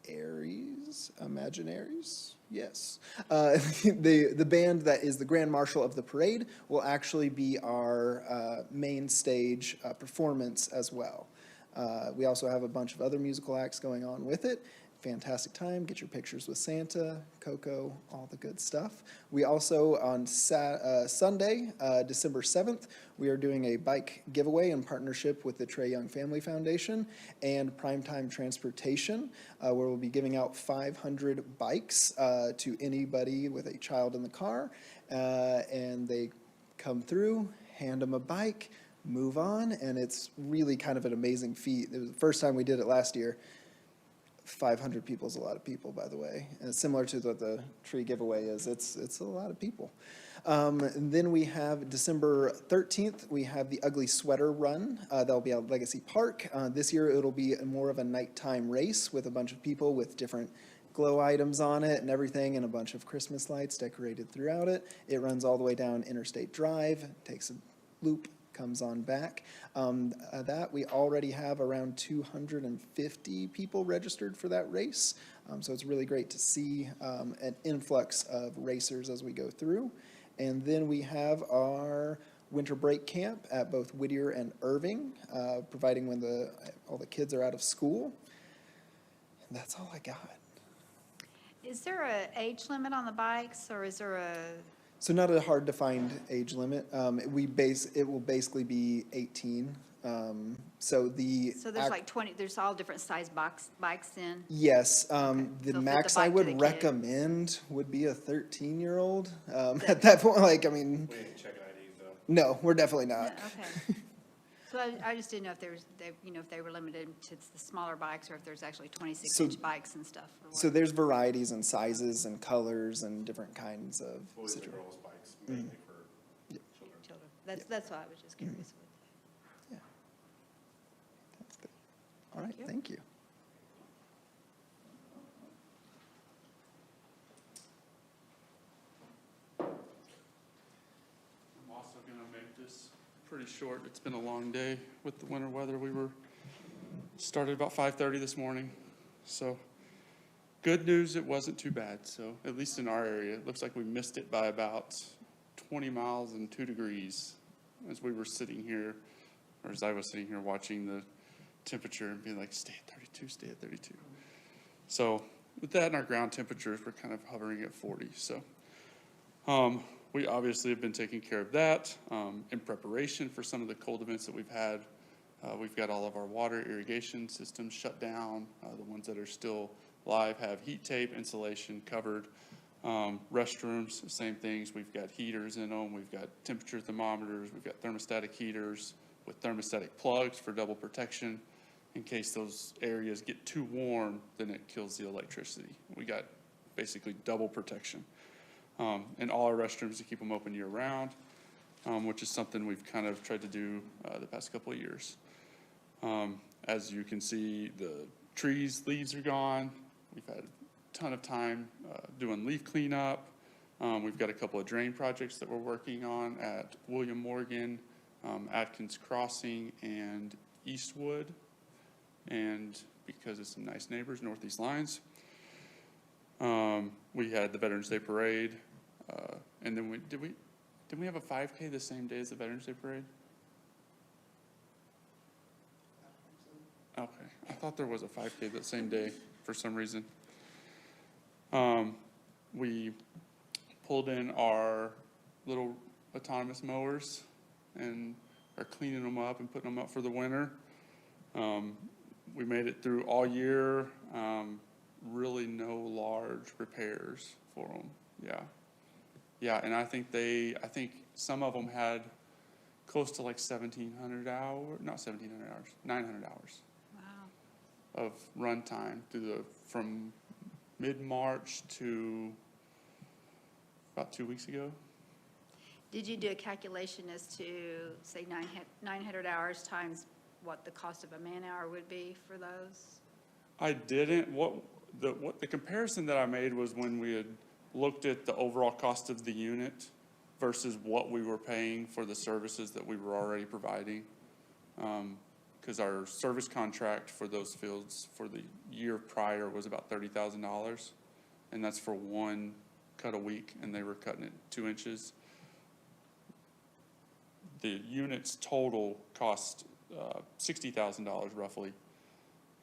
Imaginaries, yes. The band that is the Grand Marshal of the parade will actually be our main stage performance as well. We also have a bunch of other musical acts going on with it. Fantastic time, get your pictures with Santa, Coco, all the good stuff. We also, on Sunday, December 7th, we are doing a bike giveaway in partnership with the Trey Young Family Foundation and Primetime Transportation, where we'll be giving out 500 bikes to anybody with a child in the car. And they come through, hand them a bike, move on, and it's really kind of an amazing feat. It was the first time we did it last year. 500 people is a lot of people, by the way. And it's similar to what the tree giveaway is. It's a lot of people. And then we have December 13th, we have the Ugly Sweater Run. That'll be at Legacy Park. This year, it'll be more of a nighttime race with a bunch of people with different glow items on it and everything, and a bunch of Christmas lights decorated throughout it. It runs all the way down Interstate Drive, takes a loop, comes on back. That we already have around 250 people registered for that race. So it's really great to see an influx of racers as we go through. And then we have our winter break camp at both Whittier and Irving, providing when all the kids are out of school. And that's all I got. Is there an age limit on the bikes, or is there a? So not a hard-to-find age limit. It will basically be 18. So there's like 20, there's all different size bikes then? Yes, So the fit max the I bike to the would kid. recommend would be a 13-year-old. At that point, like, I mean, We ain't checking IDs though. no, we're definitely not. Okay. So I just didn't know if if they were limited to the smaller bikes, or if there's actually 26-inch bikes and stuff. or So what. there's varieties and sizes and colors and different kinds of Boys and situations. girls bikes, mainly for children. Children. That's why I was just curious. All right, thank you. I'm also gonna make this pretty short. It's been a long day with the winter weather. We started about 5:30 this morning. So good news, it wasn't too bad. So at least in our area, it looks like we missed it by about 20 miles and 2 degrees as we were sitting here, or as I was sitting here watching the temperature and being like, stay at 32, stay at 32. So with that and our ground temperatures, we're kind of hovering at 40. So we obviously have been taking care of that in preparation for some of the cold events that we've had. We've got all of our water irrigation systems shut down. The ones that are still live have heat tape, insulation covered. Restrooms, same things. We've got heaters in them. We've got temperature thermometers. We've got thermostatic heaters with thermostatic plugs for double protection. In case those areas get too warm, then it kills the electricity. We got basically double protection. And all our restrooms to keep them open year round, which is something we've kind of tried to do the past couple of years. As you can see, the leaves are gone. We've had a ton of time doing leaf cleanup. We've got a couple of drain projects that we're working on at William Morgan, Atkins Crossing, and Eastwood. And because of some nice neighbors, Northeast Lines. We had the Veterans Day Parade, and then did we have a 5K the same day as the Veterans Day Parade? Okay, I thought there was a 5K that same day for some reason. We pulled in our little autonomous mowers and are cleaning them up and putting them up for the winter. We made it through all year. Really no large repairs for them. Yeah, and I think some of them had close to like 1,700 hours, not 1,700 hours, 900 hours. Wow. Of runtime from mid-March to about 2 weeks ago. Did you do a calculation as to, say, 900 hours times what the cost of a man-hour would be for those? I didn't. The comparison that I made was when we had looked at the overall cost of the unit versus what we were paying for the services that we were already providing. because our service contract for those fields for the year prior was about $30,000. And that's for one cut a week, and they were cutting it 2 inches. The units total cost $60,000 roughly,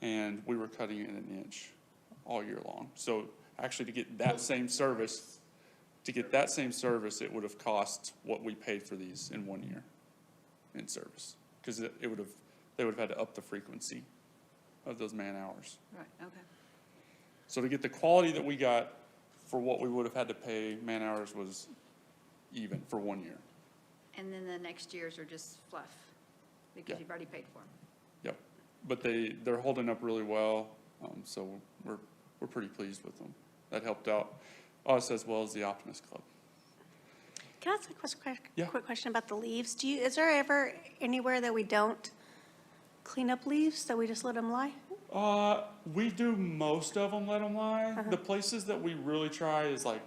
and we were cutting it 1 inch all year long. So actually, to get that same service, it would have cost what we paid for these in 1 year in service, because they would have had to up the frequency of those man hours. Right, okay. So to get the quality that we got for what we would have had to pay man hours was even for 1 year. And then the next years are just fluff, because Yeah. you've already paid for them. Yep, but they're holding up really well, so we're pretty pleased with them. That helped out us as well as the Optimist Club. Can I ask a Yeah. quick question about the leaves? Is there ever anywhere that we don't clean up leaves, that we just let them lie? We do most of them, let them lie. The places that we really try is like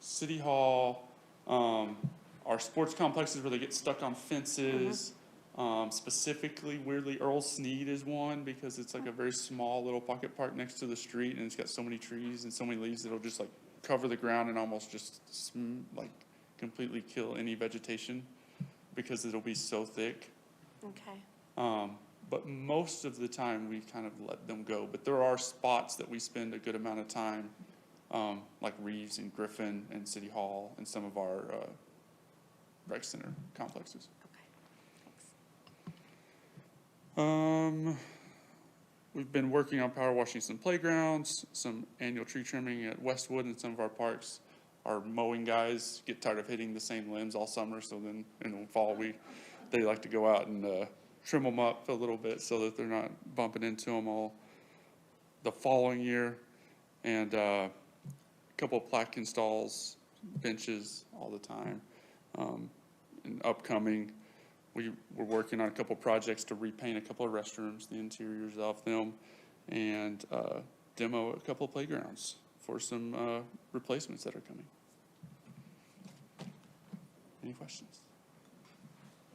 City Hall, our sports complexes where they get stuck on fences. Specifically, weirdly, Earl Sneed is one because it's like a very small little pocket park next to the street, and it's got so many trees and so many leaves that'll just like cover the ground and almost just like completely kill any vegetation because it'll be so thick. Okay. But most of the time, we kind of let them go. But there are spots that we spend a good amount of time, like Reeves and Griffin and City Hall and some of our rec center complexes. We've been working on power washing some playgrounds, some annual tree trimming at Westwood and some of our parks. Our mowing guys get tired of hitting the same limbs all summer, so then in the fall, they like to go out and trim them up a little bit so that they're not bumping into them all the following year. And a couple of plaque installs, benches all the time. And upcoming, we're working on a couple of projects to repaint a couple of restrooms, the interiors of them, and demo a couple of playgrounds for some replacements that are coming. Any questions?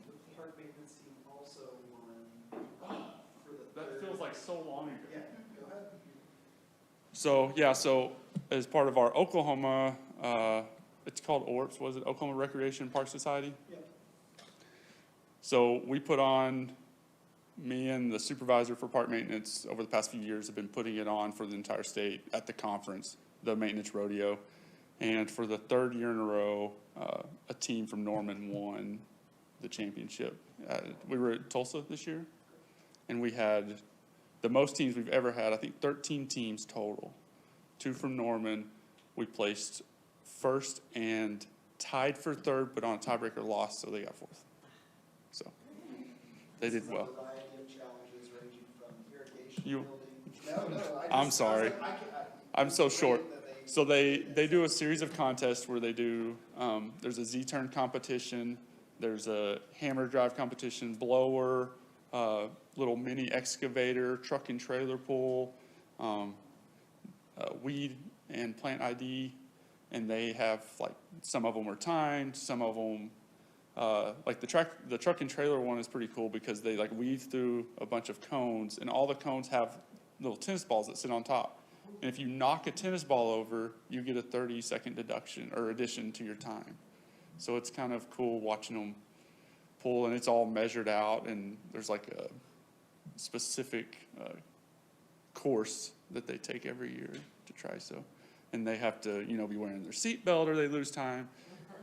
The park maintenance team also won for the That feels like so long ago. Yeah, go ahead. So as part of our Oklahoma, it's called ORPS, was it Oklahoma Recreation Park Society? Yeah. So we put on, me and the supervisor for park maintenance over the past few years have been putting it on for the entire state at the conference, the maintenance rodeo. And for the 3rd year in a row, a team from Norman won the championship. We were at Tulsa this year, and we had the most teams we've ever had, I think 13 teams total. 2 from Norman. We placed first and tied for 3rd, but on a tiebreaker lost, so they got 4th. So they did well. A variety of challenges ranging from irrigation You- building. No, I'm sorry. I'm so short. That So they do a series of contests where they do, there's a Z-turn competition, there's a hammer drive competition, blower, little mini excavator, truck and trailer pull, weed and plant ID, and they have like, some of them are timed, some of them, like the truck and trailer one is pretty cool because they like weave through a bunch of cones, and all the cones have little tennis balls that sit on top. And if you knock a tennis ball over, you get a 30-second deduction or addition to your time. So it's kind of cool watching them pull, and it's all measured out, and there's like a specific course that they take every year to try. So, and they have to, be wearing their seatbelt or they lose time.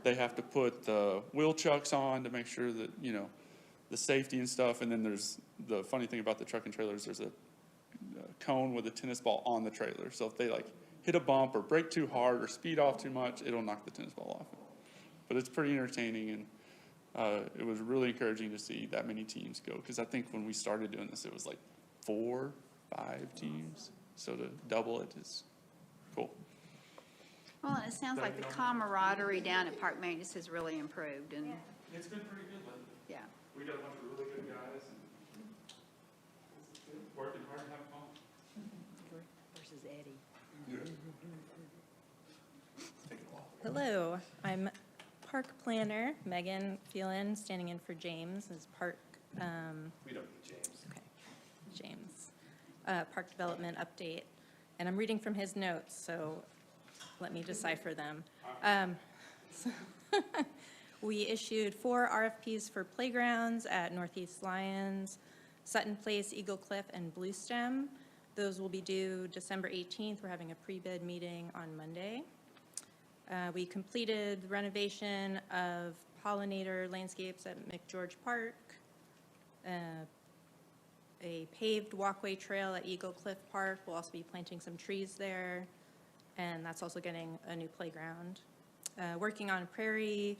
They have to put the wheel chucks on to make sure that, the safety and stuff. And then there's the funny thing about the truck and trailers, there's a cone with a tennis ball on the trailer. So if they like hit a bump or brake too hard or speed off too much, it'll knock the tennis ball off. But it's pretty entertaining, and it was really encouraging to see that many teams go. Because I think when we started doing this, it was like 4, 5 teams. So to double it is cool. Well, it sounds like the camaraderie down at Park Maintenance has really improved, and, It's been pretty good lately. yeah. We got a bunch of really good guys and working hard and having fun. Versus Eddie. Hello, I'm park planner Megan Phelan, standing in for James as park. We don't need James. Okay. park development update. And I'm reading from his notes, so let me decipher them. We issued 4 RFPs for playgrounds at Northeast Lions, Sutton Place, Eagle Cliff, and Blue Stem. Those will be due December 18th. We're having a pre-bid meeting on Monday. We completed the renovation of pollinator landscapes at McGeorge Park, a paved walkway trail at Eagle Cliff Park. We'll also be planting some trees there, and that's also getting a new playground. Working on prairie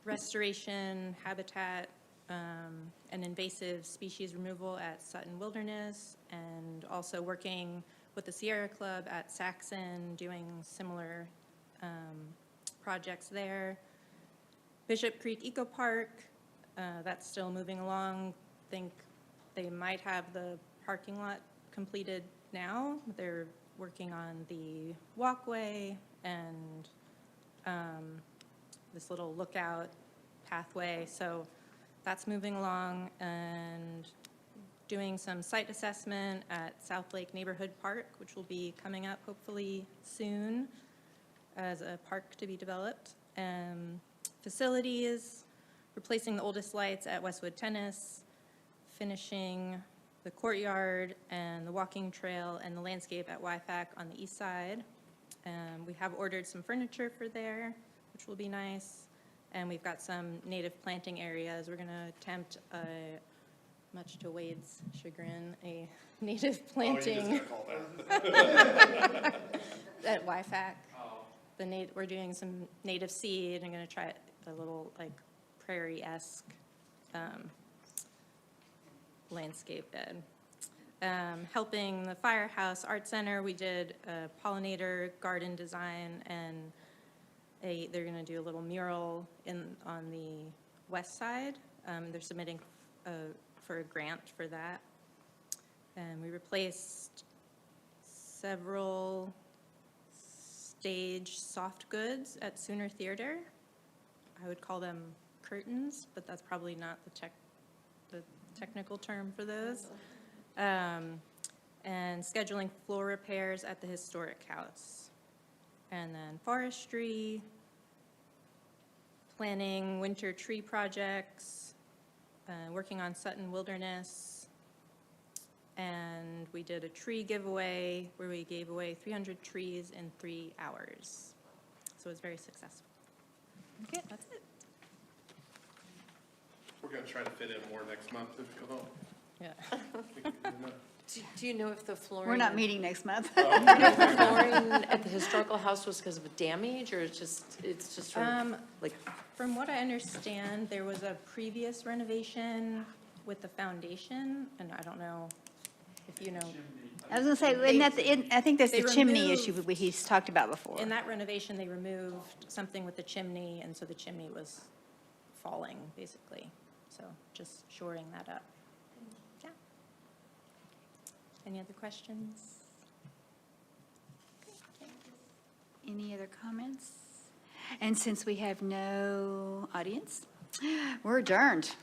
restoration, habitat, and invasive species removal at Sutton Wilderness, and also working with the Sierra Club at Saxon, doing similar projects there. Bishop Creek Eco Park, that's still moving along. Think they might have the parking lot completed now. They're working on the walkway and this little lookout pathway. So that's moving along, and doing some site assessment at South Lake Neighborhood Park, which will be coming up hopefully soon as a park to be developed. Facilities, replacing the oldest lights at Westwood Tennis, finishing the courtyard and the walking trail and the landscape at WIFAC on the east side. We have ordered some furniture for there, which will be nice. And we've got some native planting areas. We're gonna attempt, much to Wade's chagrin, a native planting. At WIFAC. We're doing some native seed. I'm gonna try a little like prairie-esque landscape bed. Helping the Firehouse Art Center, we did a pollinator garden design, and they're going to do a little mural on the west side. They're submitting for a grant for that. And we replaced several stage soft goods at Sooner Theater. I would call them curtains, but that's probably not the technical term for those. And scheduling floor repairs at the Historic House. And then forestry, planning winter tree projects, working on Sutton Wilderness. And we did a tree giveaway where we gave away 300 trees in 3 hours. So it was very successful. Okay, that's it. We're gonna try to fit in more next month if you go home. Yeah. Do you know if the flooring? We're not meeting next month. Do you know if the flooring at the historical house was because of damage, or it's just sort of like? From what I understand, there was a previous renovation with the foundation, and I don't know if you know. I was gonna say, isn't that I think that's They the chimney removed- issue he's talked about before. In that renovation, they removed something with the chimney, and so the chimney was falling, basically. So just shoring that up. Yeah. Any other questions? Any other comments? And since we have no audience, we're adjourned.